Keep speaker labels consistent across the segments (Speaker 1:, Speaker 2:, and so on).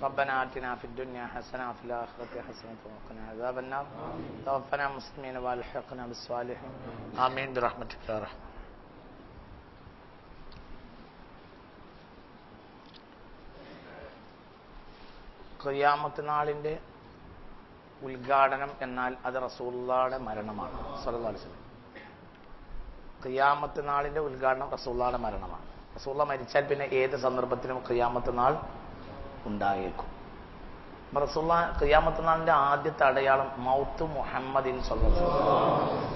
Speaker 1: ربنا آتنا في الدنيا حسنة وفي الآخرة حسنة وقنا عذاب النار توفنا مسلمين والحقنا بالصالحين آمين برحمتك يا رحمن. ഖിയാമത്ത് നാളിന്റെ ഉദ്ഘാടനം എന്നാൽ അത് റസൂലുള്ളാഹിയുടെ മരണമാണ് സ്വല്ലല്ലാഹു അലൈഹി വസല്ലം. ഖിയാമത്ത് നാളിന്റെ ഉദ്ഘാടനം റസൂലുള്ളാഹിയുടെ മരണമാണ്. റസൂലുള്ളാഹി മരിച്ചാൽ പിന്നെ ഏത് സന്ദർഭത്തിലും ഖിയാമത്ത് നാൾ ഉണ്ടായേക്കും. റസൂലുള്ളാഹി ഖിയാമത്ത് നാളിന്റെ ആദ്യത്തെ അടയാളം മൗത്ത് മുഹമ്മദിൻ സ്വല്ലല്ലാഹു അലൈഹി വസല്ലം.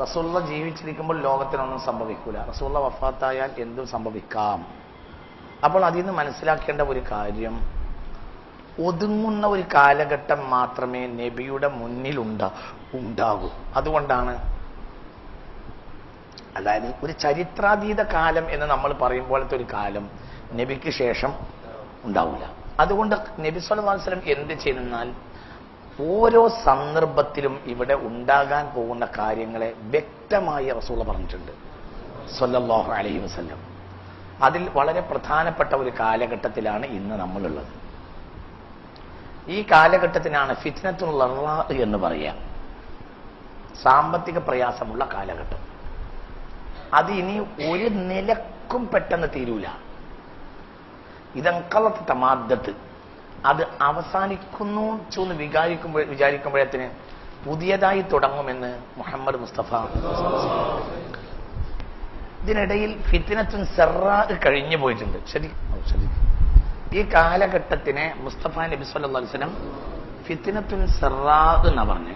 Speaker 1: റസൂലുള്ളാഹി ജീവിച്ചിരിക്കുമ്പോൾ ലോകത്തിനൊന്നും സംഭവിക്കൂല. റസൂലുള്ളാഹി വഫാത്തായാൽ എന്തും സംഭവിക്കാം. അപ്പോൾ അതിൽ നിന്ന് മനസ്സിലാക്കേണ്ട ഒരു കാര്യം, ഒതുങ്ങുന്ന ഒരു കാലഘട്ടം മാത്രമേ നബിയുടെ മുന്നിൽ ഉണ്ടാകൂ. അതുകൊണ്ടാണ്, അതായത് ഒരു ചരിത്രാതീത കാലം എന്ന് നമ്മൾ പറയുമ്പോഴത്തെ ഒരു കാലം നബിക്ക് ശേഷം ഉണ്ടാവില്ല. അതുകൊണ്ട് നബി സല്ലല്ലാഹു അലൈഹി വസല്ലം എന്ത് ചെയ്തെന്നാൽ ഓരോ സന്ദർഭത്തിലും ഇവിടെ ഉണ്ടാകാൻ പോകുന്ന കാര്യങ്ങളെ വ്യക്തമായി റസൂൽ പറഞ്ഞിട്ടുണ്ട് സല്ലല്ലാഹു അലൈഹി വസല്ലം. അതിൽ വളരെ പ്രധാനപ്പെട്ട ഒരു കാലഘട്ടത്തിലാണ് ഇന്ന് നമ്മളുള്ളത്. ഈ കാലഘട്ടത്തിനാണ് ഫിത്നത്തുൽ ലറാ എന്ന് പറയാം, സാമ്പത്തിക പ്രയാസമുള്ള കാലഘട്ടം. അത് ഇനി ഒരു നിലക്കും പെട്ടെന്ന് തീരൂല. ഇതങ്കലത്ത് തമാദ്ദത്ത്, അത് അവസാനിക്കുന്നു എന്ന് വിചാരിക്കുമ്പോഴത്തിന് പുതിയതായി തുടങ്ങുമെന്ന് മുഹമ്മദ് മുസ്തഫ. ഇതിനിടയിൽ ഫിത്നത്തുൻ സറാ കഴിഞ്ഞു പോയിട്ടുണ്ട്. ശരി, ഈ കാലഘട്ടത്തിനെ മുസ്തഫ നബി സല്ലല്ലാഹു അലൈഹി വസല്ലം ഫിത്നത്തുൻ സറാ എന്നാ പറഞ്ഞു,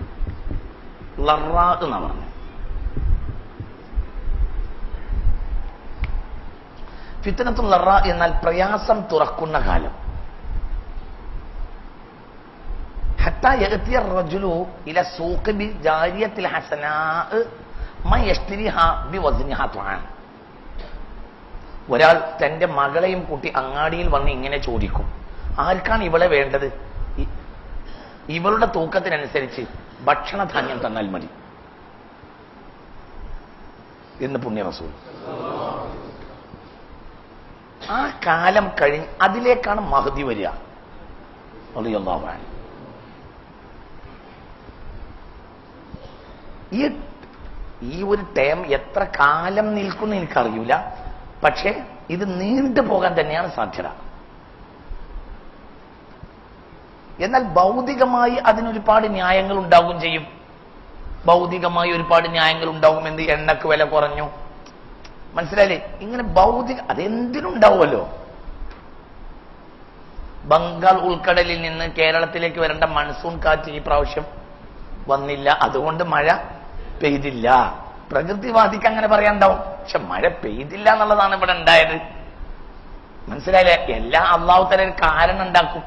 Speaker 1: ലറാ എന്നാ പറഞ്ഞു. ഫിത്നത്തുൽ ലറാ എന്നാൽ പ്രയാസം തുറക്കുന്ന കാലം. ഹത്താ യഅതിയ റജുലു ഇല സൂഖി ബി ജാരിയത്തിൽ ഹസനാ മൻ യശ്തരിഹാ ബിവസ്നിഹാ തുആൻ. ഒരാൾ തന്റെ മകളെയും കൂട്ടി അങ്ങാടിയിൽ വന്ന് ഇങ്ങനെ ചോദിക്കും, ആർക്കാണ് ഇവളെ വേണ്ടത്? ഇവളുടെ തൂക്കത്തിനനുസരിച്ച് ഭക്ഷണധാന്യം തന്നാൽ മതി എന്ന് പുണ്യ റസൂൽ. ആ കാലം കഴിഞ്ഞ് അതിലേക്കാണ് മഹ്ദി വരിക റളിയല്ലാഹു അൻഹു. ഈ ഒരു ടൈം എത്ര കാലം നിൽക്കുമെന്ന് എനിക്കറിയില്ല, പക്ഷേ ഇത് നീണ്ടു പോകാൻ തന്നെയാണ് സാധ്യത. എന്നാൽ ഭൗതികമായി അതിനൊരുപാട് ന്യായങ്ങൾ ഉണ്ടാവുകയും ചെയ്യും. ഭൗതികമായി ഒരുപാട് ന്യായങ്ങൾ ഉണ്ടാവുമെന്ന്, എണ്ണക്ക് വില കുറഞ്ഞു, മനസ്സിലായില്ലേ? ഇങ്ങനെ ഭൗതിക അതെന്തിനുണ്ടാവുമല്ലോ. ബംഗാൾ ഉൾക്കടലിൽ നിന്ന് കേരളത്തിലേക്ക് വരേണ്ട മൺസൂൺ കാറ്റ് ഈ പ്രാവശ്യം വന്നില്ല, അതുകൊണ്ട് മഴ പെയ്തില്ല. പ്രകൃതിവാദിക്ക് അങ്ങനെ പറയാണ്ടാവും, പക്ഷെ മഴ പെയ്തില്ല എന്നുള്ളതാണ് ഇവിടെ ഉണ്ടായത്. മനസ്സിലായില്ലേ? എല്ലാം അള്ളാഹു തആല ഒരു കാരണം ഉണ്ടാക്കും,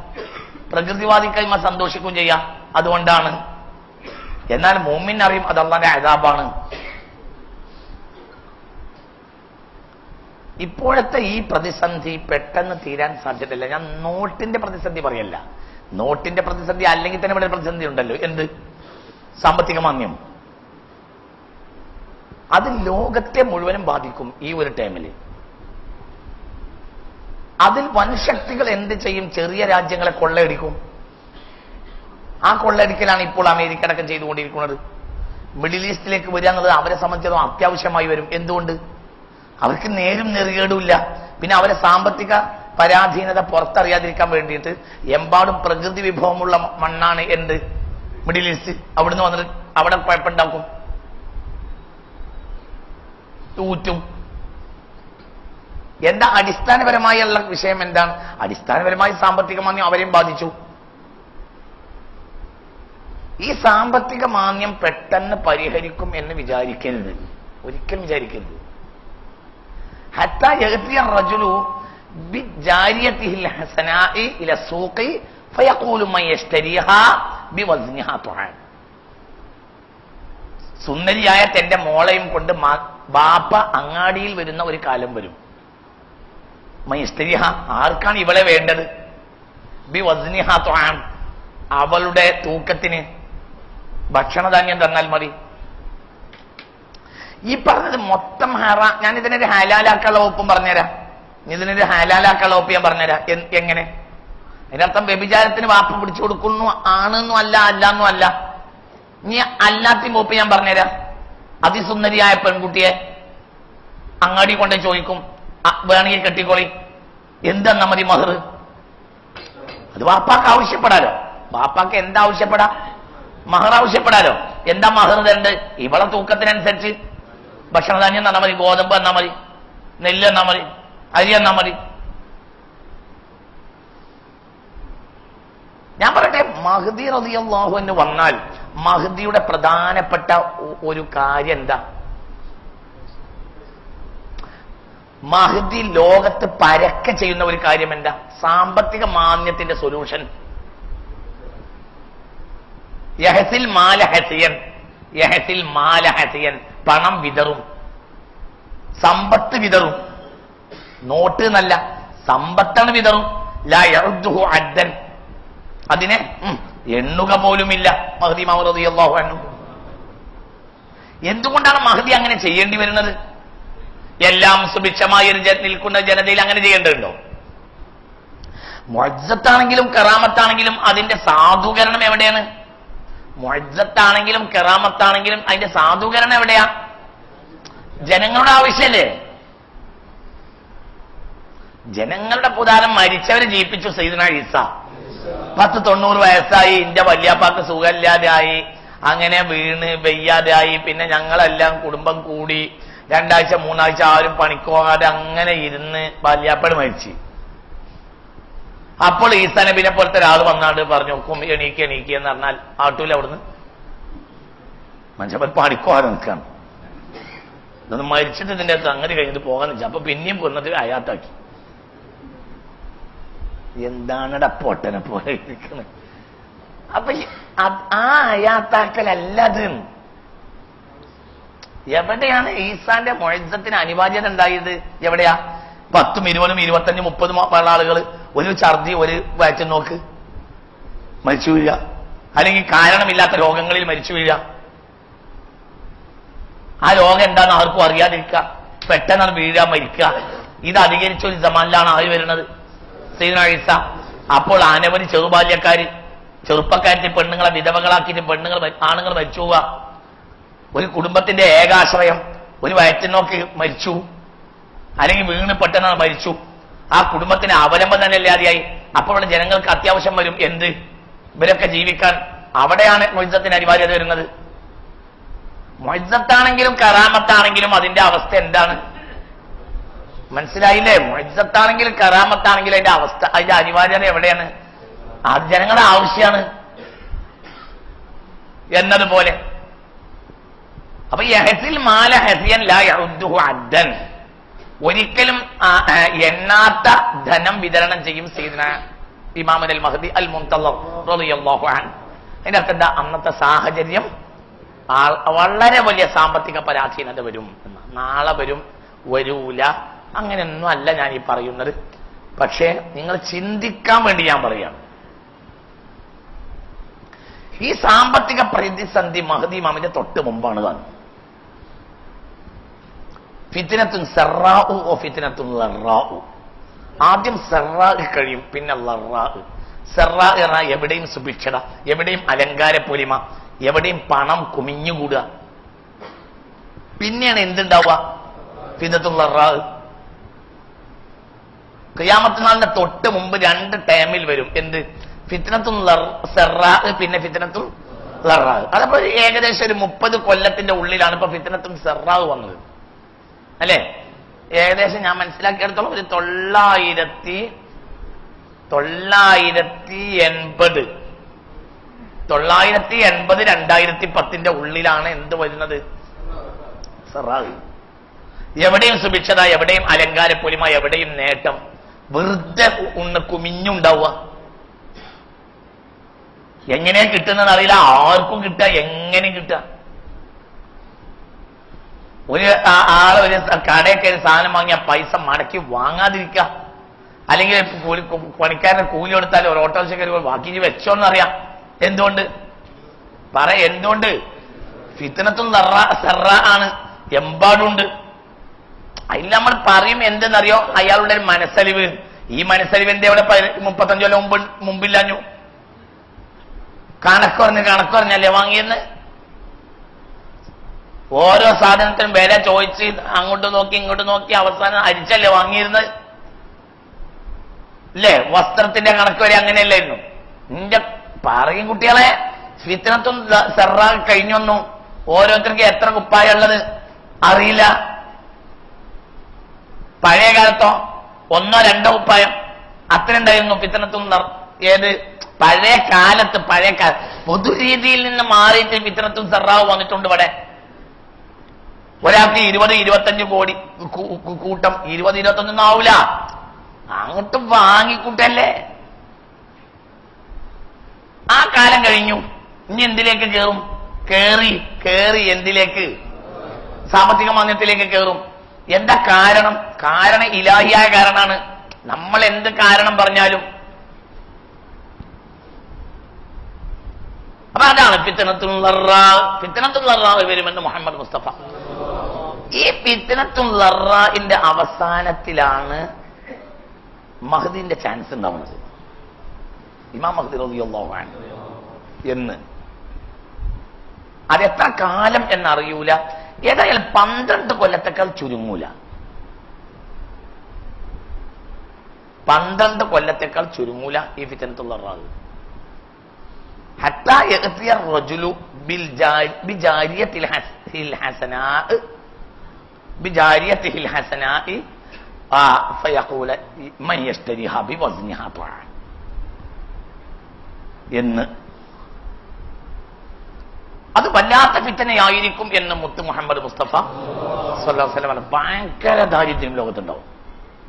Speaker 1: പ്രകൃതിവാദിക്കായ്മ സന്തോഷിക്കുകയും ചെയ്യാം. അതുകൊണ്ടാണ്. എന്നാൽ മുഅ്മിൻ അറിയും അത് അള്ളാഹുവിന്റെ അദാബാണ്. ഇപ്പോഴത്തെ ഈ പ്രതിസന്ധി പെട്ടെന്ന് തീരാൻ സാധ്യതയില്ല. ഞാൻ നോട്ടിന്റെ പ്രതിസന്ധി പറയല്ല. നോട്ടിന്റെ പ്രതിസന്ധി അല്ലെങ്കിൽ തന്നെ ഇവിടെ പ്രതിസന്ധി ഉണ്ടല്ലോ. എന്ത്? സാമ്പത്തിക മാന്ദ്യം. അത് ലോകത്തെ മുഴുവനും ബാധിക്കും ഈ ഒരു ടൈമില്. അതിൽ വൻശക്തികൾ എന്ത് ചെയ്യും? ചെറിയ രാജ്യങ്ങളെ കൊള്ളയടിക്കും. ആ കൊള്ളയടിക്കലാണ് ഇപ്പോൾ അമേരിക്ക അടക്കം ചെയ്തുകൊണ്ടിരിക്കുന്നത്. മിഡിൽ ഈസ്റ്റിലേക്ക് വരിക എന്നുള്ളത് അവരെ സംബന്ധിച്ചിടത്തോളം അത്യാവശ്യമായി വരും. എന്തുകൊണ്ട്? അവർക്ക് നേരും നെറുകേടുമില്ല. പിന്നെ അവരെ സാമ്പത്തിക പരാധീനത പുറത്തറിയാതിരിക്കാൻ വേണ്ടിയിട്ട് എമ്പാടും പ്രകൃതി വിഭവമുള്ള മണ്ണാണ് എന്ത്? Middle east. അവിടുന്ന് വന്നിട്ട് അവിടെ കുഴപ്പമുണ്ടാക്കും, ൂറ്റും. എന്താ അടിസ്ഥാനപരമായുള്ള വിഷയം? എന്താണ് അടിസ്ഥാനപരമായി? സാമ്പത്തിക മാന്ദ്യം അവരെയും ബാധിച്ചു. ഈ സാമ്പത്തിക മാന്ദ്യം പെട്ടെന്ന് പരിഹരിക്കും എന്ന് വിചാരിക്കരുത്, ഒരിക്കലും വിചാരിക്കരുത്. ഹത്താ യഅതിയ റജുലു ബിജാരിയതിഹിൽ ഹസനാഇ ഇല സൂഖി ഫയഖൂലു മൻ യശ്തരിഹാ ബിവസ്നിഹാ തുആൻ. സുന്ദരിയായ തന്റെ മോളെയും കൊണ്ട് ബാപ്പ അങ്ങാടിയിൽ വരുന്ന ഒരു കാലം വരും. മൻ യശ്തരിഹാ, ആർക്കാണ് ഇവളെ വേണ്ടത്? ബിവസ്നിഹാ തുആൻ, അവളുടെ തൂക്കത്തിന് ഭക്ഷണധാന്യം തന്നാൽ മതി. ഈ പറഞ്ഞത് മൊത്തം ഹറാം. ഞാൻ ഇതിനൊരു ഹലാലാക്കാനുള്ള വകുപ്പും പറഞ്ഞുതരാം. ഇതിനൊരു ഹലാലാക്കാനുള്ള വകുപ്പ് ഞാൻ പറഞ്ഞുതരാം. എങ്ങനെ? അതിനർത്ഥം വ്യഭിചാരത്തിന് വാപ്പ പിടിച്ചു കൊടുക്കുന്നു ആണെന്നും അല്ല അല്ലാന്നും അല്ല. ഇനി അല്ലാത്ത മൂപ്പ് ഞാൻ പറഞ്ഞുതരാം. അതിസുന്ദരിയായ പെൺകുട്ടിയെ അങ്ങാടി കൊണ്ട് ചോദിക്കും, വേണമെങ്കിൽ കെട്ടിക്കോളി, എന്തെന്നാ മതി മഹർ? അത് വാപ്പാക്ക് ആവശ്യപ്പെടാലോ. വാപ്പാക്ക് എന്താ ആവശ്യപ്പെടാ? മഹർ ആവശ്യപ്പെടാലോ. എന്താ മഹർ തരണ്ട്? ഇവളെ തൂക്കത്തിനനുസരിച്ച് ഭക്ഷണധാന്യം തന്നാ മതി, ഗോതമ്പ് തന്നാ മതി, നെല്ല് തന്നാ മതി, അരി തന്നാ മതി. ഞാൻ പറയട്ടെ, മഹ്ദി റളിയല്ലാഹു അൻഹു വന്നാൽ മഹ്ദിയുടെ പ്രധാനപ്പെട്ട ഒരു കാര്യം എന്താ? മഹ്ദി ലോകത്ത് പരക്കെ ചെയ്യുന്ന ഒരു കാര്യം എന്താ? സാമ്പത്തിക മാന്ദ്യത്തിന്റെ സൊല്യൂഷൻ. യഹസിൽ മാല ഹസിയൻ, യഹസിൽ മാല ഹസിയൻ, പണം വിതറും, സമ്പത്ത് വിതറും. നോട്ട് എന്നല്ല, സമ്പത്താണ് വിതറും. ലാ യഉദ്ദുഹു അദ്ദൻ, അതിനെ എണ്ണുക പോലുമില്ല മഹ്ദി റളിയല്ലാഹു അൻഹു. എന്തുകൊണ്ടാണ് മഹ്ദി അങ്ങനെ ചെയ്യേണ്ടി വരുന്നത്? എല്ലാം സുഭിക്ഷമായി നിൽക്കുന്ന ജനതയിൽ അങ്ങനെ ചെയ്യേണ്ടതുണ്ടോ? മുഅജ്ജത്താണെങ്കിലും കറാമത്താണെങ്കിലും അതിന്റെ സാധൂകരണം എവിടെയാണ്? മുഅജ്ജത്താണെങ്കിലും കറാമത്താണെങ്കിലും അതിന്റെ സാധൂകരണം എവിടെയാ? ജനങ്ങളുടെ ആവശ്യമല്ലേ? ജനങ്ങളുടെ ഉദാഹരണം മരിച്ചവരെ ജീവിപ്പിച്ചു സയ്യിദുനാ ഈസ. 90 വയസ്സായി, ഇന്റെ വല്യാപ്പാക്ക് സുഖമില്ലാതെയായി, അങ്ങനെ വീണ് വെയ്യാതെയായി. പിന്നെ ഞങ്ങളെല്ലാം കുടുംബം കൂടി 2 ആഴ്ച 3 ആഴ്ച ആരും പണിക്കോകാതെ അങ്ങനെ ഇരുന്ന് വല്യാപ്പാട് മരിച്ചു. അപ്പോൾ ഈസാ നബിനെ പോലത്തെ ഒരാൾ വന്നാണ്ട് പറഞ്ഞു, എണീക്ക് എണീക്ക് എന്ന് പറഞ്ഞാൽ ആട്ടൂല. അവിടുന്ന് മനുഷ്യപ്പൻ പണിക്കോകാതെ നിൽക്കാണ്. ഇതൊന്നും മരിച്ചിട്ട് ഇതിന്റെ സംഗതി കഴിഞ്ഞിട്ട് പോകാൻ വെച്ചാൽ അപ്പൊ പിന്നെയും കൊന്നിട്ട് അയാത്താക്കി. എന്താണടാ പൊട്ടനെ പോലെ ഇരിക്കുന്നത്? അപ്പൊ ആ അയാത്താക്കലല്ലത്. എവിടെയാണ് ഈസാന്റെ മുഅജ്ജത്തിന് അനിവാര്യത ഉണ്ടായത്? എവിടെയാ? 10, 20, 25, 30 ആളുകൾ ഒരു ഛർദി, ഒരു വയറ്റിൽ നോക്ക് മരിച്ചു വീഴുക, അല്ലെങ്കിൽ കാരണമില്ലാത്ത രോഗങ്ങളിൽ മരിച്ചു വീഴുക. ആ രോഗം എന്താണെന്ന് ആർക്കും അറിയാതിരിക്കുക, പെട്ടെന്ന് വീഴുക, മരിക്കുക. ഇത് അധികരിച്ച ഒരു സമാനിലാണ് ആര് വരുന്നത്? സയ്യിദുനാ ഈസ. അപ്പോൾ അനവധി ചെറുപ്പക്കാരത്തെ പെണ്ണുങ്ങളെ വിധവകളാക്കിയിട്ട് ആണുങ്ങൾ മരിച്ചു പോവുക. ഒരു കുടുംബത്തിന്റെ ഏകാശ്രയം ഒരു വയറ്റിനോക്ക് മരിച്ചു, അല്ലെങ്കിൽ വീണ് പെട്ടെന്ന് മരിച്ചു. ആ കുടുംബത്തിന് അവലംബം തന്നെ ഇല്ലാതെയായി. അപ്പോൾ ജനങ്ങൾക്ക് അത്യാവശ്യം വരും എന്ത്? ഇവരൊക്കെ ജീവിക്കാൻ. അവിടെയാണ് മുഅജ്ജത്തിന് അനിവാര്യത വരുന്നത്. മുഅജ്ജത്താണെങ്കിലും കറാമത്താണെങ്കിലും അതിന്റെ അവസ്ഥ എന്താണ്? മനസ്സിലായില്ലേ? മുഅജ്ജത്താണെങ്കിലും കറാമത്താണെങ്കിലും അതിന്റെ അവസ്ഥ, അതിന്റെ അനിവാര്യത എവിടെയാണ്? അത് ജനങ്ങളുടെ ആവശ്യമാണ് എന്നതുപോലെ. അപ്പൊ യഹസിൽ മാല ഹസിയൻ ലാ യഉദ്ദുഹു അദ്ദൻ, ഒരിക്കലും എണ്ണാത്ത ധനം വിതരണം ചെയ്യും സയ്യിദുനാ ഇമാമുൽ മഹ്ദി അൽ മുൻതളർ റളിയല്ലാഹു അൻഹു. അതിന്റെ അർത്ഥം എന്താ? അന്നത്തെ സാഹചര്യം വളരെ വലിയ സാമ്പത്തിക പരാധീനത വരും. നാളെ വരും, വരൂല, അങ്ങനെയൊന്നും അല്ല ഞാൻ ഈ പറയുന്നത്. പക്ഷേ നിങ്ങൾ ചിന്തിക്കാൻ വേണ്ടി ഞാൻ പറയാണ്. ഈ സാമ്പത്തിക പ്രതിസന്ധി മഹ്ദി ഇമാമിന്റെ തൊട്ട് മുമ്പാണ് കാണുന്നത്. ഫിത്നത്തുൻ സറാഉ ഓ ഫിത്നത്തുൻ ലറാഉ. ആദ്യം സറാ കഴിയും, പിന്നെ ലറാ. സറാ എന്ന എവിടെയും സുഭിക്ഷത, എവിടെയും അലങ്കാര പൊലിമ, എവിടെയും പണം കുമിഞ്ഞുകൂടുക. പിന്നെയാണ് എന്തുണ്ടാവുക? ഫിത്നത്തുൻ ലറാ. ഖിയാമത്ത് നാളിന്റെ തൊട്ട് മുമ്പ് 2 ടൈമിൽ വരും. എന്ത്? ഫിത്നത്തുൻ സറാ, പിന്നെ ഫിത്നത്തുൻ ലറാ. അതപ്പോ ഏകദേശം ഒരു 30 കൊല്ലത്തിന്റെ ഉള്ളിലാണ് ഇപ്പൊ ഫിത്നത്തുൻ സറാ വന്നത്, അല്ലേ? ഏകദേശം ഞാൻ മനസ്സിലാക്കിയെടുത്തോളം ഒരു 980 2010 ഉള്ളിലാണ് എന്ത് വരുന്നത്? സറാ. എവിടെയും സുഭിക്ഷത, എവിടെയും അലങ്കാര പൊലിമ, എവിടെയും നേട്ടം, വെറുതെ കുമിഞ്ഞുണ്ടാവുക. എങ്ങനെ കിട്ടുന്നത് അറിയില്ല, ആർക്കും കിട്ടുക, എങ്ങനെ കിട്ടുക. ഒരു ആള് ഒരു കടയൊക്കെ ഒരു സാധനം വാങ്ങിയ പൈസ മടക്കി വാങ്ങാതിരിക്കുക, അല്ലെങ്കിൽ പണിക്കാരന് കൂലി കൊടുത്താൽ ഒരു ഓട്ടോറിക്ഷക്കാർ ബാക്കി വെച്ചോന്നറിയാം. എന്തുകൊണ്ട്? എന്തുകൊണ്ട്? ഫിത്നത്തുൻ സറാ ആണ്, എമ്പാടുണ്ട്. അതിൽ നമ്മൾ പറയും എന്തെന്നറിയോ? അയാളുടെ ഒരു മനസ്സലിവ്, ഈ മനസ്സരിവിന്റെ അവിടെ 35 കൊല്ലം മുമ്പില്ലാഞ്ഞു. കണക്കുറഞ്ഞല്ലേ വാങ്ങിയെന്ന്. ഓരോ സാധനത്തിനും വില ചോദിച്ച് അങ്ങോട്ട് നോക്കി ഇങ്ങോട്ട് നോക്കി അവസാനം അരിച്ചല്ലേ വാങ്ങിയിരുന്നത് അല്ലേ? വസ്ത്രത്തിന്റെ കണക്ക് വരെ അങ്ങനെയല്ലായിരുന്നു. നിന്റെ പറയും കുട്ടികളെ, ഫിത്നത്തും സെറ കഴിഞ്ഞൊന്നും ഓരോരുത്തർക്ക് എത്ര കുപ്പായ ഉള്ളത് അറിയില്ല. പഴയ കാലത്തോ 1 2 കുപ്പായം അത്ര ഉണ്ടായിരുന്നു ഫിത്നത്തും. ഏത് പഴയ കാലത്ത് പൊതുരീതിയിൽ നിന്ന് മാറിയിട്ട് ഫിത്നത്തും സെറാവ് വന്നിട്ടുണ്ട്. ഇവിടെ ഒരാൾക്ക് 20-25 കോടി കൂട്ടം, 20-25 ആവൂല, അങ്ങോട്ട് വാങ്ങിക്കൂട്ടല്ലേ. ആ കാലം കഴിഞ്ഞു. ഇനി എന്തിലേക്ക് കയറും? കേറി എന്തിലേക്ക്? സാമ്പത്തിക മാന്ദ്യത്തിലേക്ക് കയറും. എന്താ കാരണം? കാരണം ഇലാഹിയായ കാരണമാണ്. നമ്മൾ എന്ത് കാരണം പറഞ്ഞാലും അപ്പൊ അതാണ് ഫിത്നത്തുൽ ലറാ വരുമെന്ന് മുഹമ്മദ് മുസ്തഫ. ഈ ഫിത്നത്തുൽ ലറാഇന്റെ അവസാനത്തിലാണ് മഹ്ദിന്റെ ചാൻസ് ഉണ്ടാവുന്നത്. ഇമാം മഹ്ദി റളിയല്ലാഹു അൻഹു എന്ന് അതെത്ര കാലം എന്നറിയൂല. ഏതായാലും 12 കൊല്ലത്തേക്കാൾ ചുരുങ്ങൂല. 12 കൊല്ലത്തേക്കാൾ ചുരുങ്ങൂല ഈ ഫിത്നത്തുൽ ലറാഇ. ഹത്താ യഅതിയ റജുലു ബിജാരിയതിൽ ഹസനാഇ ഫയഖൂല മൻ യശ്തരിഹാ ബിവസ്നിഹാ എന്ന്. അത് വല്ലാത്ത ഫിത്നയായിരിക്കും എന്ന് മുത്ത് മുഹമ്മദ് മുസ്തഫ സ്വല്ലല്ലാഹു അലൈഹി വസല്ലം. ഭയങ്കര ദാരിദ്ര്യം ലോകത്തുണ്ടാവും,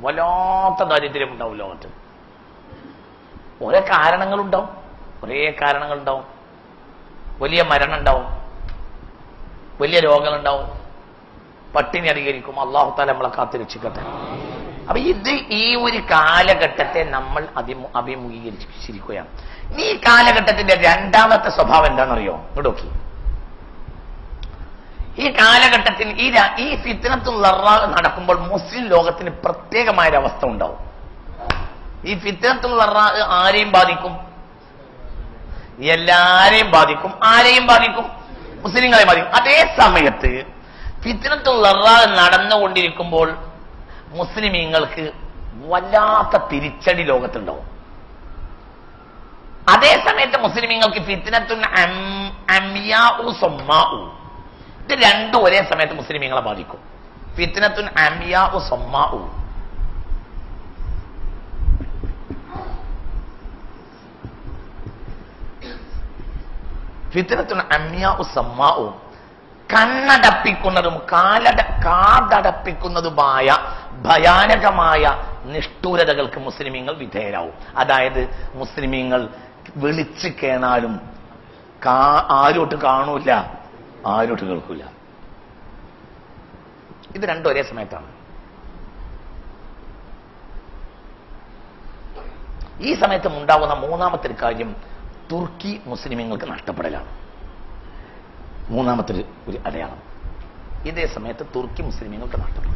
Speaker 1: വല്ലാത്ത ദാരിദ്ര്യം ഉണ്ടാവും ലോകത്ത്. ഓരോ കാരണങ്ങളുണ്ടാവും. വലിയ മരണം ഉണ്ടാവും, വലിയ രോഗങ്ങളുണ്ടാവും, പട്ടിണി അധികരിക്കും. അല്ലാഹു തആല നമ്മളെ കാത്തുരക്ഷിക്കട്ടെ. അപ്പൊ ഈ ഒരു കാലഘട്ടത്തെ നമ്മൾ അഭിമുഖീകരിച്ചിരിക്കുകയാണ്. ഈ കാലഘട്ടത്തിന്റെ രണ്ടാമത്തെ സ്വഭാവം എന്താണെന്നറിയോ? നോക്കി, ഈ കാലഘട്ടത്തിന് ഈ ഫിത്നത്തുൽ ലറാ നടക്കുമ്പോൾ മുസ്ലിം ലോകത്തിന് പ്രത്യേകമായൊരവസ്ഥ ഉണ്ടാവും. ഈ ഫിത്നത്തുൽ ലറാ ആരെയും ബാധിക്കും? എല്ലാരെയും ബാധിക്കും. ആരെയും ബാധിക്കും? മുസ്ലിങ്ങളെ ബാധിക്കും. അതേ സമയത്ത് ഫിത്നത്തുൽ ലറാ നടന്നുകൊണ്ടിരിക്കുമ്പോൾ മുസ്ലിമീങ്ങൾക്ക് വല്ലാത്ത തിരിച്ചടി ലോകത്തുണ്ടാവും. അതേ സമയത്ത് മുസ്ലിമീങ്ങൾക്ക് ഫിത്നത്തുൻ അംയാഉ സമ്മാഉ, ഇത് രണ്ടും ഒരേ സമയത്ത് മുസ്ലിമീങ്ങളെ ബാധിക്കും. ഫിത്നത്തുൻ അംയാഉ സമ്മാഉ, ഫിത്നത്തുൻ അംയാഉ സമ്മാഉ, കണ്ണടപ്പിക്കുന്നതും കാതടപ്പിക്കുന്നതുമായ ഭയാനകമായ നിഷ്ഠൂരതകൾക്ക് മുസ്ലിമീങ്ങൾ വിധേയരാവും. അതായത് മുസ്ലിമീങ്ങൾ വിളിച്ചു കേണാലും ആരോട്ട് കാണൂല, ആരോട്ട് കേൾക്കൂല. ഇത് രണ്ടും ഒരേ സമയത്താണ്. ഈ സമയത്ത് ഉണ്ടാവുന്ന മൂന്നാമത്തെ ഒരു കാര്യം തുർക്കി മുസ്ലിമീങ്ങൾക്ക് നഷ്ടപ്പെടലാണ്. മൂന്നാമത്തെ ഒരു അടയാളം. ഇതേ സമയത്ത് തുർക്കി മുസ്ലിമീങ്ങൾക്ക് നഷ്ടപ്പെടും.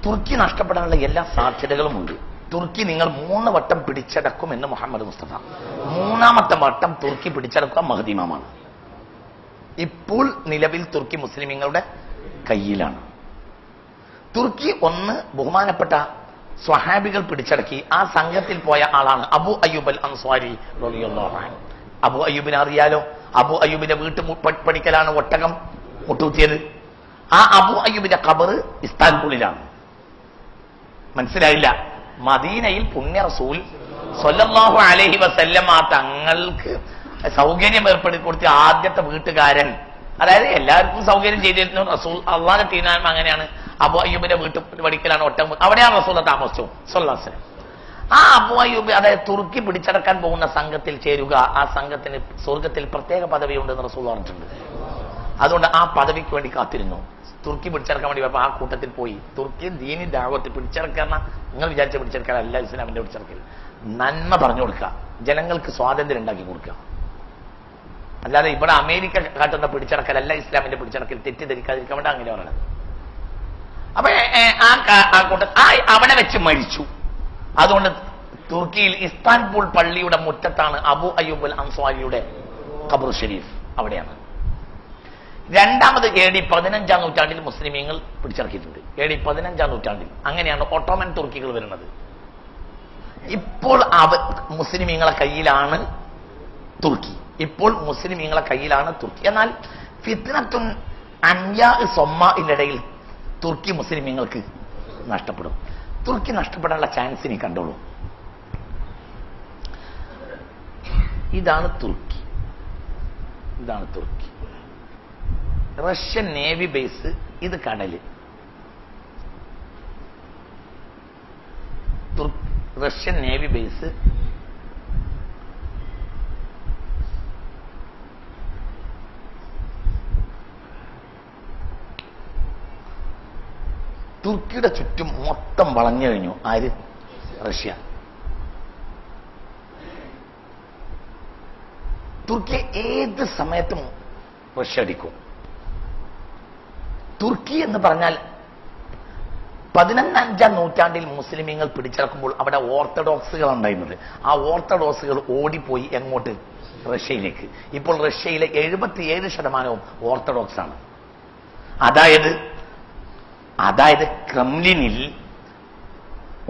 Speaker 1: തുർക്കി നഷ്ടപ്പെടാനുള്ള എല്ലാ സാധ്യതകളുമുണ്ട്. തുർക്കി നിങ്ങൾ 3 വട്ടം പിടിച്ചടക്കുമെന്ന് മുഹമ്മദ് മുസ്തഫ. 3ാമത്തെ വട്ടം തുർക്കി പിടിച്ചടക്കുക മഹ്ദി ഇമാമാണ്. ഇപ്പോൾ നിലവിൽ തുർക്കി മുസ്ലിമീങ്ങളുടെ കയ്യിലാണ്. തുർക്കി ഒന്ന് ബഹുമാനപ്പെട്ട സ്വഹാബികൾ പിടിച്ചടക്കി. ആ സംഘത്തിൽ പോയ ആളാണ് അബു അയ്യൂബ് അൽ അൻസ്വാരി റളിയല്ലാഹു അൻഹു. അബു അയ്യൂബിനെ അറിയാലോ. അബു അയ്യൂബിന്റെ പടിക്കലാണ് ഒട്ടകം മുട്ടൂത്തിയത്. ആ അബു അയ്യൂബിന്റെ ഖബർ ഇസ്താൻബുളിലാണ്. മനസ്സിലായില്ല? മദീനയിൽ പുണ്യ റസൂൽ സ്വല്ലല്ലാഹു അലൈഹി വസല്ലമ തങ്ങൾക്ക് സൗകര്യം ഏർപ്പെടുത്തി കൊടുത്ത ആദ്യത്തെ വീട്ടുകാരൻ, അതായത് എല്ലാവർക്കും സൗകര്യം ചെയ്തിരുന്നു റസൂൽ. അള്ളാഹുവിന്റെ തീരുമാനം അങ്ങനെയാണ്. അബു അയ്യൂബിന്റെ പടിക്കലാണ് ഒട്ടകം. അവിടെയാണ് റസൂൽ താമസിച്ചു സ്വല്ലല്ലാഹു അലൈഹി വസല്ലം. ആ അബു അയ്യൂബ്, അതായത് തുർക്കി പിടിച്ചടക്കാൻ പോകുന്ന സംഘത്തിൽ ചേരുക. ആ സംഘത്തിന് സ്വർഗത്തിൽ പ്രത്യേക പദവിയുണ്ടെന്ന് റസൂൽ പറഞ്ഞിട്ടുണ്ട്. അതുകൊണ്ട് ആ പദവിക്ക് വേണ്ടി കാത്തിരുന്നു. തുർക്കി പിടിച്ചെടുക്കാൻ വേണ്ടി ആ കൂട്ടത്തിൽ പോയി. തുർക്കി ദീനി ദഅവത്ത് പിടിച്ചെടുക്കാൻ നിങ്ങൾ വിചാരിച്ച പിടിച്ചെടുക്കാനല്ല ഇസ്ലാമിന്റെ പിടിച്ചെടുക്കൽ. നന്മ പറഞ്ഞു കൊടുക്കുക, ജനങ്ങൾക്ക് സ്വാതന്ത്ര്യം ഉണ്ടാക്കി കൊടുക്കുക. അല്ലാതെ ഇവിടെ അമേരിക്ക കാട്ടുന്ന പിടിച്ചെടുക്കലല്ല ഇസ്ലാമിന്റെ പിടിച്ചെടുക്കൽ. തെറ്റിദ്ധരിക്കാതിരിക്കാൻ വേണ്ടി അങ്ങനെ പറയണത്. അപ്പൊ അവിടെ വെച്ച് മരിച്ചു. അതുകൊണ്ട് തുർക്കിയിൽ ഇസ്താൻബുൾ പള്ളിയുടെ മുറ്റത്താണ് അബു അയ്യൂബ് അൽ അൻസ്വാരിയുടെ ഖബർ ഷരീഫ്, അവിടെയാണ്. രണ്ടാമത് AD 15-ാം നൂറ്റാണ്ടിൽ മുസ്ലിമീങ്ങൾ പിടിച്ചടക്കിയിട്ടുണ്ട്. AD 15-ാം നൂറ്റാണ്ടിൽ. അങ്ങനെയാണ് ഒട്ടോമൻ തുർക്കികൾ വരുന്നത്. ഇപ്പോൾ മുസ്ലിമീങ്ങളെ കയ്യിലാണ് തുർക്കി. ഇപ്പോൾ മുസ്ലിമീങ്ങളെ കയ്യിലാണ് തുർക്കി. എന്നാൽ ഫിത്നത്തുൻ അൻയാ സൊമ്മാഇനിടയിൽ തുർക്കി മുസ്ലിമീങ്ങൾക്ക് നഷ്ടപ്പെടും. തുർക്കി നഷ്ടപ്പെടാനുള്ള ചാൻസ് ഇനി കണ്ടോളൂ. ഇതാണ് തുർക്കി. ഇതാണ് തുർക്കി. റഷ്യൻ നേവി ബേസ്, ഇത് കടല്. റഷ്യൻ നേവി ബേസ് തുർക്കിയുടെ ചുറ്റും മൊത്തം വളഞ്ഞു കഴിഞ്ഞു. ആര്? റഷ്യ. തുർക്കിയെ ഏത് സമയത്തും റഷ്യ അടിക്കും. തുർക്കി എന്ന് പറഞ്ഞാൽ 15-ാം നൂറ്റാണ്ടിൽ മുസ്ലിമീങ്ങൾ പിടിച്ചടക്കുമ്പോൾ അവിടെ ഓർത്തഡോക്സുകൾ ഉണ്ടായിരുന്നത്. ആ ഓർത്തഡോക്സുകൾ ഓടിപ്പോയി എങ്ങോട്ട്? റഷ്യയിലേക്ക്. ഇപ്പോൾ റഷ്യയിലെ 77% ഓർത്തഡോക്സ് ആണ്. അതായത് ക്രെംലിനിൽ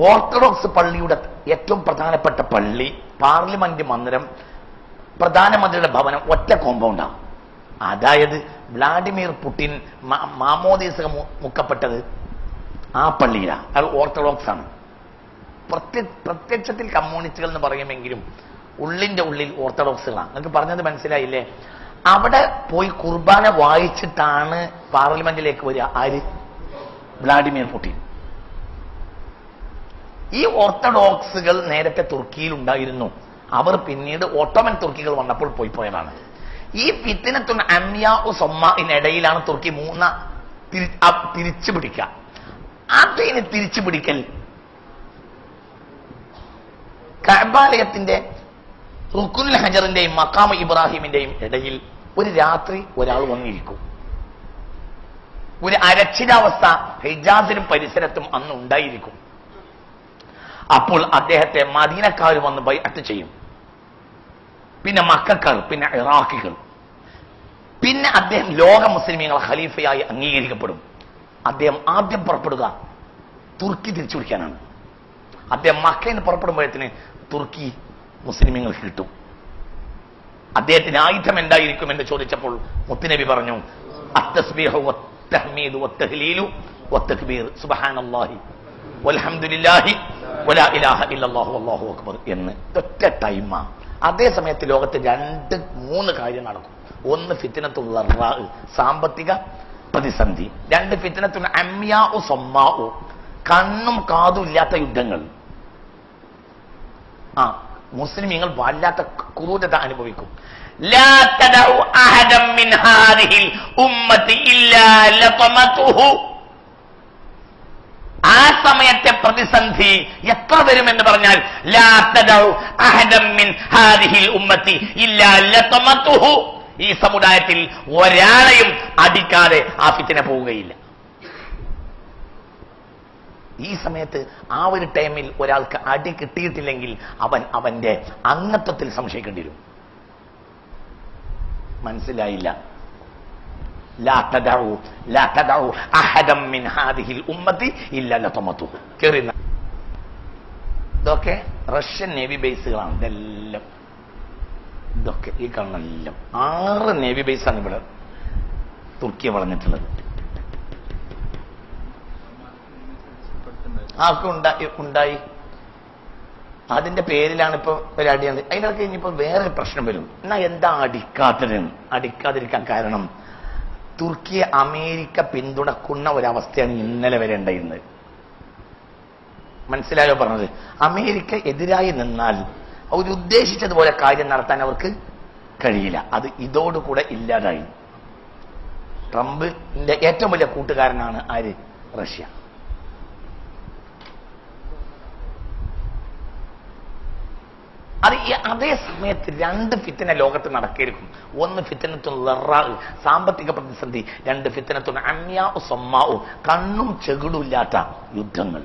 Speaker 1: ഓർത്തഡോക്സ് പള്ളിയുടെ ഏറ്റവും പ്രധാനപ്പെട്ട പള്ളി, പാർലമെന്റ് മന്ദിരം, പ്രധാനമന്ത്രിയുടെ ഭവനം ഒറ്റ കോമ്പൗണ്ടാണ്. അതായത് വ്ളാഡിമിർ പുടിൻ മാമോദീസ മുക്കപ്പെട്ടത് ആ പള്ളിയിലാണ്. അത് ഓർത്തഡോക്സ് ആണ്. പ്രത്യക്ഷത്തിൽ കമ്മ്യൂണിസ്റ്റുകൾ എന്ന് പറയുമെങ്കിലും ഉള്ളിന്റെ ഉള്ളിൽ ഓർത്തഡോക്സുകളാണ്. നിങ്ങൾക്ക് പറഞ്ഞത് മനസ്സിലായില്ലേ? അവിടെ പോയി കുർബാന വായിച്ചിട്ടാണ് പാർലമെന്റിലേക്ക് വരിക. ആര്? Vladimir Putin. ഈ ഓർത്തഡോക്സുകൾ നേരത്തെ തുർക്കിയിൽ ഉണ്ടായിരുന്നു. അവർ പിന്നീട് ഓട്ടോമൻ തുർക്കികൾ വന്നപ്പോൾ പോയതാണ്. ഈ ഫിത്നത്തുൻ അംയാ സൊമ്മാഇനിടയിലാണ് തുർക്കി തിരിച്ചു പിടിക്കുക. അതിന് തിരിച്ചു പിടിക്കൽ കഅബാലയത്തിന്റെ റുക്കുനുൽ ഹജറിന്റെയും മഖാം ഇബ്രാഹിമിന്റെയും ഇടയിൽ ഒരു രാത്രി ഒരാൾ വന്നിരിക്കും. ഒരു അരക്ഷിതാവസ്ഥ ഹിജാസിനും പരിസരത്തും അന്ന് ഉണ്ടായിരിക്കും. അപ്പോൾ അദ്ദേഹത്തെ മദീനക്കാർ വന്ന് ബൈഅത്ത് ചെയ്യും. പിന്നെ മക്കക്കാർ, പിന്നെ ഇറാഖികൾ, പിന്നെ അദ്ദേഹം ലോക മുസ്ലിമീങ്ങളെ ഖലീഫയായി അംഗീകരിക്കപ്പെടും. അദ്ദേഹം ആദ്യം പുറപ്പെടുക തുർക്കി തിരിച്ചു പിടിക്കാനാണ്. അദ്ദേഹം മക്കയിൽ നിന്ന് പുറപ്പെടുമ്പോഴത്തിന് തുർക്കി മുസ്ലിമീങ്ങൾക്ക് കിട്ടും. അദ്ദേഹത്തിന് ആയുധം എന്തായിരിക്കും എന്ന് ചോദിച്ചപ്പോൾ മുത്തുനബി പറഞ്ഞു, അത്തസ്ബീഹു വത്തഹ്മീദു വത്തഹ്ലീലു വത്തക്ബീർ സുബ്ഹാനല്ലാഹി വൽഹംദുലില്ലാഹി വലാ ഇലാഹ ഇല്ലല്ലാഹു വല്ലാഹു അക്ബർ എന്ന് ഒറ്റ ടൈമാണ്. അതേ സമയത്ത് ലോകത്ത് 2-3 കാര്യം നടക്കും. ഒന്ന് ഫിത്നത്തുൽ ളറാ, സാമ്പത്തിക പ്രതിസന്ധി. 2 ഫിത്നത്തുൽ അംയാ സൊമ്മാ, കണ്ണും കാതും ഇല്ലാത്ത യുദ്ധങ്ങൾ. മുസ്ലിമീങ്ങൾ വല്ലാത്ത ക്രൂരത അനുഭവിക്കും. ലാ തദഉ അഹദൻ മിൻ ഹാദിഹിൽ ഉമ്മത്തി ഇല്ലാ ലതമതുഹു. ആ സമയത്തെ പ്രതിസന്ധി എത്ര വരുമെന്ന് പറഞ്ഞാൽ ലാ തദഉ അഹദൻ മിൻ ഹാദിഹിൽ ഉമ്മത്തി ഇല്ലാ ലതമതുഹു. ഈ സമുദായത്തിൽ ഒരാളെയും അടിക്കാതെ ആ ഫിത്ന പോവുകയില്ല. ഈ സമയത്ത് ആ ഒരു ടൈമിൽ ഒരാൾക്ക് അടി കിട്ടിയിട്ടില്ലെങ്കിൽ അവന്റെ അംഗത്വത്തിൽ സംശയിക്കേണ്ടി വരും. മനസ്സിലായില്ല? ലാ തദഉ അഹദൻ മിൻ ഹാദിഹിൽ ഉമ്മത്തി ഇല്ലാ ലതമതുഹു. ഇതൊക്കെ റഷ്യൻ നേവി ബേസുകളാണ്. ഇതൊക്കെ ഈ കാണുന്നെല്ലാം 6 നേവി ബേസാണ് ഇവിടെ തുർക്കിയെ വളർന്നിട്ടുള്ളത്. ഉണ്ടായി. അതിന്റെ പേരിലാണ് ഇപ്പൊ ഒരു അടിയുണ്ട്. അതിനൊക്കെ ഇനിയിപ്പോ വേറെ പ്രശ്നം വരും. എന്നാ എന്താ അടിക്കാതിരിക്കാൻ കാരണം തുർക്കിയെ അമേരിക്ക പിന്തുണക്കുന്ന ഒരവസ്ഥയാണ് ഇന്നലെ വരെ ഉണ്ടായിരുന്നത്. മനസ്സിലായോ പറഞ്ഞത്? അമേരിക്ക എതിരായി നിന്നാൽ അവരുദ്ദേശിച്ചതുപോലെ കാര്യം നടത്താൻ അവർക്ക് കഴിയില്ല. അത് ഇതോടുകൂടെ ഇല്ലാതായി. ട്രംപിന്റെ ഏറ്റവും വലിയ കൂട്ടുകാരനാണ് ആര്? റഷ്യ. അത് അതേ സമയത്ത് രണ്ട് ഫിത്തന ലോകത്ത് നടക്കായിരിക്കും. ഒന്ന് ഫിത്തനത്തുൽ ലറാ, സാമ്പത്തിക പ്രതിസന്ധി. രണ്ട് ഫിത്തനത്തുൽ അമ്യാ സമ്മാഉ, കണ്ണും ചെകിടുമില്ലാത്ത യുദ്ധങ്ങൾ.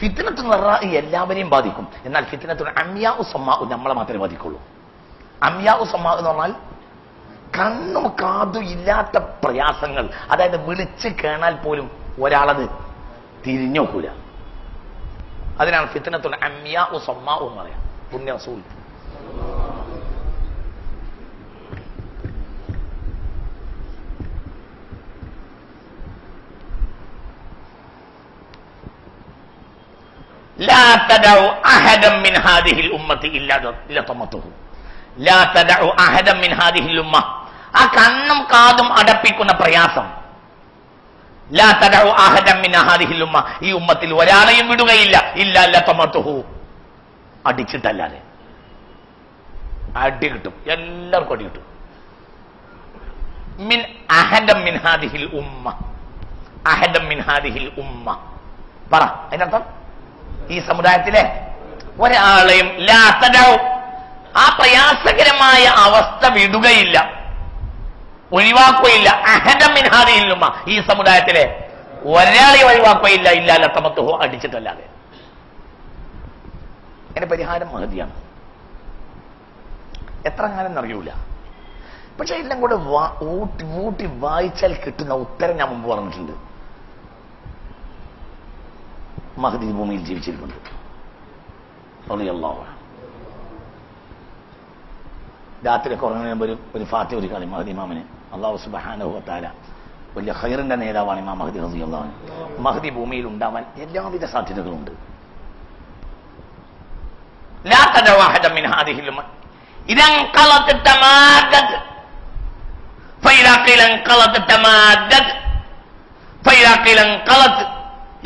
Speaker 1: ഫിത്തനത്തുൽ ലറാ എല്ലാവരെയും ബാധിക്കും. എന്നാൽ ഫിത്തനത്തുൽ അമ്യാ സമ്മാഉ നമ്മളെ മാത്രമേ ബാധിക്കുള്ളൂ. അമ്യാ സമ്മാഉ എന്ന് പറഞ്ഞാൽ കണ്ണും കാതും ഇല്ലാത്ത പ്രയാസങ്ങൾ. അതായത് വിളിച്ച് കേണാൽ പോലും ഒരാളത് തിരിഞ്ഞോക്കൂല. അതിനാണ് ഫിത്നത്തുൽ അമ്യാ സമ്മാ എന്ന് പറയാം. പുണ്യ റസൂൽ لا تدعوا أحدا من هذه الأمة إلا لطمته. لا تدعوا أحدا من هذه الأمة. ആ കണ്ണും കാതും അടപ്പിക്കുന്ന പ്രയാസം. ലാ തദഉ അഹദൻ മിൻ ഹാദിഹിൽ ഉമ്മ, ഈ ഉമ്മത്തിൽ ഒരാളെയും വിടുകയില്ല. ഇല്ലാ ലതമതുഹു, അടിച്ചിട്ടല്ലാതെ. അടി കിട്ടും, എല്ലാവർക്കും അടി കിട്ടും. മിൻ അഹദൻ മിൻ ഹാദിഹിൽ ഉമ്മ, അഹദൻ മിൻ ഹാദിഹിൽ ഉമ്മ പറ. അതിനർത്ഥം ഈ സമുദായത്തിലെ ഒരാളെയും ലാ തദഉ, ആ പ്രയാസകരമായ അവസ്ഥ വിടുകയില്ല, ഒഴിവാക്കുകയില്ല. അഹദൻ മിൻ ഹാദിഹിൽ ഉമ്മ, ഈ സമുദായത്തിലെ ഒരാളെ ഒഴിവാക്കുകയില്ല. ഇല്ലാ ലതമതുഹു, അടിച്ചിട്ടല്ലാതെ. അതിന്റെ പരിഹാരം മഹദിയാണ്. എത്ര കാലം അറിയൂല. പക്ഷെ എല്ലാം കൂടെ ഊട്ടി വായിച്ചാൽ കിട്ടുന്ന ഉത്തരം ഞാൻ മുമ്പ് പറഞ്ഞിട്ടുണ്ട്. മഹദി ഭൂമിയിൽ ജീവിച്ചിരിക്കുന്നുണ്ട്. റളിയല്ലാഹു അൻഹു. രാത്രിയൊക്കെ ഉറങ്ങുന്ന ഒരു ഫാത്തിഹ ഒരു കളി മഹദി ഇമാമിന്. അല്ലാഹു സുബ്ഹാനഹു വ തആല വലിയ ഖൈറിന്റെ നേതാവാണ് ഇമാം മഹദി റളിയല്ലാഹു അൻഹു. മഹദി ഭൂമിയിൽ ഉണ്ടാവാൻ എല്ലാവിധ സാധ്യതകളുണ്ട്. ലാ തദഉ അഹദൻ മിൻ ഹാദിഹിൽ ഉമ്മ ഇദാ ഖലത് തമാദദ് ഫഇദാ ഖീല ഖലത് തമാദദ് ഫഇദാ ഖീല ഖലത്.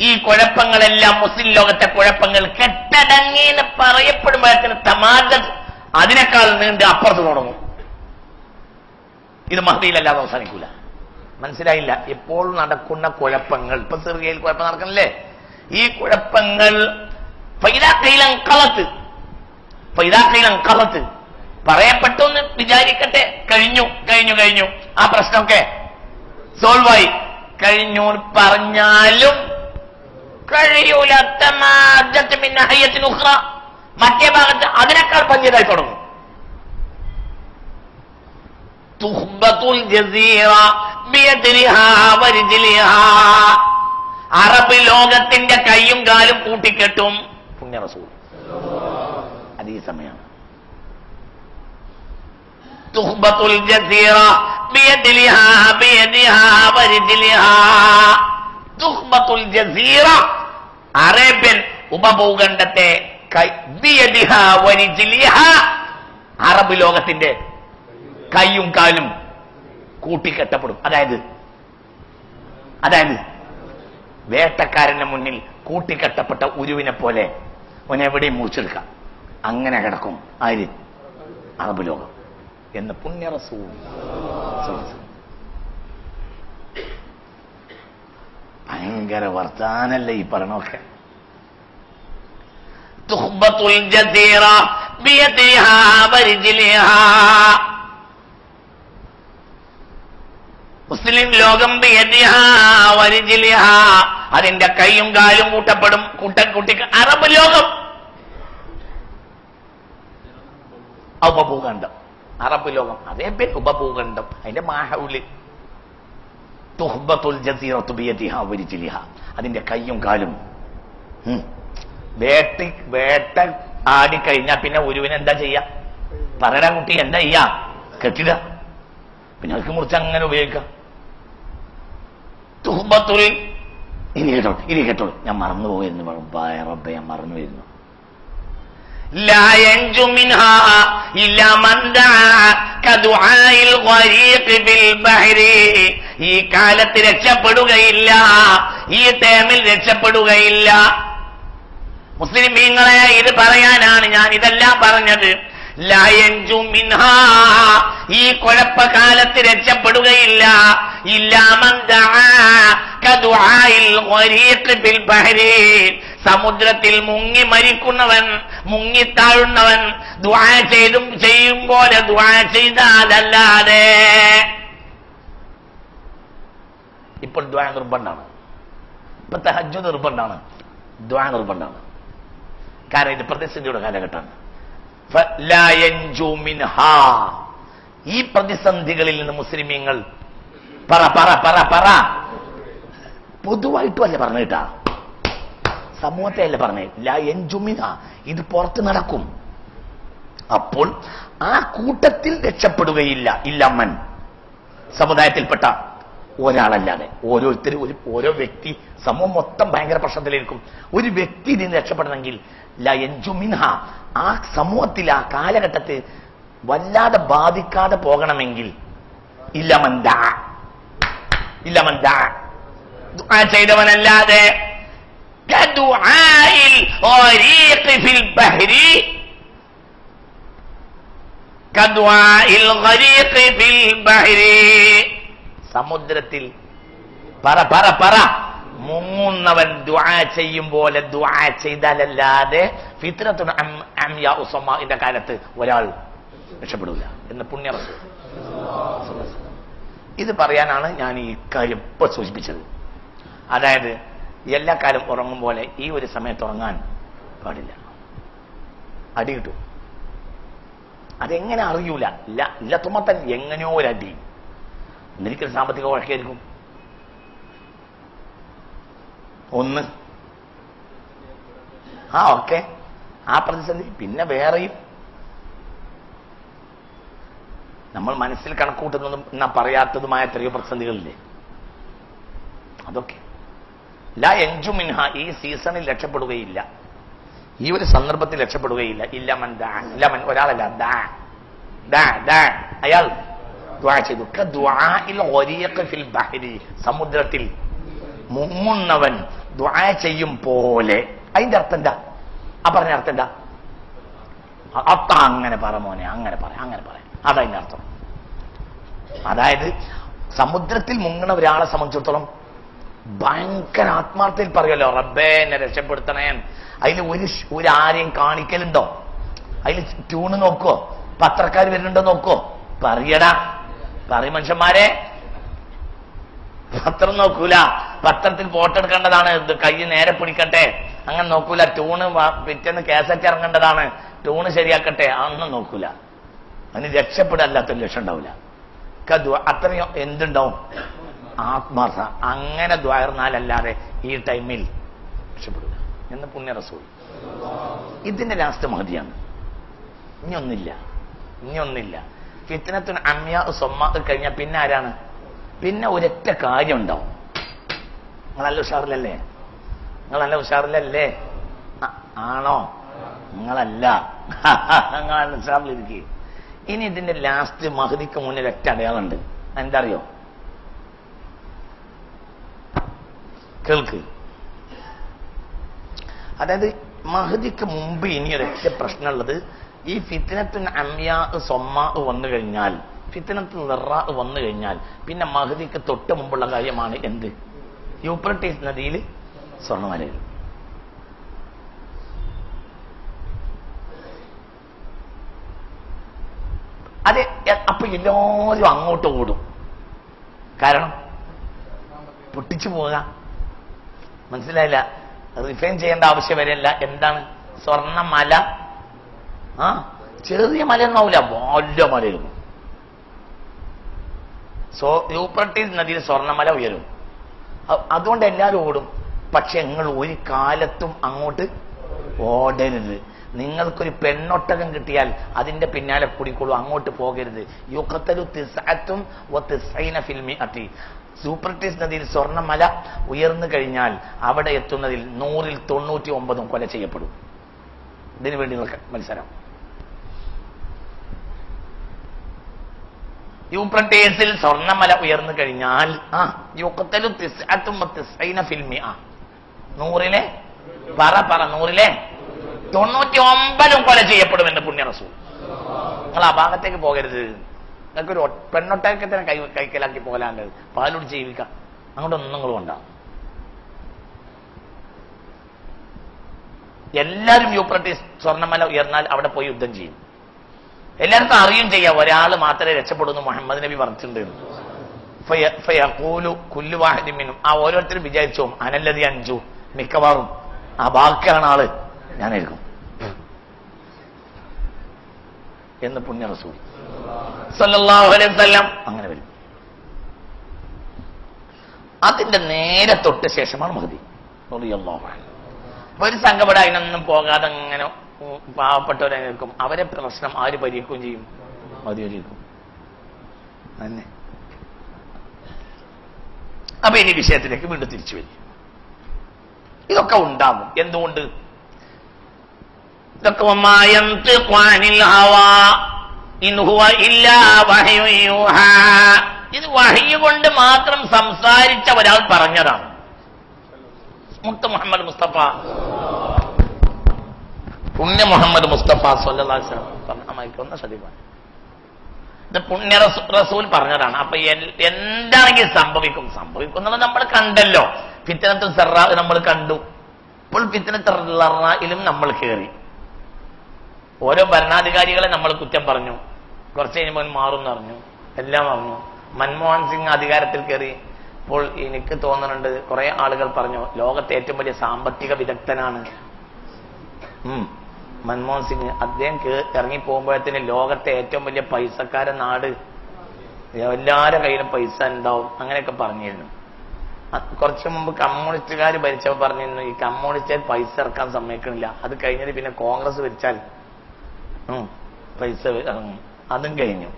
Speaker 1: ഈ കുഴപ്പങ്ങളെല്ലാം മുസ്ലിം ലോകത്തെ കുഴപ്പങ്ങൾ കെട്ടടങ്ങിയെന്ന് പറയപ്പെടുമ്പോഴത്തേന് തമാദദ് അതിനേക്കാൾ നീണ്ട് അപ്പുറത്ത് തുടങ്ങും. ഇത് മഹദിയിലല്ലാതെ അവസാനിക്കൂല. മനസ്സിലായില്ല? ഇപ്പോൾ നടക്കുന്ന കുഴപ്പങ്ങൾ, ഇപ്പൊ സിറിയയിൽ കുഴപ്പം നടക്കണില്ലേ? ഈ കുഴപ്പങ്ങൾ പറയപ്പെട്ടു എന്ന് വിചാരിക്കട്ടെ. കഴിഞ്ഞു ആ പ്രശ്നമൊക്കെ സോൾവ് ആയി കഴിഞ്ഞു പറഞ്ഞാലും കഴിയൂല. മറ്റേ ഭാഗത്ത് അതിനേക്കാൾ പഞ്ചതായി തുടങ്ങും. അറബ് ലോകത്തിന്റെ കൈയും കാലും കൂട്ടിക്കെട്ടും. പുണ്യ റസൂൽ അതേ സമയമാണ്. തുഹ്ബത്തുൽ ജസീറ ബിയദിഹാ ബിയദിഹാ വരിജിലിഹാ. തുഹ്ബത്തുൽ ജസീറ അറേബ്യൻ ഉപഭൂഖണ്ഡത്തെ ബിയദിഹാ വരിജിലിഹാ, അറബ് ലോകത്തിന്റെ കൈയും കാലും കൂട്ടിക്കെട്ടപ്പെടും. അതായത് വേട്ടക്കാരന്റെ മുന്നിൽ കൂട്ടിക്കെട്ടപ്പെട്ട ഉരുവിനെ പോലെ ഒന്നെവിടെയും മുറിച്ചെടുക്കാം. അങ്ങനെ കിടക്കും ആര്? അറബ് ലോകം എന്ന് പുണ്യ റസൂൽ. ഭയങ്കര വർത്താനല്ലേ ഈ പറഞ്ഞൊക്കെ. തുഹ്ബത്തുൽ ജസീറ ബിയദിഹാ വരിജിലിഹാ. മുസ്ലിം ലോകം ബിയദിഹാ വരിജിലിഹാ, അതിന്റെ കൈയും കാലും കൂട്ടപ്പെടും. അറബ് ലോകം ഉപഭൂഖണ്ഡം, അറബ് ലോകം അതേ പേര് ഉപഭൂഖണ്ഡം. അതിന്റെ മാഹൗല് തുഹ്ബത്തുൽ ജസീറത്തു ബിയദിഹാ വരിജിലിഹാ, അതിന്റെ കൈയും കാലും. വേട്ട ആടിക്കഴിഞ്ഞാൽ പിന്നെ ഒരുവിന് എന്താ ചെയ്യാ? പറയടാ കുട്ടി, എന്താ ചെയ്യാ? കെട്ടിട, പിന്നെ അവർക്ക് മുറിച്ച് അങ്ങനെ ഉപയോഗിക്കാം. തുഹ്ബത്തുൽ, ഇനി കേട്ടോളൂ, ഞാൻ മറന്നുപോയിരുന്നു റബ്ബേ, ഞാൻ മറന്നു വരുന്നു. ലാ യൻജു മിൻഹാ ഇല്ലാ മൻ ദഅ കദുആഇൽ ഗരീഖ് ബിൽ ബഹരി. ഈ കാലത്ത് രക്ഷപ്പെടുകയില്ല, ഈ ടൈമിൽ രക്ഷപ്പെടുകയില്ല. മുസ്ലിമീങ്ങളെ ഇത് പറയാനാണ് ഞാൻ ഇതെല്ലാം പറഞ്ഞത്. ലാ യൻജു മിൻഹാ, ഈ കുഴപ്പകാലത്ത് രക്ഷപ്പെടുകയില്ല. ഇല്ലാ മൻ ദഅ കദുആഇൽ ഗരീഖ് ബിൽ ബഹരി, സമുദ്രത്തിൽ മുങ്ങി മരിക്കുന്നവൻ, മുങ്ങിത്താഴുന്നവൻ ദുആ ചെയ്യും പോലെ ദുആ ചെയ്താലല്ലാതെ. ഇപ്പോൾ ദുആ നിർബന്ധമാണ്, ഇപ്പൊ തഹജ്ജുദ് നിർബന്ധമാണ്, ദുആ നിർബന്ധമാണ്. കാരണം ഇത് പ്രതിസന്ധിയുടെ കാലഘട്ടമാണ്. ഫലാ യൻജു മിൻഹാ, ഈ പ്രതിസന്ധികളിൽ നിന്ന് മുസ്ലിമീങ്ങൾ പറ പറ പറ പറ പൊതുവായിട്ടും അല്ല പറഞ്ഞിട്ടാ, സമൂഹത്തെ അല്ല പറഞ്ഞേ. ലാ യൻജു മിൻഹാ, ഇത് പുറത്ത് നടക്കും. അപ്പോൾ ആ കൂട്ടത്തിൽ രക്ഷപ്പെടുകയില്ല ഇല്ലമ്മൻ, സമുദായത്തിൽപ്പെട്ട ഒരാളല്ലാതെ. ഓരോരുത്തരും ഓരോ വ്യക്തി, സമൂഹം മൊത്തം ഭയങ്കര പ്രശ്നത്തിലിരിക്കും. ഒരു വ്യക്തി ഇതിന് രക്ഷപ്പെടണമെങ്കിൽ ലാ യൻജു മിൻഹാ, ആ സമൂഹത്തിൽ ആ കാലഘട്ടത്തിൽ വല്ലാതെ ബാധിക്കാതെ പോകണമെങ്കിൽ ഇല്ലമൻ ദാ, ദുആ ചെയ്തവനല്ലാതെ. കദുആഇൽ ഗരീഖി ഫിൽ ബഹരി, കദുആഇൽ ഗരീഖി ഫിൽ ബഹരി, സമുദ്രത്തിൽ പറ പറ പറ മുങ്ങുന്നവൻ ദുആ ചെയ്യും പോലെ ദുആ ചെയ്താലല്ലാതെ ഫിത്നത്തുൻ അംയാ ഉസമാഇന്റെ കാലത്ത് ഒരാൾ രക്ഷപ്പെടില്ല എന്ന് പുണ്യ റസൂൽ. ഇത് പറയാനാണ് ഞാൻ ഈ കാര്യം ഇപ്പൊ സൂചിപ്പിച്ചത്. അതായത് എല്ലാ കാലം ഉറങ്ങും പോലെ ഈ ഒരു സമയത്ത് ഉറങ്ങാൻ പാടില്ല, അടി കിട്ടും. അതെങ്ങനെ അറിയൂല, ഇല്ല തുമ്മത്തൻ എങ്ങനെയോ ഒരു അടി. ഒന്നിരിക്കൽ സാമ്പത്തിക വഴക്കായിരിക്കും ഒന്ന്, ഓക്കെ, ആ പ്രതിസന്ധി. പിന്നെ വേറെയും നമ്മൾ മനസ്സിൽ കണക്കൂട്ടുന്നതും എന്നാ പറയാത്തതുമായ എത്രയോ പ്രതിസന്ധികളില്ലേ, അതൊക്കെ. ലാ യൻജു മിൻഹ, ഈ സീസണിൽ രക്ഷപ്പെടുകയില്ല, ഈ ഒരു സന്ദർഭത്തിൽ രക്ഷപ്പെടുകയില്ല. ഇല്ലമൻ ദാ, ഇല്ലമൻ ഒരാളല്ല, ദാ അയാൾ ദുആ ചെയ്തു. കദുആഇൽ ഗരീഖി ഫിൽ ബഹരി, സമുദ്രത്തിൽ മുങ്ങുന്നവൻ ദുആ ചെയ്യും പോലെ. അതിന്റെ അർത്ഥം എന്താ? ആ പറഞ്ഞ അർത്ഥം എന്താ? അങ്ങനെ പറ മോനെ, അങ്ങനെ പറ, അതതിന്റെ അർത്ഥം. അതായത് സമുദ്രത്തിൽ മുങ്ങണ ഒരാളെ സംബന്ധിച്ചിടത്തോളം ഭയങ്കര ആത്മാർത്ഥയിൽ പറയുമല്ലോ, റബ്ബേ എന്നെ രക്ഷപ്പെടുത്തണേ. അതിൽ ഒരു ആരെയും കാണിക്കലുണ്ടോ? അതിൽ ട്യൂണ് നോക്കോ? പത്രക്കാർ വരുന്നുണ്ടോ നോക്കോ? പറയടാ, പറയും മനുഷ്യന്മാരെ. പത്രം നോക്കൂല, പത്രത്തിൽ ഫോട്ടോ എടുക്കേണ്ടതാണ്, കൈ നേരെ പിടിക്കട്ടെ, അങ്ങനെ നോക്കൂല. ട്യൂണ് പിറ്റേന്ന് കേസറ്റ് ഇറങ്ങേണ്ടതാണ്, ട്യൂണ് ശരിയാക്കട്ടെ, അതൊന്നും നോക്കൂല. അതിന് രക്ഷപ്പെടല്ലാത്തൊരു ലക്ഷം ഉണ്ടാവില്ല. അത്രയും എന്തുണ്ടാവും? ആത്മാർത്ഥ. അങ്ങനെ ദ്വാർന്നാലല്ലാതെ ഈ ടൈമിൽ രക്ഷപ്പെടില്ല എന്ന് പുണ്യ റസൂൽ. ഇതിന്റെ ലാസ്റ്റ് മഹദിയാണ്. ഇനിയൊന്നില്ല. ഫിത്നത്തുൻ അംയാ ഉസമാ കഴിഞ്ഞാൽ പിന്നെ ആരാണ്? പിന്നെ ഒരൊറ്റ കാര്യം ഉണ്ടാവും. നിങ്ങൾ നല്ല ഉഷാറിലല്ലേ? ആണോ? നിങ്ങളല്ല, നിങ്ങൾ ഉഷാറിലിരിക്കുക. ഇനി ഇതിന്റെ ലാസ്റ്റ് മഹദിക്ക് മുന്നിൽ ഒറ്റ അടയാളുണ്ട്. എന്താ അറിയോ? കേൾക്ക്. അതായത് മഹദിക്ക് മുമ്പ് ഇനി ഒരൊറ്റ പ്രശ്നമുള്ളത്, ഈ ഫിത്നത്തുൻ അംയാ സൊമ്മാ വന്നു കഴിഞ്ഞാൽ, ഫിത്നത്തുൻ ദർറാ വന്നു കഴിഞ്ഞാൽ പിന്നെ മഹദിക്ക് തൊട്ട് മുമ്പുള്ള കാര്യമാണ് എന്ത്? യൂഫ്രട്ടീസ് നദിയിൽ സ്വർണ്ണമലയിൽ. അത് അപ്പൊ എല്ലാവരും അങ്ങോട്ട് ഓടും. കാരണം പൊട്ടിച്ചു പോവുക. മനസ്സിലായില്ല? റിഫൈൻ ചെയ്യേണ്ട ആവശ്യം വരെയല്ല. എന്താണ് സ്വർണ്ണമല? ചെറിയ മലയൊന്നാവില്ല, വലിയ മലയിരുന്നു. യൂഫ്രട്ടീസ് നദിയിൽ സ്വർണ്ണമല ഉയരും. അതുകൊണ്ട് എല്ലാവരും ഓടും. പക്ഷെ നിങ്ങൾ ഒരു കാലത്തും അങ്ങോട്ട് ഓടരുത്. നിങ്ങൾക്കൊരു പെണ്ണൊട്ടകം കിട്ടിയാൽ അതിന്റെ പിന്നാലെ കൂടിക്കോളൂ, അങ്ങോട്ട് പോകരുത്. യുഖ്തലു തിസ്അത്തും വതിസ്ഈന ഫിൽ മിഅതി. യൂഫ്രട്ടീസ് നദിയിൽ സ്വർണ്ണമല ഉയർന്നു കഴിഞ്ഞാൽ അവിടെ എത്തുന്നതിൽ 100ൽ 99 കൊല ചെയ്യപ്പെടും. ഇതിനു വേണ്ടി മത്സരം. യൂഫ്രട്ടീസിൽ സ്വർണ്ണമല ഉയർന്നു കഴിഞ്ഞാൽ യുഖ്തലു തിസ്അത്തും വതിസ്ഈന ഫിൽ മിഅ, 100ലെ 99 കൊല ചെയ്യപ്പെടുമെന്ന് പുണ്യ റസൂൽ. നിങ്ങൾ ആ ഭാഗത്തേക്ക് പോകരുത്. നിങ്ങൾക്കൊരു പെണ്ണൊട്ടകത്തിന് കൈക്കലാക്കി പോകലാണ്ട് പാലോട് ജീവിക്കാം. അങ്ങോട്ടൊന്നും നിങ്ങൾ ഉണ്ടാവും. എല്ലാവരും യൂപ്രട്ടീസ് സ്വർണ്ണമല ഉയർന്നാൽ അവിടെ പോയി യുദ്ധം ചെയ്യും. എല്ലാവർക്കും അറിയും ചെയ്യാം ഒരാൾ മാത്രമേ രക്ഷപ്പെടുന്നു മുഹമ്മദ് നബി പറഞ്ഞിട്ടുണ്ട്. കുല്ലു വാഹിദിമിനും ആ ഓരോരുത്തരും വിചാരിച്ചോ അനല്ലതി അഞ്ചു മിക്കവാറും ആ ബാക്കിയാണ് ആള് ഞാനായിരിക്കും എന്ന് പുണ്യ റസൂൽ സല്ലല്ലാഹു അലൈഹി വസല്ലം അങ്ങനെ വരും. അതിന്റെ നേരെ തൊട്ട് ശേഷമാണ് മഹദി റളിയല്ലാഹു അൻഹു. ഒരു സംഘപട അതിനൊന്നും പോകാതെ അങ്ങനെ പാവപ്പെട്ടവരെ നിൽക്കും. അവരെ പ്രശ്നം ആര് പരിഹരിക്കുകയും ചെയ്യും? മഹദി പരിഹരിക്കും തന്നെ. അപ്പൊ ഇനി വിഷയത്തിലേക്ക് വീണ്ടും തിരിച്ചു വരും. ഇതൊക്കെ ഉണ്ടാവും. എന്തുകൊണ്ട്? ഇതൊക്കെ ഇത് വഹ്യ് കൊണ്ട് മാത്രം സംസാരിച്ച ഒരാൾ പറഞ്ഞതാണ്. മുത്ത് മുഹമ്മദ് മുസ്തഫ പുണ്യ മുഹമ്മദ് മുസ്തഫ സ്വല്ലല്ലാഹു അലൈഹി വസല്ലം പറഞ്ഞ ശ്രദ്ധിക്കാൻ ഇത് പുണ്യ റസൂൽ പറഞ്ഞതാണ്. അപ്പൊ എന്താണെങ്കിൽ സംഭവിക്കുന്നത് നമ്മൾ കണ്ടല്ലോ. ഫിത്നത്തുൽ സറാ നമ്മൾ കണ്ടു. ഇപ്പോൾ ഫിത്നത്തുൽ ലറായിലും നമ്മൾ കയറി. ഓരോ ഭരണാധികാരികളെ നമ്മൾ കുറ്റം പറഞ്ഞു. കുറച്ച് കഴിഞ്ഞപ്പോൾ മാറും എന്ന് പറഞ്ഞു, എല്ലാം പറഞ്ഞു. മൻമോഹൻ സിംഗ് അധികാരത്തിൽ കയറി. ഇപ്പോൾ എനിക്ക് തോന്നുന്നുണ്ട് കുറെ ആളുകൾ പറഞ്ഞു ലോകത്തെ ഏറ്റവും വലിയ സാമ്പത്തിക വിദഗ്ധനാണ് മൻമോഹൻ സിംഗ്. അദ്ദേഹം ഇറങ്ങി പോകുമ്പോഴത്തേന് ലോകത്തെ ഏറ്റവും വലിയ പൈസക്കാരൻ നാട്, എല്ലാവരുടെ കയ്യിലും പൈസ ഉണ്ടാവും, അങ്ങനെയൊക്കെ പറഞ്ഞിരുന്നു. കുറച്ചു മുമ്പ് കമ്മ്യൂണിസ്റ്റുകാർ ഭരിച്ചപ്പോൾ പറഞ്ഞിരുന്നു ഈ കമ്മ്യൂണിസ്റ്റ് പൈസ ഇറക്കാൻ സമ്മതിക്കണില്ല. അത് കഴിഞ്ഞത് പിന്നെ കോൺഗ്രസ് ഭരിച്ചാൽ പൈസ ഇറങ്ങും. അതും കഴിഞ്ഞു.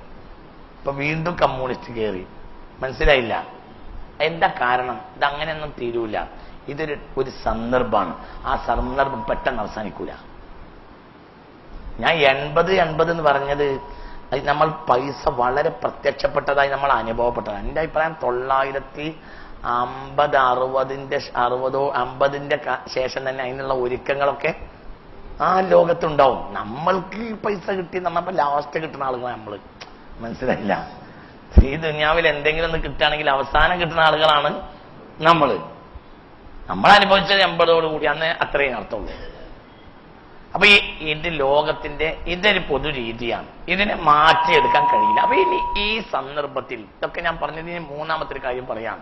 Speaker 1: ഇപ്പൊ വീണ്ടും കമ്മ്യൂണിസ്റ്റ് കയറി. മനസ്സിലായില്ല എന്താ കാരണം? ഇത് അങ്ങനെയൊന്നും തീരൂല. ഇതൊരു സന്ദർഭമാണ്. ആ സന്ദർഭം പെട്ടെന്ന് അവസാനിക്കൂല. ഞാൻ 80 എന്ന് പറഞ്ഞത് അത് നമ്മൾ പൈസ വളരെ പ്രത്യക്ഷപ്പെട്ടതായി നമ്മൾ അനുഭവപ്പെട്ടതാണ്. എൻ്റെ അഭിപ്രായം 950-60 ശേഷം തന്നെ അതിനുള്ള ഒരുക്കങ്ങളൊക്കെ ആ ലോകത്തുണ്ടാവും. നമ്മൾക്ക് പൈസ കിട്ടി നമ്മളിപ്പോ ലാസ്റ്റ് കിട്ടുന്ന ആളുകളാണ് നമ്മള്. മനസ്സിലായില്ല? ഈ ദുനിയാവിൽ എന്തെങ്കിലും ഒന്ന് കിട്ടുകയാണെങ്കിൽ അവസാനം കിട്ടുന്ന ആളുകളാണ് നമ്മൾ അനുഭവിച്ചത് 80ഓടുകൂടി. അന്ന് അത്രയും അർത്ഥമുള്ളൂ. അപ്പൊ ഇത് ലോകത്തിന്റെ ഇതൊരു പൊതു രീതിയാണ്. ഇതിനെ മാറ്റിയെടുക്കാൻ കഴിയില്ല. അപ്പൊ ഇനി ഈ സന്ദർഭത്തിൽ ഇതൊക്കെ ഞാൻ പറഞ്ഞതിന് മൂന്നാമത്തെ ഒരു കാര്യം പറയാം.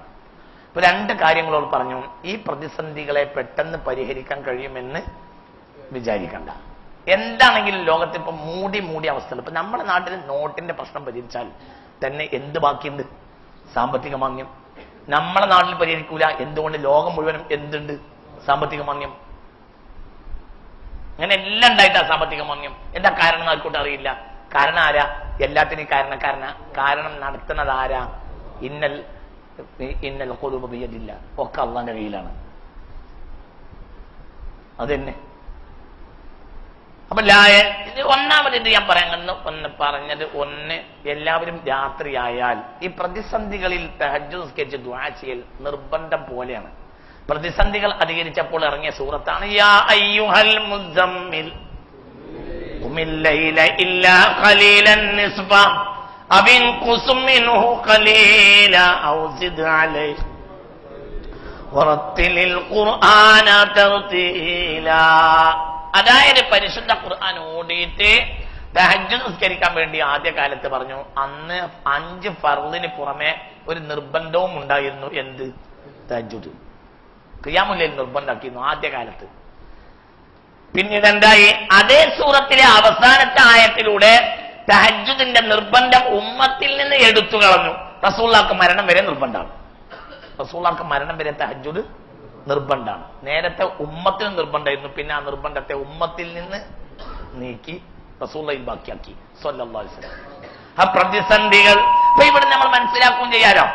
Speaker 1: ഇപ്പൊ 2 കാര്യങ്ങളോട് പറഞ്ഞു. ഈ പ്രതിസന്ധികളെ പെട്ടെന്ന് പരിഹരിക്കാൻ കഴിയുമെന്ന് വിചാരിക്കണ്ട. എന്താണെങ്കിലും ലോകത്തിൽ ഇപ്പൊ മൂടി അവസ്ഥ. ഇപ്പൊ നമ്മുടെ നാട്ടിൽ നോട്ടിന്റെ പ്രശ്നം പരിഹരിച്ചാൽ തന്നെ എന്ത് ബാക്കിയുണ്ട്? സാമ്പത്തിക മാന്ദ്യം. നമ്മളെ നാട്ടിൽ പരിഹരിക്കൂല. എന്തുകൊണ്ട്? ലോകം മുഴുവനും എന്തുണ്ട്? സാമ്പത്തിക മാന്ദ്യം. അങ്ങനെ എല്ലാം ഉണ്ടായിട്ടാ സാമ്പത്തിക മാന്ദ്യം. എന്താ കാരണം ആർക്കോട്ട് അറിയില്ല. കാരണം ആരാ? എല്ലാത്തിനും കാരണം നടത്തുന്നത് ആരാ? ഇന്നൽ ഖുലൂബ ബിയദില്ല. ഒക്കെ അള്ളാന്റെ കയ്യിലാണ്. അതെന്നെ. അപ്പൊ ഒന്നാമത് ഞാൻ പറഞ്ഞത് എല്ലാവരും രാത്രിയായാൽ ഈ പ്രതിസന്ധികളിൽ തഹജ്ജുദ് നിസ്കരിച്ച് ദുആ ചെയ്യൽ നിർബന്ധം പോലെയാണ്. പ്രതിസന്ധികൾ അധികരിച്ചപ്പോൾ ഇറങ്ങിയ സൂറത്താണ് യാ അയ്യുഹൽ മുസമ്മിൽ ഖുമിൽ ലൈല ഇല്ലാ ഖലീലൻ നിസ്ഫ അബിൻ ഖുസും മിൻഹു ഖലീല ഔ സിദ് അലൈഹി വറത്തിലിൽ ഖുർആന തർതീല. അതായത് പരിശുദ്ധ ഖുർആൻ ഓടിയിട്ട് തഹജ്ജുദ് നിസ്കരിക്കാൻ വേണ്ടി ആദ്യ കാലത്ത് പറഞ്ഞു. അന്ന് 5 ഫർളിന് പുറമെ ഒരു നിർബന്ധവും ഉണ്ടായിരുന്നു. എന്ത്? തഹജ്ജുദ്. ഖിയാമുൽ ലൈൽ നിർബന്ധമാക്കിയിരുന്നു ആദ്യകാലത്ത്. പിന്നീട് എന്തായി? അതേ സൂറത്തിലെ അവസാനത്തെ ആയത്തിലൂടെ തഹജ്ജുദിന്റെ നിർബന്ധം ഉമ്മത്തിൽ നിന്ന് എടുത്തു കളഞ്ഞു. റസൂലുള്ളാഹിക്ക് മരണം വരെ നിർബന്ധമാണ്. റസൂലുള്ളാഹിക്ക് മരണം വരെ തഹജ്ജുദ് നിർബന്ധമാണ്. നേരത്തെ ഉമ്മത്തിന് നിർബന്ധമായിരുന്നു. പിന്നെ ആ നിർബന്ധത്തെ ഉമ്മത്തിൽ നിന്ന് നീക്കി റസൂലുള്ളാഹി ബാക്കിയാക്കി സ്വല്ലല്ലാഹു അലൈഹി വസല്ലം. ആ പ്രതിസന്ധികൾ ഇപ്പൊ ഇവിടെ നമ്മൾ മനസ്സിലാക്കുകയും ചെയ്യാലോ.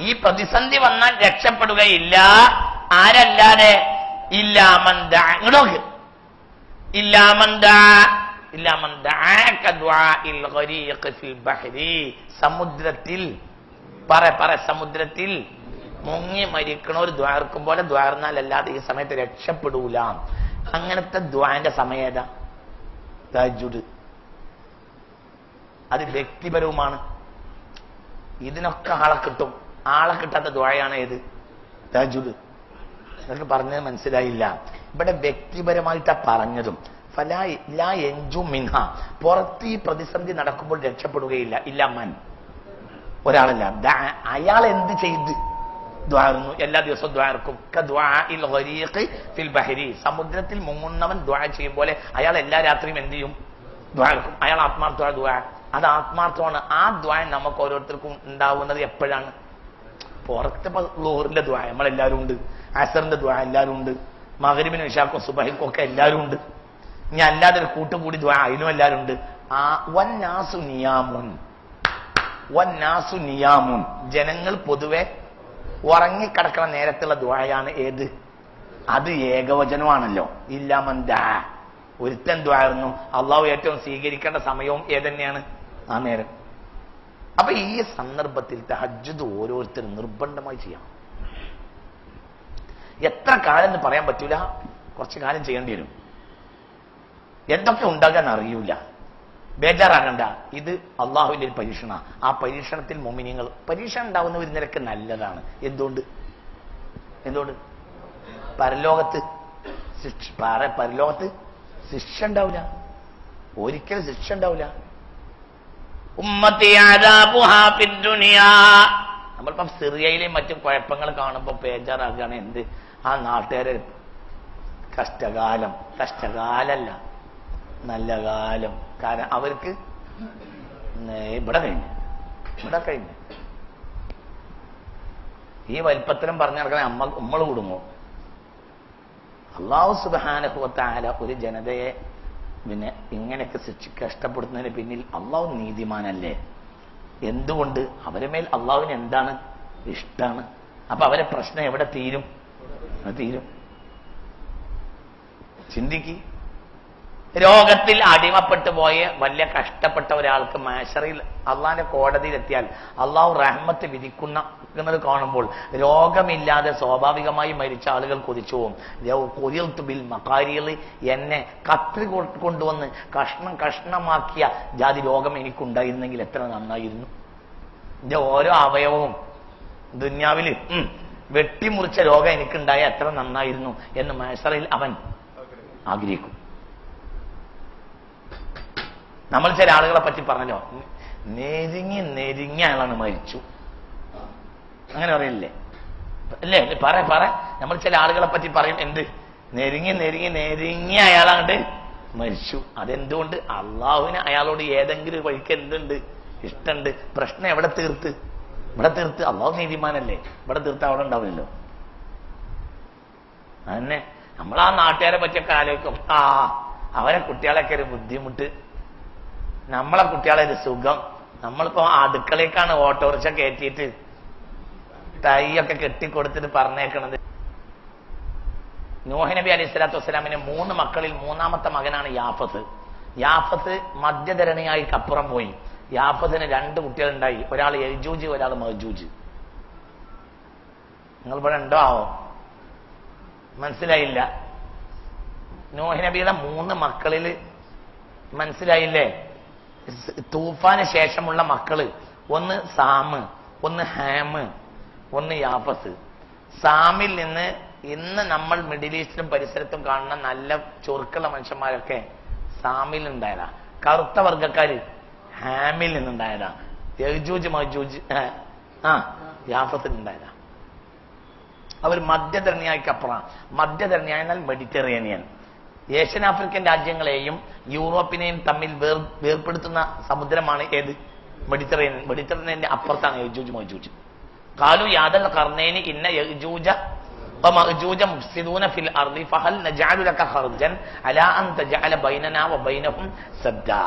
Speaker 1: ഈ പ്രതിസന്ധി വന്നാൽ രക്ഷപ്പെടുകയില്ല. ആരല്ലാതെ? സമുദ്രത്തിൽ സമുദ്രത്തിൽ മുങ്ങി മരിക്കണ ഒരു ദ്വാർക്കും പോലെ ദ്വാർന്നാലല്ലാതെ ഈ സമയത്ത് രക്ഷപ്പെടൂല. അങ്ങനത്തെ ദ്വാന്റെ സമയേതാ? തഹജ്ജുദ്. അത് വ്യക്തിപരവുമാണ്. ഇതിനൊക്കെ ആളെ കിട്ടും. ആളെ കിട്ടാത്ത ദ്വായാണ് ഏത്? തഹജ്ജുദ്. നിങ്ങൾക്ക് പറഞ്ഞത് മനസ്സിലായില്ല. ഇവിടെ വ്യക്തിപരമായിട്ടാ പറഞ്ഞതും. മിൻഹ, പുറത്ത് ഈ പ്രതിസന്ധി നടക്കുമ്പോൾ രക്ഷപ്പെടുകയില്ല. ഇല്ല മൻ, ഒരാളല്ല. അയാൾ എന്ത് ചെയ്ത് ദ്വാരുന്നു? എല്ലാ ദിവസവും ദ്വാർക്കും. സമുദ്രത്തിൽ മുങ്ങുന്നവൻ ദ്വാ ചെയ്യും പോലെ അയാൾ എല്ലാ രാത്രിയും എന്ത് ചെയ്യും? ദ്വാർക്കും. അയാൾ ആത്മാർത്ഥമായ ദ്വാ, അത് ആത്മാർത്ഥമാണ്. ആ ദ്വാ നമുക്ക് ഓരോരുത്തർക്കും ഉണ്ടാവുന്നത് എപ്പോഴാണ്? പുറത്ത് ലോറിന്റെ ദ്വാ നമ്മളെല്ലാവരും ഉണ്ട്, അസറിന്റെ ദ്വാ എല്ലാവരും ഉണ്ട്, മഗ്‌രിബിനും ഇശാക്കും സുബഹിക്കും ഒക്കെ എല്ലാവരും ഉണ്ട്. ഇനി അല്ലാതെ ഒരു കൂട്ടുകൂടി ദ്വാ അതിനും എല്ലാവരും ഉണ്ട്. വന്നാസു നിയാമുൻ, ജനങ്ങൾ പൊതുവെ ഉറങ്ങിക്കിടക്കുന്ന നേരത്തുള്ള ദ്വായാണ് ഏത്? അത് ഏകവചനമാണല്ലോ. ഇല്ലാമന്താ, ഒരുത്തൻ ദ്വാരുന്നു. അള്ളാഹു ഏറ്റവും സ്വീകരിക്കേണ്ട സമയവും ഏതന്നെയാണ്? ആ നേരം. അപ്പൊ ഈ സന്ദർഭത്തിൽ തഹജ്ജുദ് ഓരോരുത്തരും നിർബന്ധമായി ചെയ്യണം. എത്ര കാലം എന്ന് പറയാൻ പറ്റൂല, കുറച്ചു കാലം ചെയ്യേണ്ടി വരും. എന്തൊക്കെ ഉണ്ടാകാൻ അറിയൂല. ബേജാറാകണ്ട, ഇത് അള്ളാഹുവിന്റെ ഒരു പരീക്ഷണ. ആ പരീക്ഷണത്തിൽ മുഅ്മിനീങ്ങൾ, പരീക്ഷണം ഉണ്ടാവുന്ന ഒരു നിരക്ക് നല്ലതാണ്. എന്തുകൊണ്ട്? പരലോകത്ത് ശിക്ഷ ഉണ്ടാവില്ല, ഒരിക്കലും ശിക്ഷ ഉണ്ടാവില്ല. നമ്മളിപ്പം സിറിയയിലെയും മറ്റും കുഴപ്പങ്ങൾ കാണുമ്പോൾ ബേജാറാകുകയാണ്. എന്ത്? ആ നാട്ടുകാരെ കഷ്ടകാലല്ല, നല്ല കാലം. കാരണം അവർക്ക് ഇവിടെ കഴിഞ്ഞു ഈ വലിപ്പത്തിലും പറഞ്ഞു നടക്കണേ നമ്മൾ കുടുങ്ങും. അല്ലാഹു സുബ്ഹാനഹു വ തആല ഒരു ജനതയെ പിന്നെ ഇങ്ങനെയൊക്കെ കഷ്ടപ്പെടുത്തുന്നതിന് പിന്നിൽ അള്ളാഹു നീതിമാനല്ലേ? എന്തുകൊണ്ട്? അവരെ മേൽ അള്ളാഹുവിന് എന്താണ് ഇഷ്ടമാണ്. അപ്പൊ അവരെ പ്രശ്നം എവിടെ തീരും? ചിന്തിക്ക്. രോഗത്തിൽ അടിമപ്പെട്ടു പോയ വലിയ കഷ്ടപ്പെട്ട ഒരാൾക്ക് മാശറിൽ അള്ളാഹിന്റെ കോടതിയിലെത്തിയാൽ അള്ളാഹു റഹ്മത്ത് വിധിക്കുന്നത് കാണുമ്പോൾ രോഗമില്ലാതെ സ്വാഭാവികമായി മരിച്ച ആളുകൾ കൊതിച്ചു പോകും. ബിൽ മഖാരിളി, എന്നെ കത്രി കൊണ്ടുവന്ന് കഷ്ണമാക്കിയ ജാതി രോഗം എനിക്കുണ്ടായിരുന്നെങ്കിൽ എത്ര നന്നായിരുന്നു. എന്റെ ഓരോ അവയവവും ദുന്യാവിൽ വെട്ടിമുറിച്ച രോഗം എനിക്കുണ്ടായ എത്ര നന്നായിരുന്നു എന്ന് മാശറിൽ അവൻ ആഗ്രഹിക്കും. നമ്മൾ ചില ആളുകളെ പറ്റി പറഞ്ഞല്ലോ, നെരിഞ്ഞ ആളാണ് മരിച്ചു, അങ്ങനെ പറയില്ലേ? അല്ലേ? പറ നമ്മൾ ചില ആളുകളെ പറ്റി പറയും, എന്ത്? നെരിഞ്ഞ അയാളാണ്ട് മരിച്ചു. അതെന്തുകൊണ്ട്? അള്ളാഹുവിന് അയാളോട് ഏതെങ്കിലും വഴിക്ക് എന്തുണ്ട്? ഇഷ്ടമുണ്ട്. പ്രശ്നം എവിടെ തീർത്ത്? ഇവിടെ തീർത്ത്. അള്ളാഹു നീതിമാനല്ലേ? ഇവിടെ തീർത്ത് അവിടെ ഉണ്ടാവില്ലല്ലോ. അതന്നെ നമ്മൾ ആ നാട്ടുകാരെ പറ്റിയൊക്കെ ആലോചിക്കും. അവരെ കുട്ടികളൊക്കെ ഒരു ബുദ്ധിമുട്ട്, നമ്മളെ കുട്ടികളെ ഒരു സുഖം. നമ്മളിപ്പോ അടുക്കളേക്കാണ് ഓട്ടോറിക്ഷ കയറ്റിയിട്ട് തൈയൊക്കെ കെട്ടിക്കൊടുത്തിട്ട് പറഞ്ഞേക്കണത്. നൂഹ് നബി അലൈഹി സ്വലാത്തു വസ്സലാമിന് 3 മക്കളിൽ 3ാമത്തെ മകനാണ് യാഫത്ത് മധ്യധരണിയായി കപ്പുറം പോയി. യാഫത്തിന് 2 കുട്ടികളുണ്ടായി, ഒരാൾ യജൂജ്, ഒരാൾ മഅജൂജ്. നിങ്ങൾ ഇവിടെ ഉണ്ടോ ആവോ? മനസ്സിലായില്ല? നൂഹ് നബിയുടെ 3 മക്കളിൽ മനസ്സിലായില്ലേ? തൂഫാന് ശേഷമുള്ള മക്കള്, ഒന്ന് സാമ്, ഒന്ന് ഹാമ്, ഒന്ന് യാഫസ്. സാമിൽ നിന്ന് ഇന്ന് നമ്മൾ മിഡിൽ ഈസ്റ്റിലും പരിസരത്തും കാണുന്ന നല്ല ചൊറുക്കുള്ള മനുഷ്യന്മാരൊക്കെ സാമിൽ നിന്നുണ്ടായതാ. കറുത്ത വർഗക്കാര് ഹാമിൽ നിന്നുണ്ടായതാ. യജൂജ് മജൂജ് യാഫത്തിൽ നിന്നുണ്ടായതാ. അവർ മധ്യധരണിയായിക്കപ്പുറം. മധ്യധരണിയായ എന്നാൽ മെഡിറ്ററേനിയൻ. ഏഷ്യൻ ആഫ്രിക്കൻ രാജ്യങ്ങളെയും യൂറോപ്പിനെയും തമ്മിൽ വേർപ്പെടുത്തുന്ന സമുദ്രമാണ് ഏത്? മെഡിറ്ററേനിയൻ. മെഡിറ്ററേനിയന്റെ അപ്പുറത്താണ് യജൂജ് മജൂജ്. ഖാലു യാദൽ ഖർനൈനി ഇന്ന യജൂജ വമഅജൂജ മുഫ്സിദൂന ഫിൽ അർദി ഫഹൽ നജഅലു ലക ഖർജൻ അലാ അൻ തജഅല ബൈനനാ വബൈനഹും സദ്ദാ.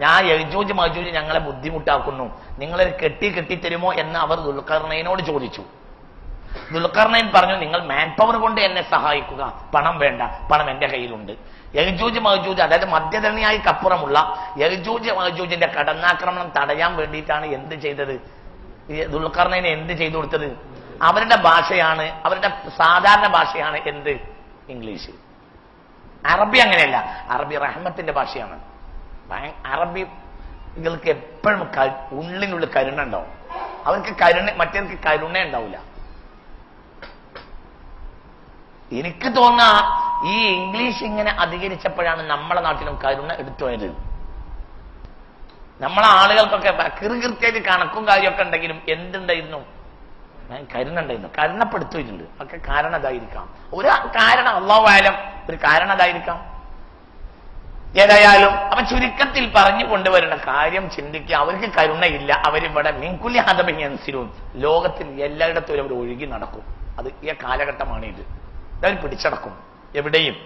Speaker 1: ഞാൻ യജൂജ് മജൂജ് ഞങ്ങളെ ബുദ്ധിമുട്ടാക്കുന്നു, നിങ്ങളൊരു കെട്ടി തരുമോ എന്ന് അവർ ദുൽഖർനൈനോട് ചോദിച്ചു. ദുൽഖർനൈൻ പറഞ്ഞു, നിങ്ങൾ മാൻ പവർ കൊണ്ട് എന്നെ സഹായിക്കുക, പണം വേണ്ട, പണം എന്റെ കയ്യിലുണ്ട്. യജൂജ് മജൂജ്, അതായത് മധ്യധരണിയായിക്കപ്പുറമുള്ള യജൂജ് മജൂജിന്റെ കടന്നാക്രമണം തടയാൻ വേണ്ടിയിട്ടാണ് എന്ത് ചെയ്തത്? ദുൽഖർനൈന് എന്ത് ചെയ്തു കൊടുത്തത്? അവരുടെ ഭാഷയാണ്, അവരുടെ സാധാരണ ഭാഷയാണ് എന്ത്? ഇംഗ്ലീഷ്. അറബി അങ്ങനെയല്ല, അറബി റഹ്മത്തിന്റെ ഭാഷയാണ്. അറബികൾക്ക് എപ്പോഴും ഉള്ളിനുള്ളിൽ കരുണ ഉണ്ടാവും. അവർക്ക് മറ്റവർക്ക് കരുണ ഉണ്ടാവില്ല. എനിക്ക് തോന്നാ ഈ ഇംഗ്ലീഷ് ഇങ്ങനെ അധികരിച്ചപ്പോഴാണ് നമ്മളെ നാട്ടിലും കരുണ എടുത്തുപോയത്. നമ്മളെ ആളുകൾക്കൊക്കെ കൃത്യമായിട്ട് കണക്കും കാര്യമൊക്കെ ഉണ്ടെങ്കിലും എന്തുണ്ടായിരുന്നു? കരുണ ഉണ്ടായിരുന്നു. കരുണപ്പെടുത്തിയിട്ടുണ്ട്. ഒക്കെ കാരണം അതായിരിക്കാം. ഒരു കാരണം അല്ലാഹു അഅലം, ഒരു കാരണം അതായിരിക്കാം. ഏതായാലും അപ്പൊ ചുരുക്കത്തിൽ പറഞ്ഞു കൊണ്ടുവരുന്ന കാര്യം ചിന്തിക്കുക. അവർക്ക് കരുണയില്ല. അവരിവിടെ മിൻകുല്ലി ഹദബിൻ യൻസിലൂൻ, ലോകത്തിൽ എല്ലായിടത്തും അവർ ഒഴുകി നടക്കും. അത് ഈ കാലഘട്ടമാണ് ഇത്. അവർ പിടിച്ചടക്കും എവിടെയും.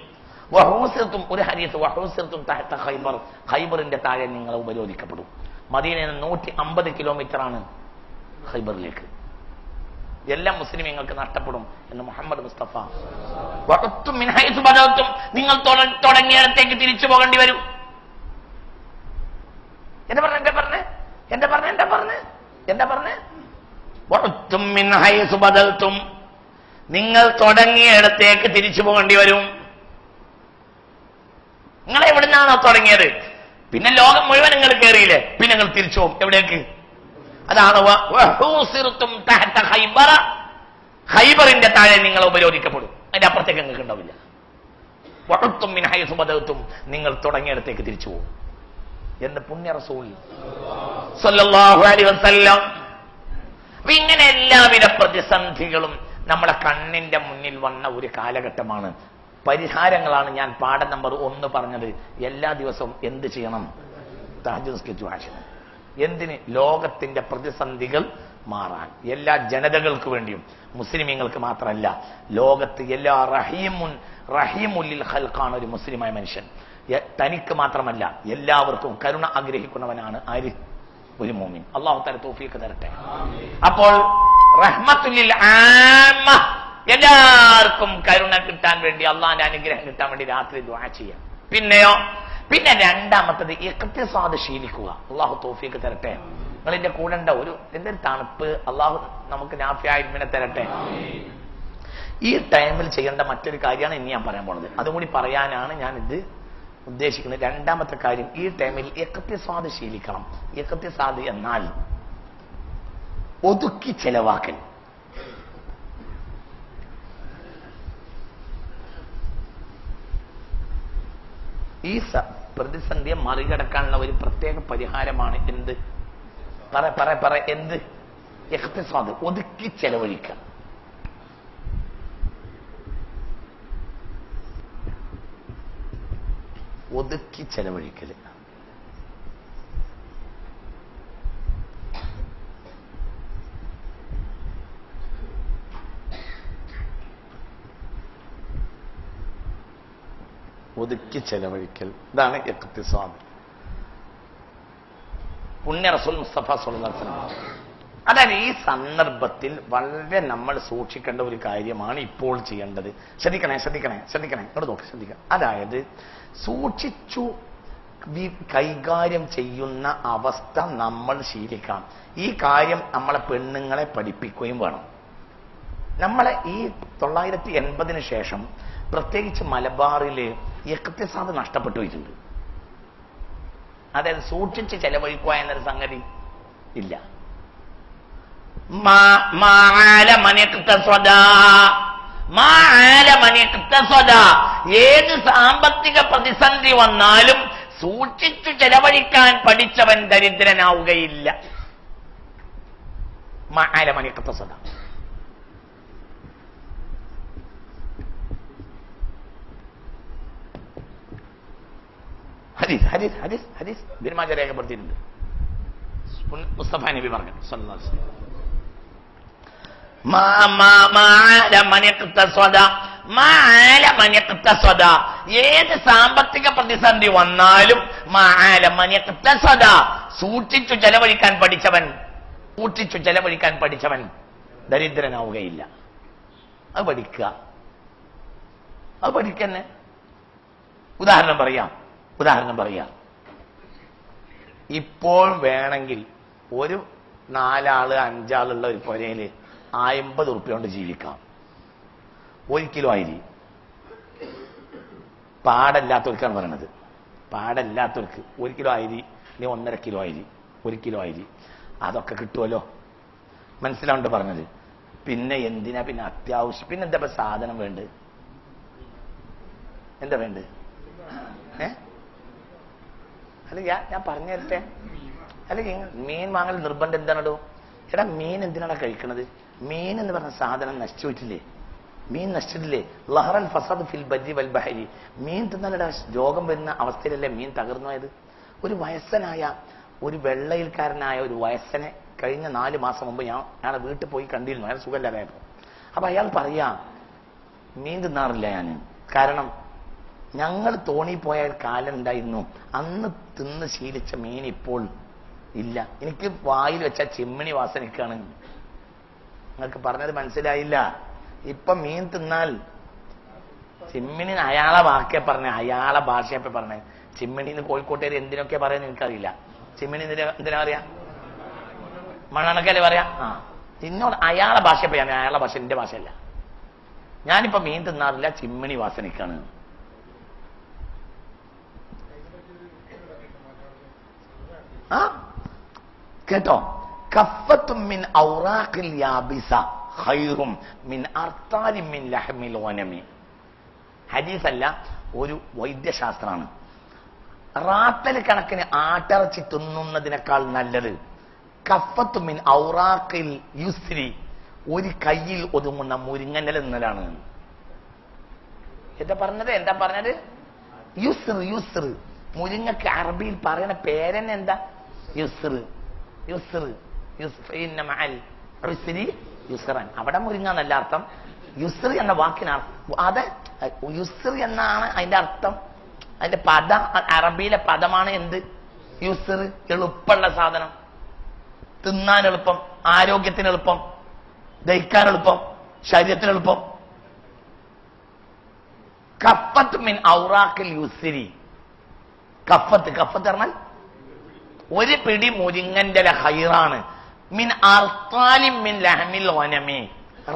Speaker 1: വഹൂസിർത്തും, ഒരു ഹദീസ്, വഹൂസിർത്തും തഹത ഖൈബർ, ഖൈബറിന്റെ താഴെ നിങ്ങൾ ഉപരോധിക്കപ്പെടും. മദീനയിൽ നിന്ന് 150 കിലോമീറ്ററാണ് ഖൈബറിലേക്ക്. എല്ലാം മുസ്ലിമീങ്ങൾക്ക് നഷ്ടപ്പെടും എന്ന് മുഹമ്മദ് മുസ്തഫ. വഅത്തും മിൻ ഹൈസു ബദഅത്തും, നിങ്ങൾ തുടങ്ങിയിടത്തേക്ക് തിരിച്ചു പോകേണ്ടി വരും. എന്താ പറഞ്ഞേ? വഅത്തും മിൻ ഹൈസു ബദഅത്തും, നിങ്ങൾ തുടങ്ങിയിടത്തേക്ക് തിരിച്ചു പോകേണ്ടി വരും. നിങ്ങൾ എവിടുന്നാണോ തുടങ്ങിയത്, പിന്നെ ലോകം മുഴുവൻ നിങ്ങൾ കയറിയില്ലേ, പിന്നെ നിങ്ങൾ തിരിച്ചു പോകും. എവിടേക്ക്? അതാണ് ഖൈബറിന്റെ താഴെ നിങ്ങൾ ഉപരോധിക്കപ്പെടും. അതിന്റെ അപ്പുറത്തേക്ക് നിങ്ങൾക്ക് ഉണ്ടാവില്ല. വഅത്തും മിൻ ഹൈസു ബദഅത്തും, നിങ്ങൾ തുടങ്ങിയിടത്തേക്ക് തിരിച്ചു പോകും എന്ന് പുണ്യ റസൂൽ സല്ലല്ലാഹു അലൈഹി വസല്ലം. അപ്പൊ ഇങ്ങനെ എല്ലാവിധ പ്രതിസന്ധികളും നമ്മുടെ കണ്ണിന്റെ മുന്നിൽ വന്ന ഒരു കാലഘട്ടമാണ്. പരിഹാരങ്ങളാണ് ഞാൻ പാഠം നമ്പർ 1 പറഞ്ഞത്. എല്ലാ ദിവസവും എന്ത് ചെയ്യണം? തഹജ്ജുദ് നിസ്കരിച്ചു വായിക്കണം. എന്തിന്? ലോകത്തിന്റെ പ്രതിസന്ധികൾ മാറാൻ, എല്ലാ ജനതകൾക്ക് വേണ്ടിയും, മുസ്ലിമീങ്ങൾക്ക് മാത്രമല്ല, ലോകത്ത് എല്ലാ റഹീമുല്ലിൽ ഖൽഖാണ് ഒരു മുസ്ലിമായ മനുഷ്യൻ. തനിക്ക് മാത്രമല്ല എല്ലാവർക്കും കരുണ ആഗ്രഹിക്കുന്നവനാണ് ആര്? ഒരു മുഅ്മിൻ. അല്ലാഹു തആല തൗഫീഖ് തരട്ടെ. അപ്പോൾ റഹ്മത്തുൽ ആമ്മ, എല്ലാവർക്കും കരുണ കിട്ടാൻ വേണ്ടി, അള്ളാഹിന്റെ അനുഗ്രഹം കിട്ടാൻ വേണ്ടി രാത്രി ദുആ ചെയ്യാം. പിന്നെ രണ്ടാമത്തത് ഇഖ്തിസാദ് ശീലിക്കുക. അള്ളാഹു തൗഫീഖ് തരട്ടെ. നിങ്ങളിന്റെ കൂടെ ഉണ്ട എന്തൊരു തണുപ്പ്. അള്ളാഹു നമുക്ക് നാഫിയായ ഇൽമിനെ തരട്ടെ. ഈ ടൈമിൽ ചെയ്യേണ്ട മറ്റൊരു കാര്യമാണ് ഇനി ഞാൻ പറയാൻ പോണത്. അതും കൂടി പറയാനാണ് ഞാൻ ഇത് ഉദ്ദേശിക്കുന്നത്. രണ്ടാമത്തെ കാര്യം, ഈ ടൈമിൽ ഇഖ്തിസാദ് ശീലിക്കണം. ഇഖ്തിസാദ് എന്നാൽ ഒതുക്കി ചെലവാക്കൽ. ഈ പ്രതിസന്ധിയെ മറികടക്കാനുള്ള ഒരു പ്രത്യേക പരിഹാരമാണ് എന്ത്? എന്ത്? ഇഖ്തിസാദ്, ഒതുക്കി ചെലവഴിക്കുക. ഒതുക്കി ചെലവഴിക്കല്. ഒതുക്കി ചെലവഴിക്കൽ, ഇതാണ് ഇഖ്തിസാദ്. പുണ്യ റസൂൽ മുസ്തഫ സ്വല്ലല്ലാഹു അലൈഹി വസല്ലം. അതായത് ഈ സന്ദർഭത്തിൽ വളരെ നമ്മൾ സൂക്ഷിക്കേണ്ട ഒരു കാര്യമാണ് ഇപ്പോൾ ചെയ്യേണ്ടത്. ശ്രദ്ധിക്കണേ. ഇങ്ങോട്ട് നോക്കി ശ്രദ്ധിക്കണം. അതായത് സൂക്ഷിച്ചു കൈകാര്യം ചെയ്യുന്ന അവസ്ഥ നമ്മൾ ശീലിക്കാം. ഈ കാര്യം നമ്മളെ പെണ്ണുങ്ങളെ പഠിപ്പിക്കുകയും വേണം. നമ്മളെ ഈ 980 ശേഷം പ്രത്യേകിച്ച് മലബാറില് ഇഖ്തിസാദ് നഷ്ടപ്പെട്ടു പോയിട്ടുണ്ട്. അതായത് സൂക്ഷിച്ച് ചെലവഴിക്കുക എന്നൊരു സംഗതി ഇല്ല. ഏത് സാമ്പത്തിക പ്രതിസന്ധി വന്നാലും സൂക്ഷിച്ചു ചെലവഴിക്കാൻ പഠിച്ചവൻ ദരിദ്രനാവുകയില്ല. ഹദീസ് ബിർമാജ രേഖപ്പെടുത്തിയിട്ടുണ്ട്. മുസ്തഫ നബി പറഞ്ഞു സല്ലല്ലാഹു അലൈഹി വസല്ലം, ഏത് സാമ്പത്തിക പ്രതിസന്ധി വന്നാലും സൂക്ഷിച്ചു ചെലവഴിക്കാൻ പഠിച്ചവൻ ദരിദ്രനാവുകയില്ല. അത് പഠിക്കന്നെ. ഉദാഹരണം പറയാം. ഇപ്പോൾ വേണമെങ്കിൽ ഒരു 4 ആള് 5 ആളുള്ള ഒരു പുരയില് 50 ഉറുപ്യ കൊണ്ട് ജീവിക്കാം. 1 കിലോ അരി. പാടല്ലാത്തവർക്കാണ് പറയണത്. പാടല്ലാത്തവർക്ക് 1 കിലോ അരി, 1.5 കിലോ അരി, 1 കിലോ അരി, അതൊക്കെ കിട്ടുമല്ലോ. മനസ്സിലാവുണ്ട് പറഞ്ഞത്. പിന്നെ എന്തിനാ പിന്നെ അത്യാവശ്യം, പിന്നെ എന്താ സാധനം വേണ്ടത്? എന്താ വേണ്ടത്? അല്ല ഞാൻ പറഞ്ഞു തരട്ടെ. അല്ലെങ്കിൽ മീൻ വാങ്ങൽ നിർബന്ധം എന്താണോ? എടാ മീൻ എന്തിനാണ് കഴിക്കണത്? മീൻ എന്ന് പറഞ്ഞ സാധനം നശിച്ചു പോയിട്ടില്ലേ? മീൻ നശിച്ചിട്ടില്ലേ? ലഹറൽ ഫസാദ് ഫിൽ ബർരി വൽ ബഹരി. മീൻ തിന്നാലിടാ രോഗം വരുന്ന അവസ്ഥയിലല്ലേ മീൻ തകർന്നു പോയത്? ഒരു വയസ്സനായ ഒരു വെള്ളയിൽക്കാരനായ ഒരു വയസ്സനെ കഴിഞ്ഞ 4 മാസം മുമ്പ് ഞാൻ വീട്ടിൽ പോയി കണ്ടിരുന്നു. അയാൾ സുഖമില്ലാതായിരുന്നു. അപ്പൊ അയാൾ പറയാ മീൻ തിന്നാറില്ല ഞാൻ. കാരണം ഞങ്ങൾ തോണി പോയ കാലം ഉണ്ടായിരുന്നു, അന്ന് തിന്ന് ശീലിച്ച മീൻ ഇപ്പോൾ ഇല്ല. എനിക്ക് വായിൽ വെച്ച ചിമ്മിണി വാസനിക്കാണ്. നിങ്ങൾക്ക് പറഞ്ഞത് മനസ്സിലായില്ല. ഇപ്പൊ മീൻ തിന്നാൽ ചിമ്മിണി അയാളെ വാക്കേ പറഞ്ഞ, അയാളെ ഭാഷയപ്പോ പറഞ്ഞ. ചിമ്മിണിന്ന് കോഴിക്കോട്ടേര് എന്തിനൊക്കെ പറയാൻ എനിക്കറിയില്ല. ചിമ്മിണി എന്തിനാ പറയാ? മണ്ണണക്കല്ലേ പറയാ. ഇന്നോട് അയാളെ ഭാഷയപ്പോ ഞാൻ, അയാളെ ഭാഷ എന്റെ ഭാഷയല്ല. ഞാനിപ്പോ മീൻ തിന്നാറില്ല, ചിമ്മിണി വാസനിക്കാണ്. കേട്ടോ? കഫത്തും മിൻ ഔറാഖിൽ യാബിസ ഖൈറും മിൻ അർത്താലിൻ മിൻ ലഹ്മിൽ ഗനമി. ഹദീസല്ല, ഒരു വൈദ്യശാസ്ത്രമാണ്. റാത്തൽ കണക്കിന് ആട്ടിറച്ചി തിന്നുന്നതിനേക്കാൾ നല്ലത് കഫത്തു മിൻ ഔറാഖിൽ യുസ്രി, ഒരു കയ്യിൽ ഒതുങ്ങുന്ന മുരിങ്ങന്റെ തിന്നലാണ്. എന്താ പറഞ്ഞത്? യുസ്ർ. യുസ്ർ മുരിങ്ങക്ക് അറബിയിൽ പറയുന്ന പേരെന്നെ എന്താ? യുസ്ർ. യുസ്ർ ഇന്ന മഅൽ ഉസ്രി യുസ്റൻ. അവിടെ മുരിങ്ങ എന്നല്ല അർത്ഥം, യുസ്ർ എന്ന വാക്കിനാണ്. അത് യുസ്ർ എന്നാണ് അതിന്റെ അർത്ഥം. അതിന്റെ പദം, അറബിയിലെ പദമാണ് എന്ത്? യുസ്ർ. എളുപ്പമുള്ള സാധനം, തിന്നാൻ എളുപ്പം, ആരോഗ്യത്തിന് എളുപ്പം, ദഹിക്കാൻ എളുപ്പം, ശരീരത്തിന് എളുപ്പം. കഫത്ത് മിൻ ഔറാഖിൽ യുസ്രി. കഫത്ത് പറഞ്ഞാൽ ഒരു പിടി മുരിങ്ങന്റെ ഖൈറാണ്. മിൻ അർത്താലിൻ മിൻ ലഹ്മിൽ ഗനമി.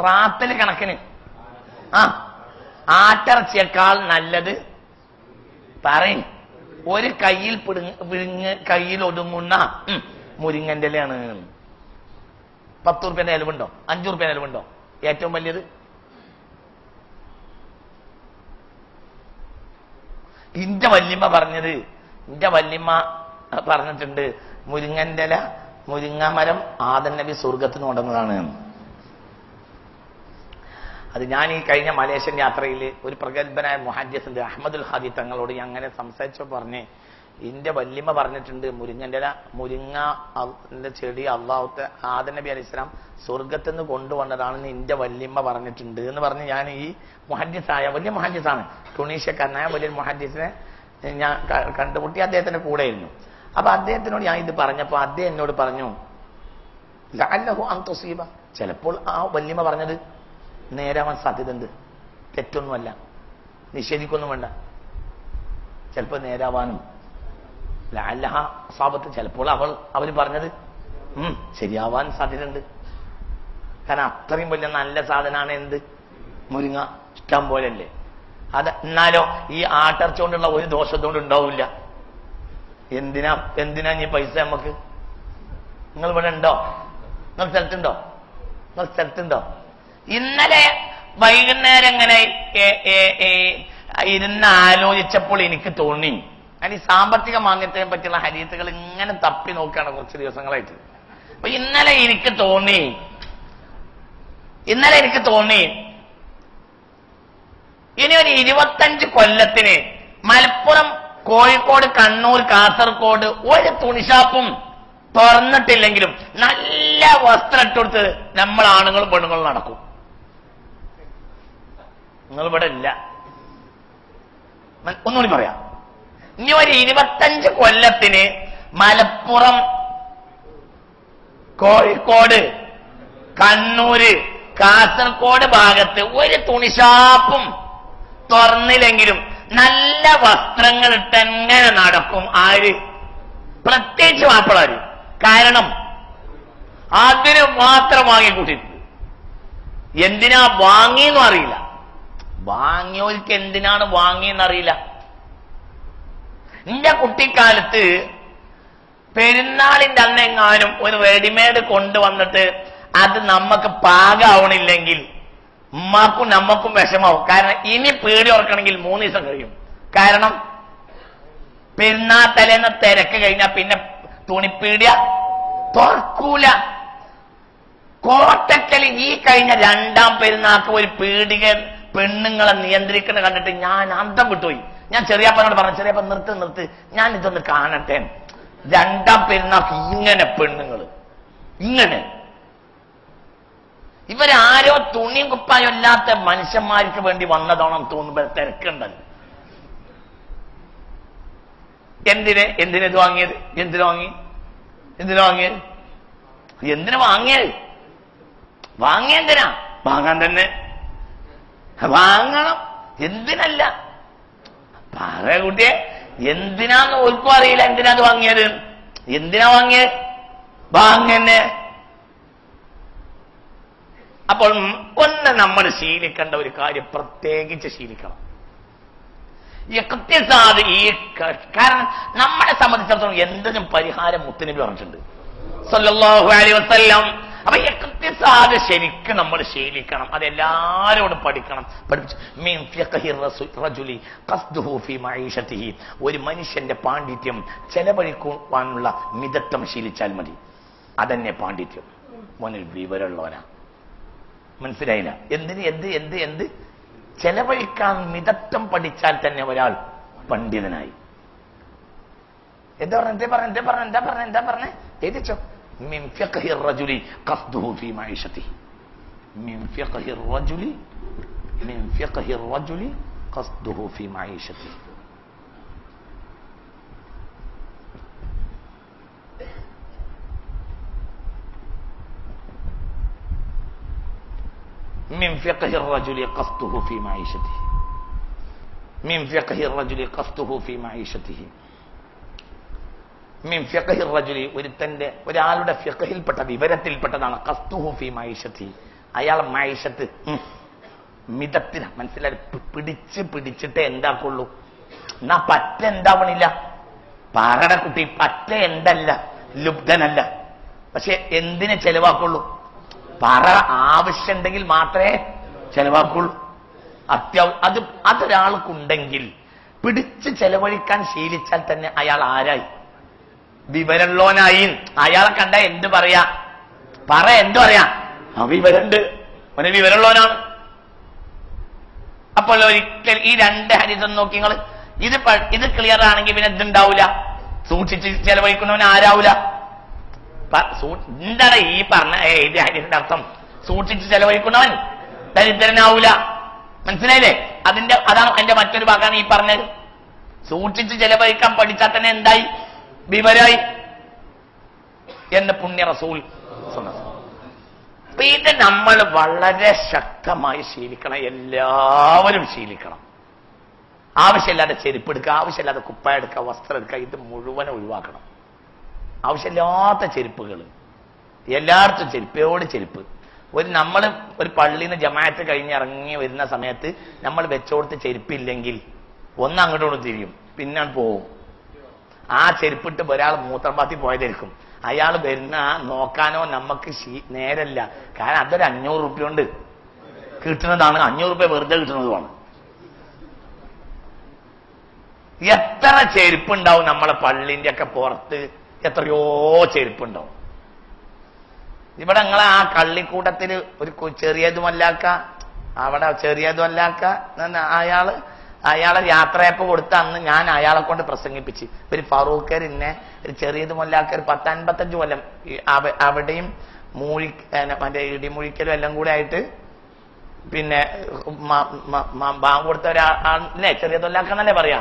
Speaker 1: റാത്തൽ കണക്കിന് ആട്ടിറച്ചിയേക്കാൾ നല്ലത് പറയും ഒരു കയ്യിൽ കയ്യിൽ ഒതുങ്ങുന്ന മുരിങ്ങന്റെ ഇലയാണ്. 10 റുപ്യന്റെ ഇലവുണ്ടോ? 5 റുപ്യന്റെ ഇലവുണ്ടോ? ഏറ്റവും വലിയത് ഇന്റെ വല്യമ്മ പറഞ്ഞിട്ടുണ്ട്, മുരിങ്ങന്റെ ഇല, മുരിങ്ങമരം ആദം നബി സ്വർഗത്തിന് കൊണ്ടുവന്നതാണ്. അത് ഞാൻ ഈ കഴിഞ്ഞ മലേഷ്യൻ യാത്രയിൽ ഒരു പ്രഗത്ഭനായ മുഹദ്ദിസ് ഉണ്ട്, അഹമ്മദുൽ ഹാദി തങ്ങളോട് ഞാൻ അങ്ങനെ സംസാരിച്ചോ പറഞ്ഞ്, ഇന്റെ വല്യമ്മ പറഞ്ഞിട്ടുണ്ട് മുരിങ്ങന്റെ ഇല, മുരിങ്ങന്റെ ചെടി അള്ളാഹുത്തെ ആദം നബി അലൈഹി സ്വലാം സ്വർഗത്തിൽ നിന്ന് കൊണ്ടുവന്നതാണെന്ന് ഇന്റെ വല്യമ്മ പറഞ്ഞിട്ടുണ്ട് എന്ന് പറഞ്ഞ് ഞാൻ ഈ മുഹദ്ദിസായ വലിയ മുഹദ്ദിസാണ്, ടുണീഷ്യക്കാരനായ വലിയൊരു മുഹദ്ദിസിനെ ഞാൻ കണ്ടുമുട്ടി. അദ്ദേഹത്തിന്റെ കൂടെയായിരുന്നു. അപ്പൊ അദ്ദേഹത്തിനോട് ഞാൻ ഇത് പറഞ്ഞപ്പോ അദ്ദേഹം എന്നോട് പറഞ്ഞു, ലഅല്ലഹു അൻ തുസീബ, ചിലപ്പോൾ ആ വല്യമ്മ പറഞ്ഞത് നേരാവാൻ സാധ്യതയുണ്ട്, തെറ്റൊന്നുമല്ല, നിഷേധിക്കൊന്നും വേണ്ട, ചിലപ്പോൾ നേരാവാനും. ലഅല്ലഹ അസാബത്ത്, ചിലപ്പോൾ അവര് പറഞ്ഞത് ശരിയാവാൻ സാധ്യതയുണ്ട്. കാരണം അത്രയും വലിയ നല്ല സാധനമാണ് എന്ത്? മുരിങ്ങ. ഇഷ്ടം പോലല്ലേ അത്. എന്നാലോ ഈ ആട്ടിറച്ചി കൊണ്ടുള്ള ഒരു ദോഷത്തോണ്ട് ഉണ്ടാവില്ല. എന്തിനാ ഈ പൈസ നമുക്ക്? നിങ്ങൾ ഇവിടെ ഉണ്ടോ? നിങ്ങൾ സ്ഥലത്തുണ്ടോ? ഇന്നലെ വൈകുന്നേരം ഇങ്ങനെ ഇരുന്ന് ആലോചിച്ചപ്പോൾ എനിക്ക് തോന്നി, ഞാൻ ഈ സാമ്പത്തിക മാന്യത്തെ പറ്റിയുള്ള ഹദീസുകൾ ഇങ്ങനെ തപ്പി നോക്കുകയാണ് കുറച്ച് ദിവസങ്ങളായിട്ട്. അപ്പൊ ഇന്നലെ എനിക്ക് തോന്നി ഇനി ഒരു 25 കൊല്ലത്തിന് മലപ്പുറം, കോഴിക്കോട്, കണ്ണൂർ, കാസർഗോഡ് ഒരു തുണിഷാപ്പും തുറന്നിട്ടില്ലെങ്കിലും നല്ല വസ്ത്രം ഇട്ടുകൊടുത്ത് നമ്മൾ ആണുങ്ങളും പെണ്ണുങ്ങളും നടക്കും. നിങ്ങൾ ഇവിടെ ഇല്ല. ഒന്നുകൂടി പറയാം, ഇനി ഒരു 25 കൊല്ലത്തിന് മലപ്പുറം, കോഴിക്കോട്, കണ്ണൂര്, കാസർഗോഡ് ഭാഗത്ത് ഒരു തുണിഷാപ്പും തുറന്നില്ലെങ്കിലും നല്ല വസ്ത്രങ്ങൾ ഇട്ടെങ്ങനെ നടക്കും. ആര്? പ്രത്യേകിച്ച് മാപ്പിളാര്. കാരണം അതിന് മാത്രം വാങ്ങിക്കൂട്ടിയിട്ടുണ്ട്. എന്തിനാ വാങ്ങിയെന്നും അറിയില്ല, വാങ്ങിയവർക്ക് എന്തിനാണ് വാങ്ങിയെന്നറിയില്ല. എന്റെ കുട്ടിക്കാലത്ത് പെരുന്നാളിന്റെ അന്നെങ്ങാനും ഒരു റെഡിമെയ്ഡ് കൊണ്ടുവന്നിട്ട് അത് നമുക്ക് പാകാവണില്ലെങ്കിൽ ഉമ്മാക്കും നമ്മക്കും വിഷമാവും. കാരണം ഇനി പീടി ഓർക്കണമെങ്കിൽ 3 ദിവസം കഴിയും. കാരണം പെരുന്നാൾ തലേന്ന് തിരക്ക് കഴിഞ്ഞാൽ പിന്നെ തുണിപ്പീടിയ തുറക്കൂല. കോട്ടക്കൽ ഈ കഴിഞ്ഞ 2ാം പെരുന്നാൾക്ക് ഒരു പീടിക പെണ്ണുങ്ങളെ നിയന്ത്രിക്കുന്ന കണ്ടിട്ട് ഞാൻ അന്തം വിട്ടുപോയി. ഞാൻ ചെറിയപ്പനോട് പറഞ്ഞു, ചെറിയപ്പ നിർത്ത്, ഞാൻ ഇതൊന്ന് കാണട്ടെ. 2ാം പെരുന്നാൾക്ക് ഇങ്ങനെ പെണ്ണുങ്ങൾ ഇങ്ങനെ, ഇവരാരോ തുണിയും കുപ്പായം ഇല്ലാത്ത മനുഷ്യന്മാർക്ക് വേണ്ടി വന്നതാണെന്ന് തോന്നുമ്പോൾ തിരക്കുണ്ടല്ലോ. എന്തിനത് വാങ്ങിയത്? എന്തിനു വാങ്ങിയത്? വാങ്ങിയെന്തിനാ? വാങ്ങാൻ തന്നെ വാങ്ങണം. എന്തിനല്ല പറ കുട്ടിയെ, എന്തിനാന്ന് ഓർക്കും അറിയില്ല. എന്തിനാ അത് വാങ്ങിയത്? എന്തിനാ വാങ്ങിയത്? വാങ്ങന്നെ. അപ്പോൾ ഒന്ന് നമ്മൾ ശീലിക്കേണ്ട ഒരു കാര്യം പ്രത്യേകിച്ച് ശീലിക്കണം. ഇഖ്തിസാദ്. കാരണം നമ്മളെ സംബന്ധിച്ചിടത്തോളം എന്തിനും പരിഹാരം മുത്തുനബി പറഞ്ഞിട്ടുണ്ട് സല്ലല്ലാഹു അലൈഹി വസല്ലം. അപ്പൊ ഇഖ്തിസാദ് ശരിക്കും നമ്മൾ ശീലിക്കണം. അതെല്ലാരോടും പഠിക്കണം. മിൻ ഫിഖ്ഹി റജുലി ഖസ്ദുഹു ഫീ മഈശതിഹി. ഒരു മനുഷ്യന്റെ പാണ്ഡിത്യം ചെലവഴിക്കുവാനുള്ള മിതത്വം ശീലിച്ചാൽ മതി. അതന്നെ പാണ്ഡിത്യം. മോനൊരു വിവരമുള്ളവനാ. മനസ്സിലായില്ല? എന്ത് ചെലവഴിക്കാൻ മിതത്വം പഠിച്ചാൽ തന്നെ ഒരാൾ പണ്ഡിതനായി. എന്താ പറഞ്ഞ എഴുതിച്ചോ. മിൻ ഫിഖ്ഹി റജുലി ഖസ്ദുഹു ഫീ മഈശതിഹി. മിൻ ഫിഖ്ഹി റജുലി ഖസ്ദുഹു ഫീ മഈശതിഹി. من فقه الرجل قصده في معيشته. من فقه الرجل قصده في معيشته. من فقه الرجل ഒരാളുടെ ഫിഖ്ഹിൽപ്പെട്ട വിവരത്തിൽപ്പെട്ടതാണ് ഖസ്തുഹു ഫീ മഈശതി. അയാൾ മൈഷത്ത് മിതത്തിന് മനസ്സിലായി പിടിച്ചിട്ടേ എന്താക്കുള്ളൂ. എന്നാ പറ്റ എന്താവണില്ല. പാറട കുട്ടി പറ്റ എന്തല്ല, ലുബ്ധനല്ല. പക്ഷെ എന്തിനെ ചെലവാക്കുള്ളൂ? പറ ആവശ്യമുണ്ടെങ്കിൽ മാത്രമേ ചെലവാക്കുള്ളൂ. അതൊരാൾക്കുണ്ടെങ്കിൽ പിടിച്ച് ചെലവഴിക്കാൻ ശീലിച്ചാൽ തന്നെ അയാൾ ആരായി? വിവരമുള്ളവനായി. അയാളെ കണ്ട എന്ത് പറയാ? എന്ത് പറയാ? വിവരമുണ്ട്, അവന് വിവരമുള്ളവനാണ്. അപ്പോൾ ഒരിക്കൽ ഈ 2 ഹദീസും നോക്കി നിങ്ങൾ. ഇത് ക്ലിയർ ആണെങ്കിൽ പിന്നെ എന്തുണ്ടാവൂല? സൂക്ഷിച്ച് ചെലവഴിക്കുന്നവൻ ആരാവൂല? എന്താണ് ഈ പറഞ്ഞ ഏത് ഹദീസിന്റെ അർത്ഥം? സൂക്ഷിച്ച് ചെലവഴിക്കുന്നവൻ ദരിദ്രനാവൂല. മനസ്സിലായില്ലേ? അതാണ് അതിന്റെ മറ്റൊരു ഭാഗമാണ് ഈ പറഞ്ഞത്. സൂക്ഷിച്ച് ചെലവഴിക്കാൻ പഠിച്ചാൽ തന്നെ എന്തായി? വിവരായി എന്ന് പുണ്യ റസൂൽ. ഇത് നമ്മൾ വളരെ ശക്തമായി ശീലിക്കണം. എല്ലാവരും ശീലിക്കണം. ആവശ്യമില്ലാതെ ചെരുപ്പ് എടുക്കുക, ആവശ്യമില്ലാതെ കുപ്പായ എടുക്കുക, വസ്ത്രം എടുക്കുക, ഇത് മുഴുവൻ ഒഴിവാക്കണം. ആവശ്യമില്ലാത്ത ചെരുപ്പുകൾ എല്ലായിടത്തും ചെരുപ്പ്. നമ്മൾ ഒരു പള്ളിയിൽ നിന്ന് ജമാഅത്ത് കഴിഞ്ഞ് ഇറങ്ങി വരുന്ന സമയത്ത് നമ്മൾ വെച്ചോടുത്ത് ചെരുപ്പില്ലെങ്കിൽ ഒന്ന് അങ്ങോട്ടും തിരിയും, പിന്നെ പോവും. ആ ചെരുപ്പിട്ട് ഒരാൾ മൂത്രപാത്തി പോയതായിരിക്കും. അയാൾ വരുന്ന നോക്കാനോ നമുക്ക് നേരല്ല. കാരണം അതൊരു 500 രൂപ കൊണ്ട് കിട്ടുന്നതാണ്. 500 രൂപ വെറുതെ കിട്ടുന്നതുമാണ്. എത്ര ചെരുപ്പുണ്ടാവും നമ്മളെ പള്ളിന്റെ ഒക്കെ പുറത്ത്? എത്രയോ ചെരുപ്പുണ്ടാവും. ഇവിടെ നിങ്ങളെ ആ കള്ളിക്കൂട്ടത്തിൽ ഒരു ചെറിയതുമല്ലാക്ക, അവിടെ ചെറിയതുമല്ലാക്ക അയാളെ യാത്രയപ്പ് കൊടുത്ത അന്ന് ഞാൻ അയാളെ കൊണ്ട് പ്രസംഗിപ്പിച്ച് ഒരു ഫറൂഖരിന്നെ ഒരു ചെറിയതുമല്ലാക്ക ഒരു 10-55 കൊല്ലം അവിടെയും മറ്റേ ഇടിമുഴിക്കലും എല്ലാം കൂടെ ആയിട്ട് പിന്നെ ബാങ്ക് കൊടുത്ത ഒരാളല്ലേ ചെറിയതുമല്ലാക്കെന്നല്ലേ പറയാ.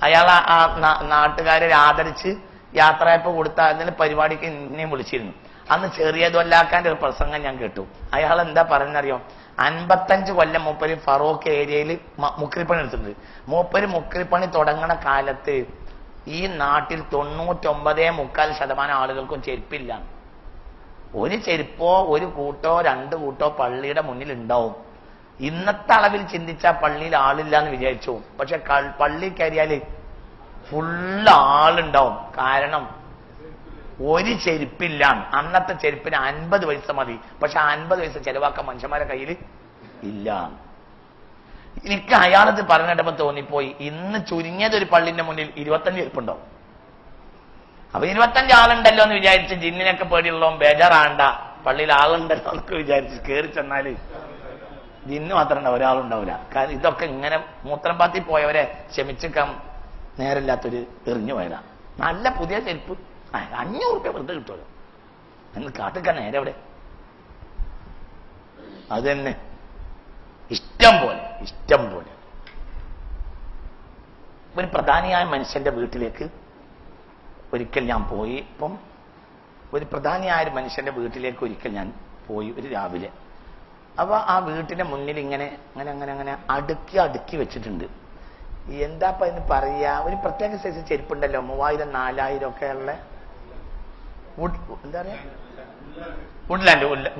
Speaker 1: അയാളെ ആ നാട്ടുകാരെ ആദരിച്ച് യാത്രയപ്പ് കൊടുത്ത അതിന് പരിപാടിക്ക് എന്നെയും വിളിച്ചിരുന്നു. അന്ന് ചെറിയതുമല്ലാക്കാന്റെ ഒരു പ്രസംഗം ഞാൻ കേട്ടു. അയാൾ എന്താ പറയുന്നറിയോ? 55 കൊല്ലം മൂപ്പര് ഫറൂഖ് ഏരിയയിൽ മുക്രിപ്പണി എടുത്തിട്ടുണ്ട്. മൂപ്പര് മുക്രിപ്പണി തുടങ്ങണ കാലത്ത് ഈ നാട്ടിൽ 99.4% ആളുകൾക്കും ചെരുപ്പില്ല. ഒരു ചെരുപ്പോ ഒരു കൂട്ടോ 2 കൂട്ടോ പള്ളിയുടെ മുന്നിൽ ഉണ്ടാവും. ഇന്നത്തെ അളവിൽ ചിന്തിച്ചാൽ പള്ളിയിൽ ആളില്ല എന്ന് വിചാരിച്ചു. പക്ഷെ പള്ളി കയറിയാല് ഫുള്ള് ആളുണ്ടാവും. കാരണം ഒരു ചെരുപ്പില്ല. അന്നത്തെ ചെരുപ്പിന് 50 പൈസ മതി. പക്ഷെ 50 പൈസ ചെലവാക്കാൻ മനുഷ്യന്മാരെ കയ്യിൽ ഇല്ല. എനിക്ക് അയാളത് പറഞ്ഞിട്ടപ്പോ തോന്നിപ്പോയി, ഇന്ന് ചുരുങ്ങിയതൊരു പള്ളിന്റെ മുന്നിൽ 25 ചെരുപ്പുണ്ടാവും. അപ്പൊ 25 ആളുണ്ടല്ലോ എന്ന് വിചാരിച്ച് ജിന്നിനൊക്കെ പേടിയുള്ളോ ബേജാറാണ്ട, പള്ളിയിൽ ആളുണ്ടല്ലോ എന്നൊക്കെ വിചാരിച്ച് കയറി ചെന്നാല് ജിന്ന് മാത്രം ഉണ്ടാവും, ഒരാളുണ്ടാവില്ല. കാരണം ഇതൊക്കെ ഇങ്ങനെ മൂത്രം പാത്തി പോയവരെ ക്ഷമിച്ചിക്കാൻ നേരമില്ലാത്തൊരു എറിഞ്ഞു പോയതാ. നല്ല പുതിയ ചെരുപ്പ് 500 രൂപ വെറുതെ കിട്ടുമല്ലോ എന്ന് കാട്ടിക്കാൻ നേരെ അവിടെ. അത് തന്നെ ഇഷ്ടം പോലെ ഒരു പ്രധാനിയായ മനുഷ്യന്റെ വീട്ടിലേക്ക് ഒരിക്കൽ ഞാൻ പോയി. ഇപ്പം ഒരു പ്രധാനിയായ ഒരു മനുഷ്യന്റെ വീട്ടിലേക്ക് ഒരിക്കൽ ഞാൻ പോയി ഒരു രാവിലെ. അപ്പൊ ആ വീട്ടിന്റെ മുന്നിൽ ഇങ്ങനെ അങ്ങനെ അടുക്കി വെച്ചിട്ടുണ്ട്. എന്താ അതിന് പറയാ, ഒരു പ്രത്യേക സൈസ് ചെരുപ്പുണ്ടല്ലോ, 3000 4000 ഒക്കെ ഉള്ള എന്താ പറയാ,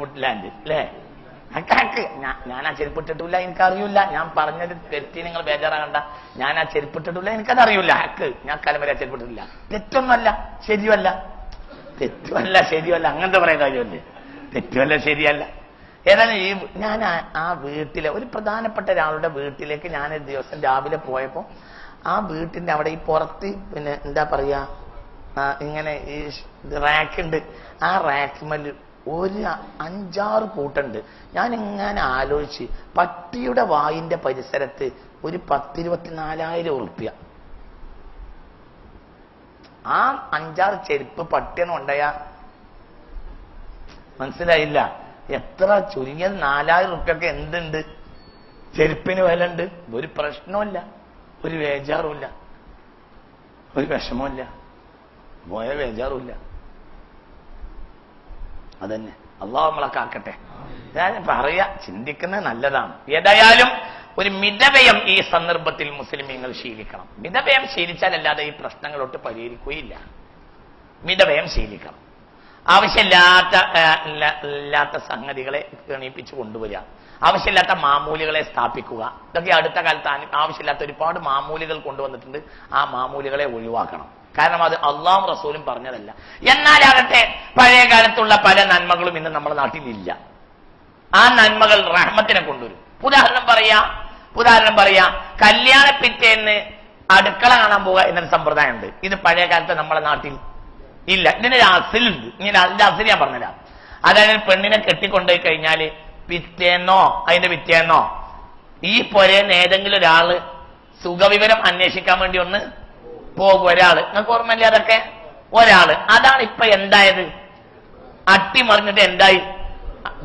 Speaker 1: വുഡ്ലാൻഡ് അല്ലേ? ഞാൻ ആ ചെരുപ്പിട്ടിട്ടില്ല, എനിക്കറിയില്ല. ഞാൻ പറഞ്ഞത് തെറ്റി, നിങ്ങൾ ബേജാറാകണ്ട. ഞാൻ ആ ചെരുപ്പിട്ടിട്ടില്ല, എനിക്കതറിയില്ല. ഹാക്ക് ഞാൻ കാലം വരെ ആ ചെരുപ്പിട്ടിട്ടില്ല. തെറ്റൊന്നുമല്ല ശരിയല്ല അങ്ങനത്തെ പറയാൻ കാര്യമല്ലേ. തെറ്റുമല്ല ശരിയല്ല. ഏതായാലും ഞാൻ ആ വീട്ടിലെ ഒരു പ്രധാനപ്പെട്ട ഒരാളുടെ വീട്ടിലേക്ക് ഞാനൊരു ദിവസം രാവിലെ പോയപ്പോ ആ വീട്ടിന്റെ അവിടെ ഈ പുറത്ത് പിന്നെ എന്താ പറയാ ഇങ്ങനെ ഈ റാക്കുണ്ട്. ആ റാക്കുമേൽ ഒരു 5-6 കൂട്ടുണ്ട്. ഞാൻ ഇങ്ങനെ ആലോചിച്ച്, പട്ടിയുടെ വായിന്റെ പരിസരത്ത് ഒരു 10-24,000 ഉറുപ്പ്യ. ആ 5-6 ചെരുപ്പ് പട്ടിയെന്ന് കൊണ്ടയാ മനസ്സിലായില്ല. എത്ര ചുരുങ്ങിയത് 4000 ഉറുപ്പ്യൊക്കെ എന്തുണ്ട്, ചെരുപ്പിന് വില ഉണ്ട്. ഒരു പ്രശ്നമില്ല, ഒരു ബേജാറുമില്ല, ഒരു വിഷമമില്ല, പോയ ബേജാറുമില്ല. അതന്നെ അള്ളാഹു നമ്മളെ കാക്കട്ടെ. ഞാൻ പറയാ, ചിന്തിക്കുന്നത് നല്ലതാണ്. ഏതായാലും ഒരു മിതവ്യയം ഈ സന്ദർഭത്തിൽ മുസ്ലിമീങ്ങൾ ശീലിക്കണം. മിതവ്യയം ശീലിച്ചാലല്ലാതെ ഈ പ്രശ്നങ്ങളൊട്ട് പരിഹരിക്കുകയില്ല. മിതവ്യയം ശീലിക്കണം. ആവശ്യമില്ലാത്ത സംഗതികളെ എണീപ്പിച്ചു കൊണ്ടുവരിക, ആവശ്യമില്ലാത്ത മാമൂലികളെ സ്ഥാപിക്കുക. ഇതൊക്കെ അടുത്ത കാലത്ത് ആവശ്യമില്ലാത്ത ഒരുപാട് മാമൂലികൾ കൊണ്ടുവന്നിട്ടുണ്ട്. ആ മാമൂലികളെ ഒഴിവാക്കണം. കാരണം അത് അള്ളാഹും റസൂലും പറഞ്ഞതല്ല. എന്നാലാകട്ടെ പഴയ കാലത്തുള്ള പല നന്മകളും ഇന്ന് നമ്മുടെ നാട്ടിലില്ല. ആ നന്മകൾ റഹ്മത്തിനെ കൊണ്ടുവരും. ഉദാഹരണം പറയാ കല്യാണ പിറ്റേന്ന് അടുക്കള കാണാൻ പോവുക എന്നൊരു സമ്പ്രദായമുണ്ട്. ഇത് പഴയ കാലത്ത് നമ്മുടെ നാട്ടിൽ ഇല്ല. ഇതിനൊരു അസിലുണ്ട്. ഇങ്ങനെ അതിന്റെ അസിൽ ഞാൻ പറഞ്ഞുതരാം. അതായത് പെണ്ണിനെ കെട്ടിക്കൊണ്ടുപോയി കഴിഞ്ഞാല് അതിന്റെ പിറ്റേന്നോ ഈ പുരേന്ന് ഏതെങ്കിലും ഒരാള് സുഖവിവരം അന്വേഷിക്കാൻ വേണ്ടി ഒന്ന് പോകും. ഒരാള്, നിങ്ങൾക്ക് ഓർമ്മയില്ല അതൊക്കെ? ഒരാള്. അതാണ് ഇപ്പൊ എന്തായത്, അട്ടിമറിഞ്ഞിട്ട് എന്തായി,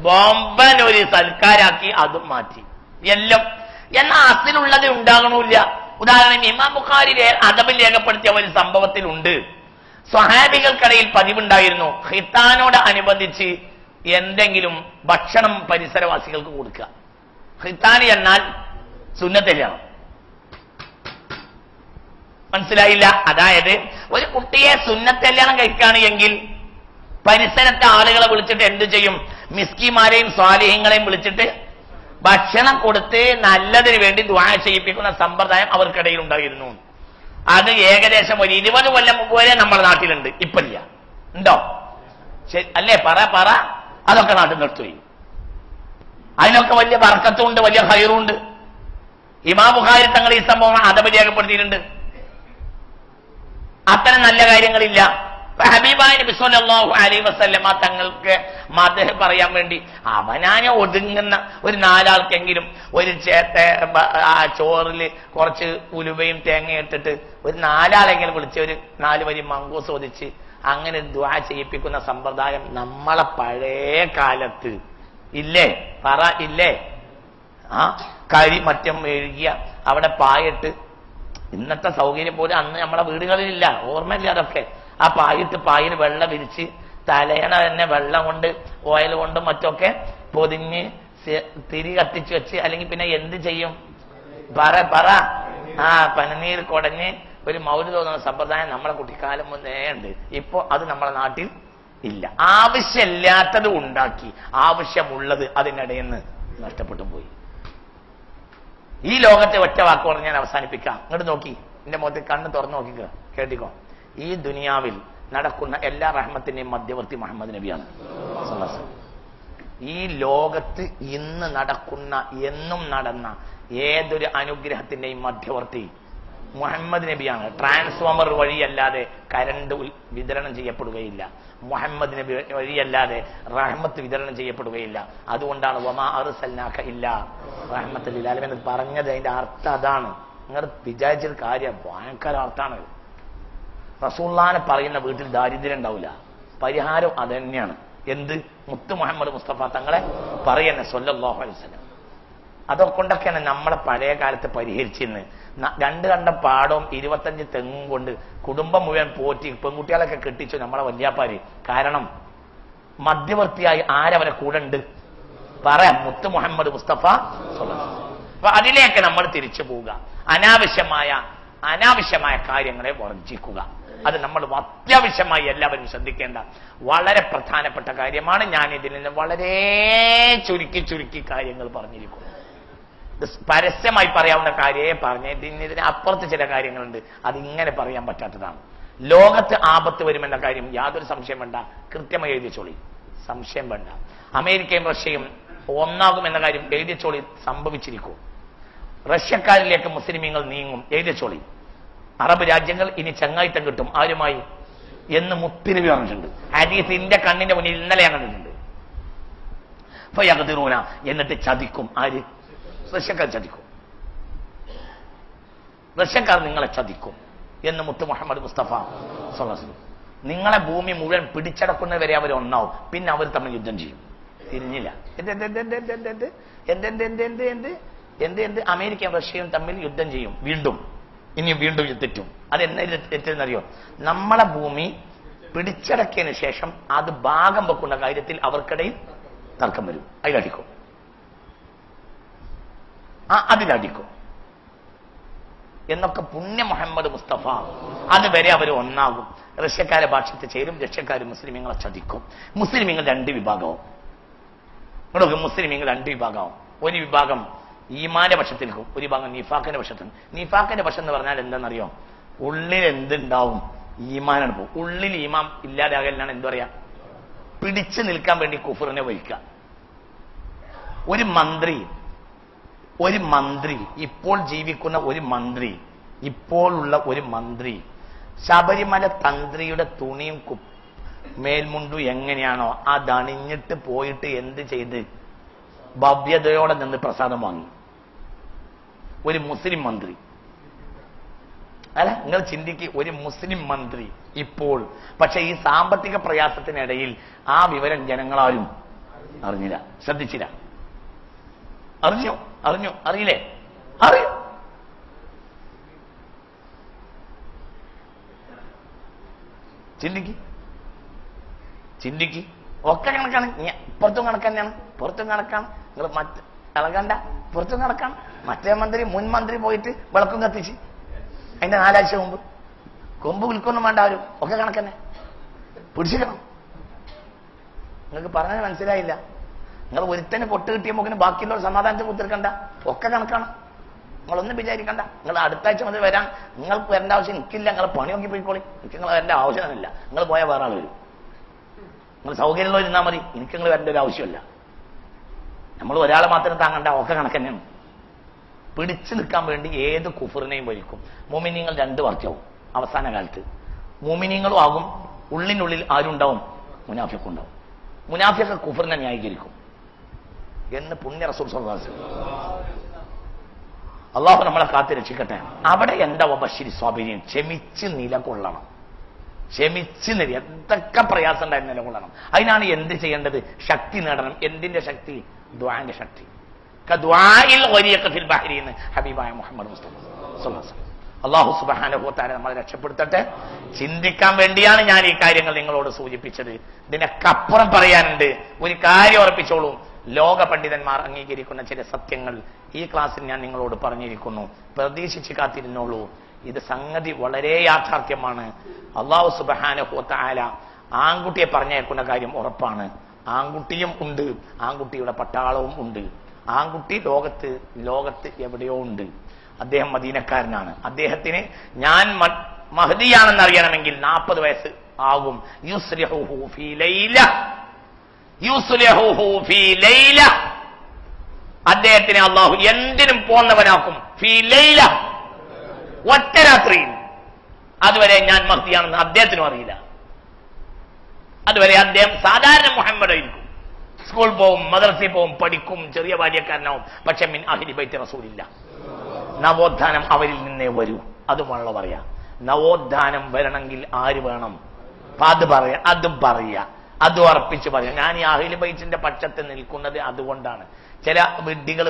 Speaker 1: ബോംബനൊരു സൽക്കാരാക്കി അതും മാറ്റി എല്ലാം. എന്നാൽ അസിലുള്ളത് ഉണ്ടാകണമില്ല. ഉദാഹരണം ഇമാം ബുഖാരി അദബിൽ രേഖപ്പെടുത്തിയ ഒരു സംഭവത്തിലുണ്ട്. സ്വഹാബികൾക്കിടയിൽ പതിവുണ്ടായിരുന്നു ഖിത്താനോട് അനുബന്ധിച്ച് എന്തെങ്കിലും ഭക്ഷണം പരിസരവാസികൾക്ക് കൊടുക്കുക. ഖിത്താനി എന്നാൽ സുന്നത്തല്യാണം. മനസ്സിലായില്ല? അതായത് ഒരു കുട്ടിയെ സുന്നത്തല്യാണം കഴിക്കുകയാണ് എങ്കിൽ പരിസരത്തെ ആളുകളെ വിളിച്ചിട്ട് എന്ത് ചെയ്യും? മിസ്കിമാരെയും സ്വാലിഹ്യങ്ങളെയും വിളിച്ചിട്ട് ഭക്ഷണം കൊടുത്ത് നല്ലതിന് വേണ്ടി ദുആ ചെയ്യിപ്പിക്കുന്ന സമ്പ്രദായം അവർക്കിടയിൽ ഉണ്ടായിരുന്നു. അത് ഏകദേശം ഒരു 20 കൊല്ലം മുമ്പ് വരെ നമ്മുടെ നാട്ടിലുണ്ട്. ഇപ്പില്ല. ഉണ്ടോ? ശരി അല്ലേ? പറ. അതൊക്കെ നാട്ടിൽ നിർത്തുകയും അതിനൊക്കെ വലിയ ബർക്കത്തുണ്ട്, വലിയ ഖൈറുണ്ട്. ഇമാം ബുഖാരി തങ്ങൾ ഈ സംഭവം അദബ് രേഖപ്പെടുത്തിയിട്ടുണ്ട്. അത്തരം നല്ല കാര്യങ്ങളില്ല. ഹബീബായ നബി സല്ലല്ലാഹു അലൈഹി വസല്ലമ തങ്ങൾക്ക് മദ്ഹ് പറയാൻ വേണ്ടി അവനാനെ ഒതുങ്ങുന്ന ഒരു 4 ആൾക്കെങ്കിലും ഒരു ചോറിൽ കുറച്ച് ഉലുവയും തേങ്ങയും ഇട്ടിട്ട് ഒരു 4 ആളെങ്കിലും വിളിച്ച് ഒരു 4 വരി മങ്കൂസ് ഒതിച്ച് അങ്ങനെ ദുആ ചെയ്യിപ്പിക്കുന്ന സമ്പ്രദായം നമ്മളെ പഴയ കാലത്ത് ഇല്ലേ? ഇല്ലേ? ആ കരി മറ്റം എഴുകിയ അവിടെ പായിട്ട്, ഇന്നത്തെ സൗകര്യം പോലും അന്ന് നമ്മളെ വീടുകളിലില്ല. ഓർമ്മയില്ല അതൊക്കെ. ആ പായിന് വെള്ളം വിരിച്ച് തലയണ തന്നെ വെള്ളം കൊണ്ട് ഓയിൽ കൊണ്ടും മറ്റൊക്കെ പൊതിഞ്ഞ് തിരി കത്തിച്ച് വെച്ച്, അല്ലെങ്കിൽ പിന്നെ എന്ത് ചെയ്യും? പനനീർ കുടഞ്ഞ് ഒരു മൗലിദ് തോന്നുന്ന സമ്പ്രദായം നമ്മളെ കുട്ടിക്കാലം മുന്നേ ഉണ്ട്. ഇപ്പോ അത് നമ്മുടെ നാട്ടിൽ ഇല്ല. ആവശ്യമില്ലാത്തത് ഉണ്ടാക്കി ആവശ്യമുള്ളത് അതിനിടയിൽ നിന്ന് നഷ്ടപ്പെട്ടു പോയി. ഈ ലോകത്തെ ഒറ്റ വാക്കുകൊണ്ട് ഞാൻ അവസാനിപ്പിക്കാം. ഇങ്ങോട്ട് നോക്കി, എന്റെ മുഖത്ത് കണ്ണ് തുറന്നു നോക്കിക്കോ, കേട്ടിക്കോ. ഈ ദുനിയാവിൽ നടക്കുന്ന എല്ലാ റഹ്മത്തിന്റെയും മധ്യവർത്തി മുഹമ്മദ് നബിയാണ്. ഈ ലോകത്ത് ഇന്ന് നടക്കുന്ന എന്നും നടന്ന ഏതൊരു അനുഗ്രഹത്തിന്റെയും മധ്യവർത്തി മുഹമ്മദ് നബിയാണ്. ട്രാൻസ്ഫോമർ വഴിയല്ലാതെ കരണ്ട് വിതരണം ചെയ്യപ്പെടുകയില്ല. മുഹമ്മദ് നബി വഴിയല്ലാതെ റഹ്മത്ത് വിതരണം ചെയ്യപ്പെടുകയില്ല. അതുകൊണ്ടാണ് വമാ അർസൽനാക ഇല്ലാ റഹ്മത്തുൽ ലിൽ ആലമീൻ എന്ന് പറഞ്ഞത്. അതിന്റെ അർത്ഥം അതാണ്. നിങ്ങൾ വിചാരിച്ചൊരു കാര്യം ഭയങ്കര അർത്ഥമാണ്. റസൂലുള്ളാഹിനെ പറയുന്ന വീട്ടിൽ ദാരിദ്ര്യം ഉണ്ടാവില്ല. പരിഹാരം അത് തന്നെയാണ്. എന്ത്? മുത്ത് മുഹമ്മദ് മുസ്തഫ തങ്ങളെ പറയുന്ന സ്വല്ലല്ലാഹു അലൈഹി വസല്ലം. അതൊക്കൊണ്ടൊക്കെയാണ് നമ്മളെ പഴയ കാലത്ത് പരിഹരിച്ചിരുന്നത്. 2 കണ്ട പാടവും 25 തെങ്ങും കൊണ്ട് കുടുംബം മുഴുവൻ പോറ്റി പെൺകുട്ടികളൊക്കെ കെട്ടിച്ചു നമ്മളെ വല്യാപ്പാര്. കാരണം മധ്യവർത്തിയായി ആരവരെ കൂടെ ഉണ്ട്? പറയാം, മുത്ത് മുഹമ്മദ് മുസ്തഫ. അപ്പൊ അതിലേക്ക് നമ്മൾ തിരിച്ചു പോവുക. അനാവശ്യമായ കാര്യങ്ങളെ വർജിക്കുക. അത് നമ്മൾ അത്യാവശ്യമായി എല്ലാവരും ശ്രദ്ധിക്കേണ്ട വളരെ പ്രധാനപ്പെട്ട കാര്യമാണ്. ഞാൻ ഇതിൽ നിന്ന് വളരെ ചുരുക്കി കാര്യങ്ങൾ പറഞ്ഞിരിക്കുന്നു. പരസ്യമായി പറയാവുന്ന കാര്യമേ പറഞ്ഞേ. ഇതിന് അപ്പുറത്ത് ചില കാര്യങ്ങളുണ്ട്, അതിങ്ങനെ പറയാൻ പറ്റാത്തതാണ്. ലോകത്ത് ആപത്ത് വരുമെന്ന കാര്യം യാതൊരു സംശയം വേണ്ട, കൃത്യമായി എഴുതിച്ചോളി. സംശയം വേണ്ട. അമേരിക്കയും റഷ്യയും ഒന്നാകുമെന്ന കാര്യം എഴുതിച്ചോളി. സംഭവിച്ചിരിക്കും. റഷ്യക്കാരിലേക്ക് മുസ്ലിമീങ്ങൾ നീങ്ങും, എഴുതിച്ചോളി. അറബ് രാജ്യങ്ങൾ ഇനി ചങ്ങായിത്തം കിട്ടും. ആരുമായി എന്ന് മുത്തിരിവി പറഞ്ഞിട്ടുണ്ട്. ഹദീസ് എന്റെ കണ്ണിന്റെ മുന്നിൽ ഇന്നലെ ഞാൻ കണ്ടിട്ടുണ്ട്. ഫയഖ്ദിറൂന, എന്നിട്ട് ചതിക്കും. ആര്? റഷ്യക്കാർ ചതിക്കും. റഷ്യക്കാർ നിങ്ങളെ ചതിക്കും എന്ന് മുത്ത് മുഹമ്മദ് മുസ്തഫ സ്വല്ലല്ലാഹു അലൈഹി വസല്ലം. നിങ്ങളെ ഭൂമി മുഴുവൻ പിടിച്ചടക്കുന്നവരെ അവർ ഒന്നാവും. പിന്നെ അവർ തമ്മിൽ യുദ്ധം ചെയ്യും. തിരിഞ്ഞില്ല. എന്ത് അമേരിക്കയും റഷ്യയും തമ്മിൽ യുദ്ധം ചെയ്യും. ഇനിയും വീണ്ടും തെറ്റും. അതെന്നെ തെറ്റെന്നറിയോ? നമ്മളെ ഭൂമി പിടിച്ചടക്കിയതിനു ശേഷം അത് ഭാഗം വെക്കുന്ന കാര്യത്തിൽ അവർക്കിടയിൽ തർക്കം വരും. അതിലടിക്കും എന്നൊക്കെ പുണ്യ മുഹമ്മദ് മുസ്തഫ. അതുവരെ അവർ ഒന്നാകും. റഷ്യക്കാരെ ഭാഷത്ത് ചേരും. റഷ്യക്കാർ മുസ്ലിമീങ്ങളെ ചതിക്കും. മുസ്ലിമീങ്ങൾ 2 വിഭാഗവും. മുസ്ലിമീങ്ങൾ 2 വിഭാഗവും. ഒരു വിഭാഗം ഈമാന്റെ പക്ഷത്തിൽ നിൽക്കും, ഒരു ഭാഗം നിഫാഖിന്റെ പക്ഷത്തിൽ. നിഫാഖിന്റെ പക്ഷം എന്ന് പറഞ്ഞാൽ എന്താണെന്നറിയോ? ഉള്ളിൽ എന്തുണ്ടാവും? ഈമാനാണ് പോകും. ഉള്ളിൽ ഈമാൻ ഇല്ലാതാകലാണ് എന്തു പറയാ? പിടിച്ചു നിൽക്കാൻ വേണ്ടി കുഫറിനെ വഹിക്കുക. ഒരു മന്ത്രി ഇപ്പോൾ ജീവിക്കുന്ന ഇപ്പോഴുള്ള ഒരു മന്ത്രി ശബരിമല തന്ത്രിയുടെ തുണിയും മേൽമുണ്ടും എങ്ങനെയാണോ അതണിഞ്ഞിട്ട് പോയിട്ട് എന്ത് ചെയ്ത് ഭവ്യതയോടെ നിന്ന് പ്രസാദം വാങ്ങി. ഒരു മുസ്ലിം മന്ത്രി അല്ല, നിങ്ങൾ ചിന്തിക്ക്. ഒരു മുസ്ലിം മന്ത്രി ഇപ്പോൾ. പക്ഷെ ഈ സാമ്പത്തിക പ്രയാസത്തിനിടയിൽ ആ വിവരം ജനങ്ങളാരും അറിഞ്ഞില്ല, ശ്രദ്ധിച്ചില്ല. അറിയില്ലേ? അറിയും. ചിന്തിക്ക്. ഒക്കെ കണക്കാണ്. പുറത്തും കണക്ക് തന്നെയാണ്. പുറത്തും കണക്കാണ്. നിങ്ങൾ ഇളകണ്ട. പുറത്തും കണക്കാണ്. മുൻ മന്ത്രി പോയിട്ട് വിളക്കും കത്തിച്ച് അതിന്റെ 4 ആഴ്ച മുമ്പ് കൊമ്പ് വിൽക്കൊന്നും വേണ്ട. ആരും ഒക്കെ കണക്കന്നെ പിടിച്ചിക്കണം. നിങ്ങൾക്ക് പറഞ്ഞത് മനസ്സിലായില്ല. നിങ്ങൾ ഒരുത്തന് പൊട്ട് കിട്ടിയപ്പോൾ ബാക്കിയുള്ളവർ സമാധാനത്തിൽ കുത്തിരിക്കണ്ട. ഒക്കെ കണക്കാണ്. നിങ്ങളൊന്നും വിചാരിക്കണ്ട. നിങ്ങൾ അടുത്ത ആഴ്ച മുതൽ വരാൻ നിങ്ങൾക്ക് വരേണ്ട ആവശ്യം എനിക്കില്ല. നിങ്ങൾ പണി നോക്കി പോയിക്കോളി. എനിക്ക് നിങ്ങൾ വരേണ്ട ആവശ്യമൊന്നുമില്ല. നിങ്ങൾ പോയാൽ വേറെ ആൾ വരും. നിങ്ങൾ സൗകര്യമുള്ള ഇരുന്നാൽ മതി. എനിക്ക് നിങ്ങൾ വരേണ്ട ഒരു ആവശ്യമില്ല. നമ്മൾ ഒരാളെ മാത്രം താങ്ങണ്ട. ഒക്കെ കണക്ക് തന്നെയാണ്. പിടിച്ചു നിൽക്കാൻ വേണ്ടി ഏത് കുഫറിനെയും വരിക്കും. മുഅ്മിനീങ്ങൾ 2 വർഷവും അവസാന കാലത്ത് മുഅ്മിനീങ്ങളും ആകും. ഉള്ളിനുള്ളിൽ ആരുണ്ടാവും? മുനാഫിഖ് ഉണ്ടാവും. മുനാഫിഖ് കുഫറിനെ ന്യായീകരിക്കും എന്ന് പുണ്യ റസൂൽ സ്വല്ലല്ലാഹു അലൈഹി വസല്ലം. അള്ളാഹു നമ്മളെ കാത്ത് രക്ഷിക്കട്ടെ. അവിടെ എന്താ ബശീർ സ്വാബിരിയൻ? ക്ഷമിച്ച് നിലകൊള്ളണം. എന്തൊക്കെ പ്രയാസം ഉണ്ടായി നിലകൊള്ളണം. അതിനാണ് എന്ത് ചെയ്യേണ്ടത്? ശക്തി നേടണം. എന്തിന്റെ ശക്തി? ദുആന്റെ ശക്തി. ഹബീബായ മുഹമ്മദ് മുസ്തഫ സ്വല്ലല്ലാഹു അലൈഹി വസല്ലം. അല്ലാഹു സുബ്ഹാനഹു വ തആല നമ്മളെ രക്ഷപ്പെടുത്തട്ടെ. ചിന്തിക്കാൻ വേണ്ടിയാണ് ഞാൻ ഈ കാര്യങ്ങൾ നിങ്ങളോട് സൂചിപ്പിച്ചത്. ഇതിനൊക്കപ്പുറം പറയാനുണ്ട്. ഒരു കാര്യം ഉറപ്പിച്ചോളൂ. ലോക പണ്ഡിതന്മാർ അംഗീകരിക്കുന്ന ചില സത്യങ്ങൾ ഈ ക്ലാസ്സിൽ ഞാൻ നിങ്ങളോട് പറഞ്ഞിരിക്കുന്നു. പ്രതീക്ഷിച്ച് കാത്തിരുന്നോളൂ. ഇത് സംഗതി വളരെ യാഥാർത്ഥ്യമാണ്. അല്ലാഹു സുബ്ഹാനഹു വ തആല ആൺകുട്ടിയെ പറഞ്ഞേക്കുന്ന കാര്യം ഉറപ്പാണ്. ആൺകുട്ടിയും ഉണ്ട്, ആൺകുട്ടിയുടെ പട്ടാളവും ഉണ്ട്. ആൺകുട്ടി ലോകത്ത് എവിടെയോ ഉണ്ട്. അദ്ദേഹം മദീനക്കാരനാണ്. അദ്ദേഹത്തിന് ഞാൻ മഹ്ദിയാണെന്ന് അറിയണമെങ്കിൽ 40 വയസ്സ് ആകും. യുസ്ലിഹുഹു ഫീ ലൈല, യുസ്ലിഹുഹു ഫീ ലൈല, അദ്ദേഹത്തിനെ അള്ളാഹു എന്തിനും പോന്നവനാക്കും. ഫീ ലൈല, ഒറ്റ രാത്രിയിൽ. അതുവരെ ഞാൻ മഹ്ദിയാണെന്ന് അദ്ദേഹത്തിനും അറിയില്ല. അതുവരെ അദ്ദേഹം സാധാരണ മുഹമ്മദ് ആയിരിക്കും. സ്കൂൾ പോവും, മദ്രസയിൽ പോവും, പഠിക്കും, ചെറിയ ബാല്യക്കാരനാവും. പക്ഷെ മിൻ അഹ്ലി ബൈത്തി റസൂലില്ല. നവോത്ഥാനം അവരിൽ നിന്നേ വരൂ. അതുമാണല്ലോ പറയാ. നവോത്ഥാനം വരണമെങ്കിൽ ആര് വേണം? അത് പറയാ, അതും പറയാ, അത് ഉറപ്പിച്ച് പറയാം. ഞാൻ ഈ അഹ്ലി ബൈത്തിന്റെ പക്ഷത്ത് നിൽക്കുന്നത് അതുകൊണ്ടാണ്. ചില വിഡ്ഢികൾ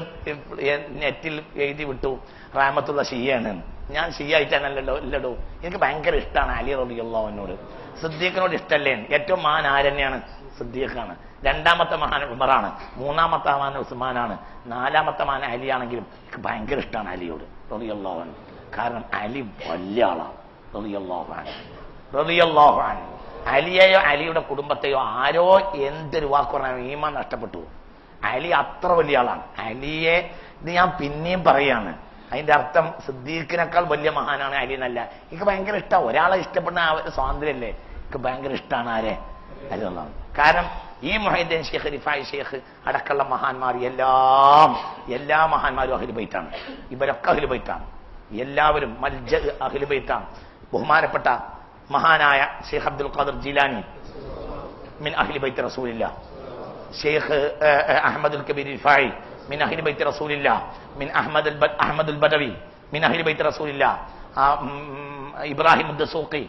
Speaker 1: നെറ്റിൽ എഴുതി വിട്ടു റഹ്മത്തുള്ള ഷിയാണ്. ഞാൻ ഷിയായിട്ടാണല്ലോ ഇല്ലടോ. എനിക്ക് ഭയങ്കര ഇഷ്ടമാണ് അലി റളിയല്ലാഹു അൻഹുവിനോട്. സിദ്ദീഖിനോട് ഇഷ്ടല്ലേ? ഏറ്റവും മഹാൻ ആരെന്നെയാണ്? സിദ്ദീഖാണ്. രണ്ടാമത്തെ മഹാൻ ഉമറാണ്. മൂന്നാമത്തെ മഹാൻ ഉസ്മാനാണ്. നാലാമത്തെ മഹാൻ അലിയാണെങ്കിലും എനിക്ക് ഭയങ്കര ഇഷ്ടമാണ് അലിയോട് റളിയല്ലാഹു അൻഹു. കാരണം അലി വലിയ ആളാണ് റളിയല്ലാഹു അൻഹു. റളിയല്ലാഹു അൻഹു അലിയെയോ അലിയുടെ കുടുംബത്തെയോ ആരോ എന്തൊരു വാക്ക് പറഞ്ഞാൽ ഈമാൻ നഷ്ടപ്പെട്ടു. അലി അത്ര വലിയ ആളാണ്. അലിയെ ഇത് ഞാൻ പിന്നെയും പറയാണ്. അതിന്റെ അർത്ഥം സിദ്ദീഖിനേക്കാൾ വലിയ മഹാനാണ് അലി എന്നല്ല. എനിക്ക് ഭയങ്കര ഇഷ്ടമാണ്. ഒരാളെ ഇഷ്ടപ്പെടുന്ന ആ ഒരു സ്വാതന്ത്ര്യമല്ലേ. എനിക്ക് ഭയങ്കര ഇഷ്ടമാണ് ആരെ? അലി എന്നാണ്. കാരണം ഈ മുഹൈദ്ദീൻ ഷേഖ്, റിഫായി ഷേഖ് അടക്കമുള്ള മഹാന്മാർ എല്ലാ മഹാന്മാരും അഹ്ലു ബൈത്താണ്. ഇവരൊക്കെ അഹ്ലു ബൈത്താണ്. എല്ലാവരും മൽജ അഹ്ലു ബൈത്താണ്. ബഹുമാനപ്പെട്ട മഹാനായ ഷേഖ് അബ്ദുൽ ഖാദിർ ജീലാനി മിൻ അഹ്ലി ബൈത്ത് റസൂലില്ലാ. ഷേഖ് അഹ്മദുൽ കബീർ റിഫായി മിൻ അഹ്ലി ബൈത്ത് റസൂലില്ലാ. മിൻ അഹ്മദുൽ ബദവി മിൻ അഹ്ലി ബൈത്ത് റസൂലില്ലാ. ഇബ്രാഹിം ദസൂഖി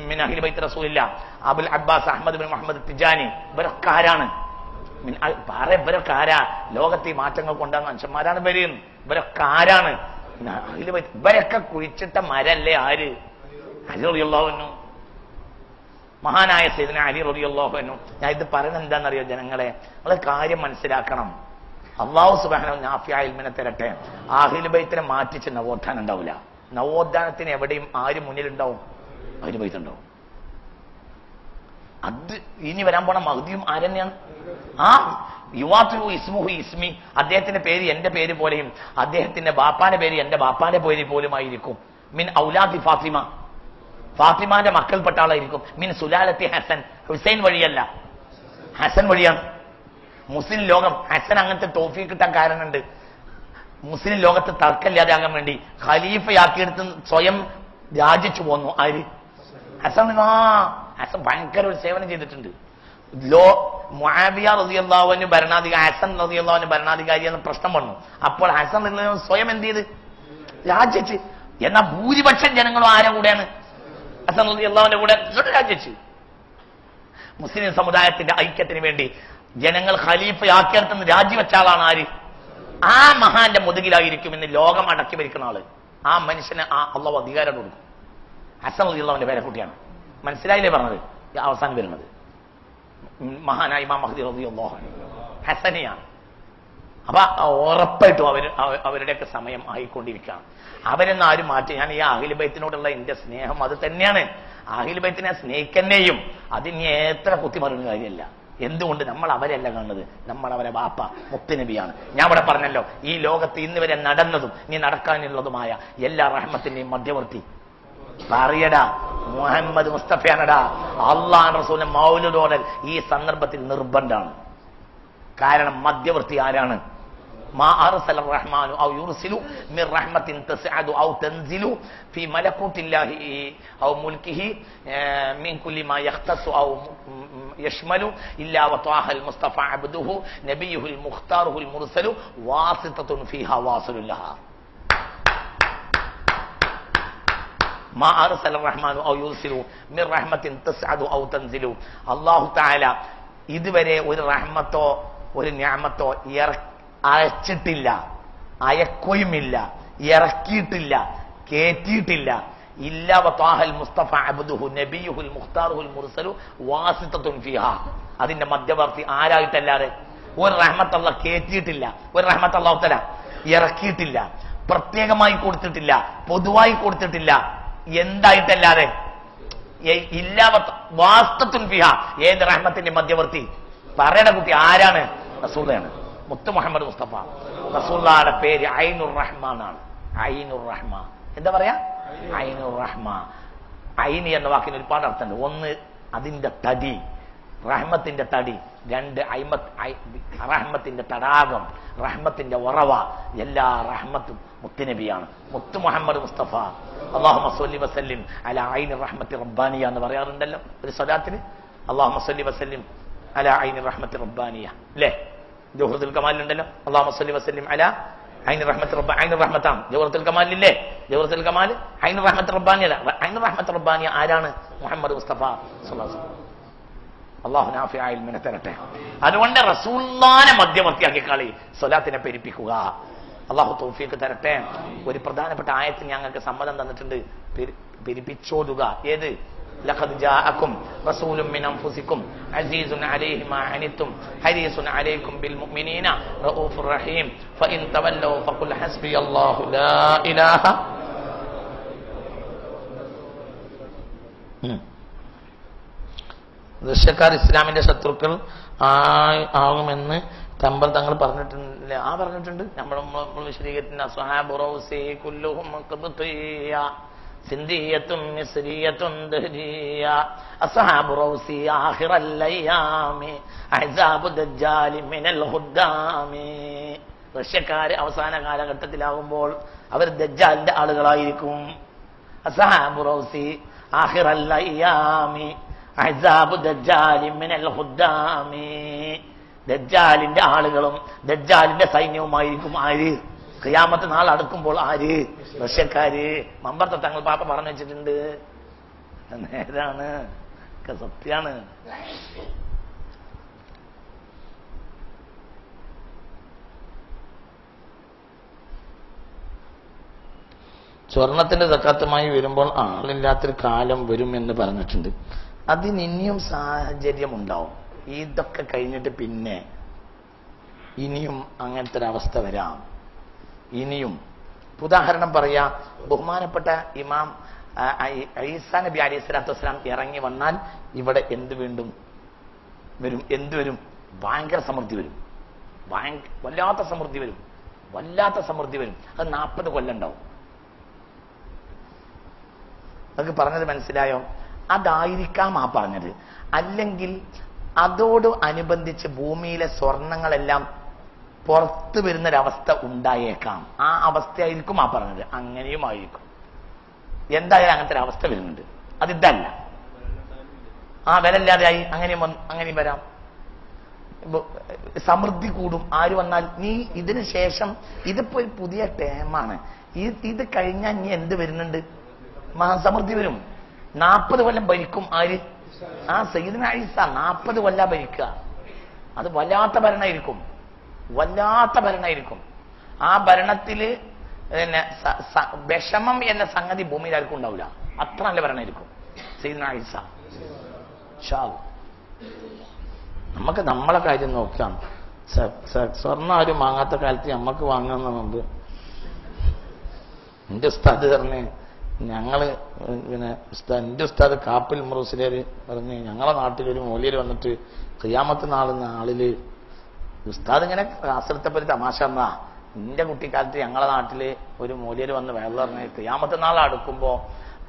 Speaker 1: മിൻ അഹ്ലി ബൈത്ത് റസൂലില്ലാ. Abul Abbas Ahmad bin Muhammad Tijani. ഇവരൊക്കെ ആരാണ്? ഇവരൊക്കെ ആരാ? ലോകത്തെ ഈ മാറ്റങ്ങൾ കൊണ്ടുവന്ന മനുഷ്യന്മാരാണ് ഇവര്. ഇവരൊക്കെ ആരാണ്? ഇവരൊക്കെ കുഴിച്ചിട്ട മരല്ലേ ആര്? അലി റളിയല്ലാഹു അൻഹു. മഹാനായ സയ്യിദുനാ അലി റളിയല്ലാഹു അൻഹു. ഞാൻ ഇത് പറയുന്നത് എന്താണെന്നറിയോ ജനങ്ങളെ? നമ്മള് കാര്യം മനസ്സിലാക്കണം. അല്ലാഹു സുബ്ഹാനഹു നാഫിയ ഇൽമിനെ തരട്ടെ. അഹ്ലു ബൈത്തിനെ മാറ്റിച്ച് നവോത്ഥാനം ഉണ്ടാവില്ല. നവോത്ഥാനത്തിന് എവിടെയും ആര് മുന്നിലുണ്ടാവും? അഹ്ലു ബൈത്ത് ഉണ്ടാവും. അത് ഇനി വരാൻ പോണ മഹ്ദിയും ആരെന്നെയാണ്? ആ യുവാത്തു ഇസ്മുഹു ഇസ്മി, അദ്ദേഹത്തിന്റെ പേര് എന്റെ പേര് പോലെയും അദ്ദേഹത്തിന്റെ ബാപ്പാന്റെ പേര് എന്റെ ബാപ്പാന്റെ പേര് പോലുമായിരിക്കും. മിൻ ഔലാദി ഫാത്തിമ, ഫാത്തിമാന്റെ മക്കൾപ്പെട്ട ആളായിരിക്കും. മിൻ സുലാലത്തി ഹസൻ, ഹുസൈൻ വഴിയല്ല, ഹസൻ വഴിയാണ്. മുസ്ലിം ലോകം ഹസൻ അങ്ങനത്തെ തോഫീക്ക് കിട്ടാൻ കാരണമുണ്ട്. മുസ്ലിം ലോകത്ത് തർക്കമില്ലാതാകാൻ വേണ്ടി ഖലീഫയാക്കിയെടുത്ത് സ്വയം രാജിച്ചു പോന്നു ആര്? ഹസൻ. ഹസൻ ഭയങ്കര ഒരു സേവനം ചെയ്തിട്ടുണ്ട്. മുആവിയ റളിയല്ലാഹു അൻഹു ഭരണാധികാരി, ഹസൻ റളിയല്ലാഹു അൻഹു ഭരണാധികാരി എന്ന പ്രശ്നം വന്നു. അപ്പോൾ ഹസൻ സ്വയം എന്ത് ചെയ്ത്? രാജിച്ച്. എന്നാൽ ഭൂരിപക്ഷം ജനങ്ങളും ആരുടെ കൂടെയാണ്? ഹസൻ റളിയല്ലാഹുവിന്റെ കൂടെ രാജിച്ച്. മുസ്ലിം സമുദായത്തിന്റെ ഐക്യത്തിന് വേണ്ടി ജനങ്ങൾ ഖലീഫയാക്കിയെടുത്ത് രാജിവെച്ച ആളാണ് ആര്? ആ മഹാന്റെ മുതുകിലായിരിക്കും ഇന്ന് ലോകം അടക്കി ഭരിക്കുന്ന ആള്. ആ മനുഷ്യന് ആ അള്ളാഹു അധികാരം കൊടുക്കും. ഹസൻ റളിയല്ലാഹുവിന്റെ പേരക്കുട്ടിയാണ്. മനസ്സിലായില്ലേ പറഞ്ഞത്? അവസാനം വരുന്നത് മഹാനായ ഇമാം മഹ്ദി റളിയല്ലാഹു അൻഹു ഹസനിയാണ്. അപ്പൊ ഉറപ്പായിട്ടും അവരുടെയൊക്കെ സമയം ആയിക്കൊണ്ടിരിക്കുകയാണ്. അവരെന്ന് ആരും മാറ്റി. ഞാൻ ഈ അഹ്ലു ബൈത്തിനോടുള്ള എന്റെ സ്നേഹം അത് തന്നെയാണ്. അഹ്ലു ബൈത്തിനെ സ്നേഹിക്കുന്നേയും അതിന് എത്ര കുത്തിമറിയുന്ന കാര്യമല്ല. എന്തുകൊണ്ട്? നമ്മൾ അവരല്ല കാണുന്നത്, നമ്മൾ അവരെ ബാപ്പ മുത്തുനബിയാണ്. ഞാൻ ഇവിടെ പറഞ്ഞല്ലോ, ഈ ലോകത്ത് ഇന്ന് വരെ നടന്നതും ഇനി നടക്കാനുള്ളതുമായ എല്ലാ റഹ്മത്തിന്റെയും മധ്യവർത്തി പറയടാ മുഹമ്മദ് മുസ്തഫയാണടാ. അല്ലാഹു റസൂലിന്റെ മൗലിദ് ഓതൽ ഈ സന്ദർഭത്തിൽ നിർബന്ധമാണ്. കാരണം മധ്യവർത്തി ആരാണ്? മാ അർസല റഹ്മാനു ഔ യുർസിലു മിർ റഹ്മത്തിൻ തസ്അദു ഔ തൻസിലു ഫീ മലകൂത്തില്ലാഹി ഔ മുൽക്കിഹി മിൻ കുല്ലി മാ യഖ്തസു ഔ യശ്മലു ഇല്ലാ വതഅഹൽ മുസ്തഫ അബ്ദുഹു നബിയുൽ മുഖ്താറുൽ മുർസലു വാസിതത്തുൻ ഫീഹാ വാസിലുല്ലാഹ. മാ അർസല റഹ്മാനു ഔ യുർസിലു മിർ റഹ്മത്തിൻ തസ്അദു ഔ തൻസിലു. അല്ലാഹു തആല ഇതുവരെ ഒരു റഹ്മത്തോ ഒരു നിഅമത്തോ അയച്ചിട്ടില്ല, അയക്കുകയുമില്ല, ഇറക്കിയിട്ടില്ല, കേറ്റിയിട്ടില്ല. ഇല്ലാ വതാഹൽ മുസ്തഫ അബ്ദുഹു നബിയുൽ മുഖ്താറുൽ മുർസലു വാസിതത്തുൻ ഫീഹാ. അതിന്റെ മധ്യവർത്തി ആരായിട്ടല്ലാതെ. ഒരു റഹ്മത്ത് അല്ലാഹ് കേറ്റിയിട്ടില്ല, ഒരു റഹ്മത്ത് അല്ലാഹു തആല ഇറക്കിയിട്ടില്ല, പ്രത്യേകമായി കൊടുത്തിട്ടില്ല, പൊതുവായി കൊടുത്തിട്ടില്ല. എന്തായിട്ടല്ലാതെ? ഇല്ലാ വാസ്തത്തുൻ ഫീഹാ. ഏത് റഹ്മത്തിന്റെ മധ്യവർത്തി? പറയണ കുട്ടി ആരാണ്? റസൂലാണ്, മുത്ത് മുഹമ്മദ് മുസ്തഫ. റസൂലുള്ളാഹിയുടെ പേര് ഐനുർ റഹ്മാൻ ആണ്. ഐനുർ റഹ്മാൻ. എന്താ പറയാ? ഐനുർ റഹ്മാൻ. ഐനി എന്ന വാക്കിന് ഒരുപാട് അർത്ഥമുണ്ട്. ഒന്ന് അതിന്റെ തടി, റഹ്മത്തിന്റെ തടി. രണ്ട് റഹ്മത്തിന്റെ തടാകം, റഹ്മത്തിന്റെ ഉറവ. എല്ലാ റഹ്മത്തും മുത്തുനബിയാണ്, മുത്തു മുഹമ്മദ് മുസ്തഫ. അല്ലാഹുമ്മ സ്വല്ലി വസല്ലിം അലാ ഐനി റഹ്മത്തി റബ്ബാനിയ എന്ന് പറയാറുണ്ടല്ലോ ഒരു സ്വലാത്തിന്. അല്ലാഹുമ്മ സ്വല്ലി വസല്ലിം അലാ ഐനി റഹ്മത്തി റബ്ബാനിയ അല്ലേ? ജൗഹറത്തുൽ കമാലിലുണ്ടല്ലോ അല്ലാഹുമ്മ സ്വല്ലി വസല്ലിം അലാ ഐനി റഹ്മത്തി റബ്ബാനിയ. ഐനി റഹ്മത്താണ് ജൗഹറത്തുൽ കമാലില്ലേ? ജൗഹറത്തുൽ കമാൽ ഐനി റഹ്മത്തി റബ്ബാനിയ. ഐനി റഹ്മത്തി റബ്ബാനിയ ആരാണ്? മുഹമ്മദ് മുസ്തഫ സ്വല്ലല്ലാഹു അലൈഹി വസല്ലം. അല്ലാഹു നാഫിഅ ഇൽമിനെ തരട്ടെ. അതുകൊണ്ട് റസൂലുള്ളാഹിനെ മധ്യവർത്തിയാക്കി കളി, സ്വലാത്തിനെ പെരുപ്പിക്കുക. അല്ലാഹു തൗഫീഖ് തരട്ടെ. ഒരു പ്രധാനപ്പെട്ട ആയത്ത് ഞങ്ങൾക്ക് സമ്മതം തന്നിട്ടുണ്ട്, പെരുപ്പിച്ചോടുക. ഏത്? ലഖദ് ജാഅക്കും റസൂലുൻ മിൻ അൻഫുസിക്കും അസീസുൻ അലൈഹി മാ അനിത്തും ഹരീസുൻ അലൈക്കും ബിൽ മുഅ്മിനീന റഊഫുർ റഹീം ഫഇൻ തവല്ലൗ ഫഖുൽ ഹസ്ബിയല്ലാഹു ലാ ഇലാഹ. റഷ്യക്കാർ ഇസ്ലാമിന്റെ ശത്രുക്കൾ ആകുമെന്ന് തമ്പർ തങ്ങൾ പറഞ്ഞിട്ടുണ്ട്. പറഞ്ഞിട്ടുണ്ട്. നമ്മൾ വിശദീകരിക്കുന്ന അസ്ഹാബു റൗസി കുല്ലുഹും ഖബ്തിയ സിന്ദിയത്തും മിസ്രിയത്തും ദഹരിയ അസ്ഹാബു റൗസി ആഖിറൽ അയ്യാമി അഹ്സാബു ദജ്ജാലി മിനൽ ഖുദ്ദാമി. റഷ്യക്കാർ അവസാന കാലഘട്ടത്തിലാകുമ്പോൾ അവർ ദജ്ജാലിന്റെ ആളുകളായിരിക്കും. അസ്ഹാബു റൗസി ആഖിറൽ അയ്യാമി അഹ്സാബു ദജ്ജാലി മിനൽ ഖുദ്ദാമി. ദജ്ജാലിന്റെ ആളുകളും ദജ്ജാലിന്റെ സൈന്യവുമായിരിക്കും. ആര്? ഖിയാമത്ത് നാൾ അടുക്കുമ്പോൾ ആര്? റഷ്യക്കാര്. മമ്പർത്ത തങ്ങൾ പാപ്പ പറഞ്ഞു വെച്ചിട്ടുണ്ട്. നേരാണ്, സത്യാണ്. സ്വർണത്തിന്റെ സക്കാത്തുമായി വരുമ്പോൾ ആളില്ലാത്തൊരു കാലം വരും എന്ന് പറഞ്ഞിട്ടുണ്ട്. അതിനിനിയും സാഹചര്യം ഉണ്ടാവും. ഇതൊക്കെ കഴിഞ്ഞിട്ട് പിന്നെ ഇനിയും അങ്ങനത്തെ ഒരു അവസ്ഥ വരാം. ഇനിയും ഉദാഹരണം പറയാ, ബഹുമാനപ്പെട്ട ഇമാം ഈസാ നബി അലൈഹി സ്വലാത്തു വസ്സലാം ഇറങ്ങി വന്നാൽ ഇവിടെ എന്ത് വീണ്ടും വരും? എന്ത് വരും? ഭയങ്കര സമൃദ്ധി വരും. വല്ലാത്ത സമൃദ്ധി വരും. വല്ലാത്ത സമൃദ്ധി വരും. അത് 40 കൊല്ലം ഉണ്ടാവും. അതൊക്കെ പറഞ്ഞത് മനസ്സിലായോ? അതായിരിക്കാം ആ പറഞ്ഞത്. അല്ലെങ്കിൽ അതോട് അനുബന്ധിച്ച് ഭൂമിയിലെ സ്വർണങ്ങളെല്ലാം പുറത്തു വരുന്നൊരവസ്ഥ ഉണ്ടായേക്കാം. ആ അവസ്ഥയായിരിക്കും ആ പറഞ്ഞത്. അങ്ങനെയും ആയിരിക്കും. എന്തായാലും അങ്ങനത്തെ ഒരു അവസ്ഥ വരുന്നുണ്ട്. അതിതല്ല. വിലയില്ലാതെയായി അങ്ങനെയും വരാം. സമൃദ്ധി കൂടും. ആര് വന്നാൽ നീ ഇതിന് ശേഷം ഇതിപ്പോ ഒരു പുതിയ ടേമാണ്. ഇത് കഴിഞ്ഞാൽ നീ എന്ത് വരുന്നുണ്ട്? മഹാസമൃദ്ധി വരും. 40 കൊല്ലം ഭരിക്കും. ആര്? സയ്യിദുനാ ഈസ 40 കൊല്ലം ഭരിക്കുക. അത് വല്ലാത്ത ഭരണമായിരിക്കും. വല്ലാത്ത ഭരണമായിരിക്കും. ആ ഭരണത്തില് പിന്നെ വിഷമം എന്ന സംഗതി ഭൂമിയിൽ ആർക്കും ഉണ്ടാവില്ല. അത്ര നല്ല ഭരണമായിരിക്കും സയ്യിദുനാ ഈസ. നമുക്ക് നമ്മളെ കാര്യം നോക്കാം. സ്വർണ്ണം ആരും വാങ്ങാത്ത കാലത്ത് നമ്മക്ക് വാങ്ങുന്ന മുമ്പ് എന്റെ ഉസ്താദ് പറഞ്ഞ്, ഞങ്ങള് പിന്നെ എന്റെ ഉസ്താദ് കാപ്പിൽ മുറൂസിലേര് പറഞ്ഞ്, ഞങ്ങളെ നാട്ടിലൊരു മൂല്യര് വന്നിട്ട് ഖിയാമത്ത് നാളില് ഉസ്താദ് ഇങ്ങനെ ആശ്രത്തപ്പറ്റി തമാശ എന്നാ, എന്റെ കുട്ടിക്കാലത്ത് ഞങ്ങളെ നാട്ടില് ഒരു മൂല്യര് വന്ന് വേറെ പറഞ്ഞ് ഖിയാമത്ത് നാൾ അടുക്കുമ്പോ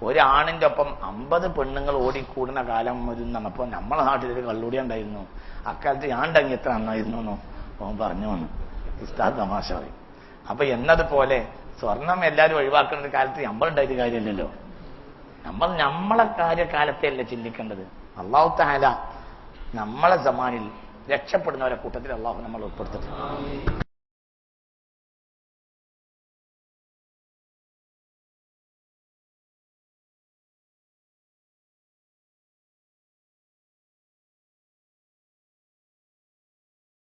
Speaker 1: ഒരാണിന്റെ ഒപ്പം 50 പെണ്ണുങ്ങൾ ഓടിക്കൂടുന്ന കാലം വരുന്നാണ്. അപ്പൊ നമ്മളെ നാട്ടിലൊരു കള്ളുടി ഉണ്ടായിരുന്നു. അക്കാലത്ത് ഞാൻ ഉണ്ടെങ്കി എത്ര നന്നായിരുന്നു എന്നോ അവൻ പറഞ്ഞു വന്നു. ഉസ്താദ് തമാശ പറയും. അപ്പൊ എന്നതുപോലെ സ്വർണം എല്ലാവരും ഒഴിവാക്കുന്ന കാലത്ത് നമ്മളുണ്ടായിട്ട് കാര്യമില്ലല്ലോ. നമ്മളെ കാര്യകാലത്തെ അല്ലേ ചിന്തിക്കേണ്ടത്. അല്ലാഹു തആല നമ്മളെ സമാനിൽ രക്ഷപ്പെടുന്നവരെ കൂട്ടത്തിൽ അല്ലാഹു നമ്മൾ ഉൾപ്പെടുത്തട്ടെ.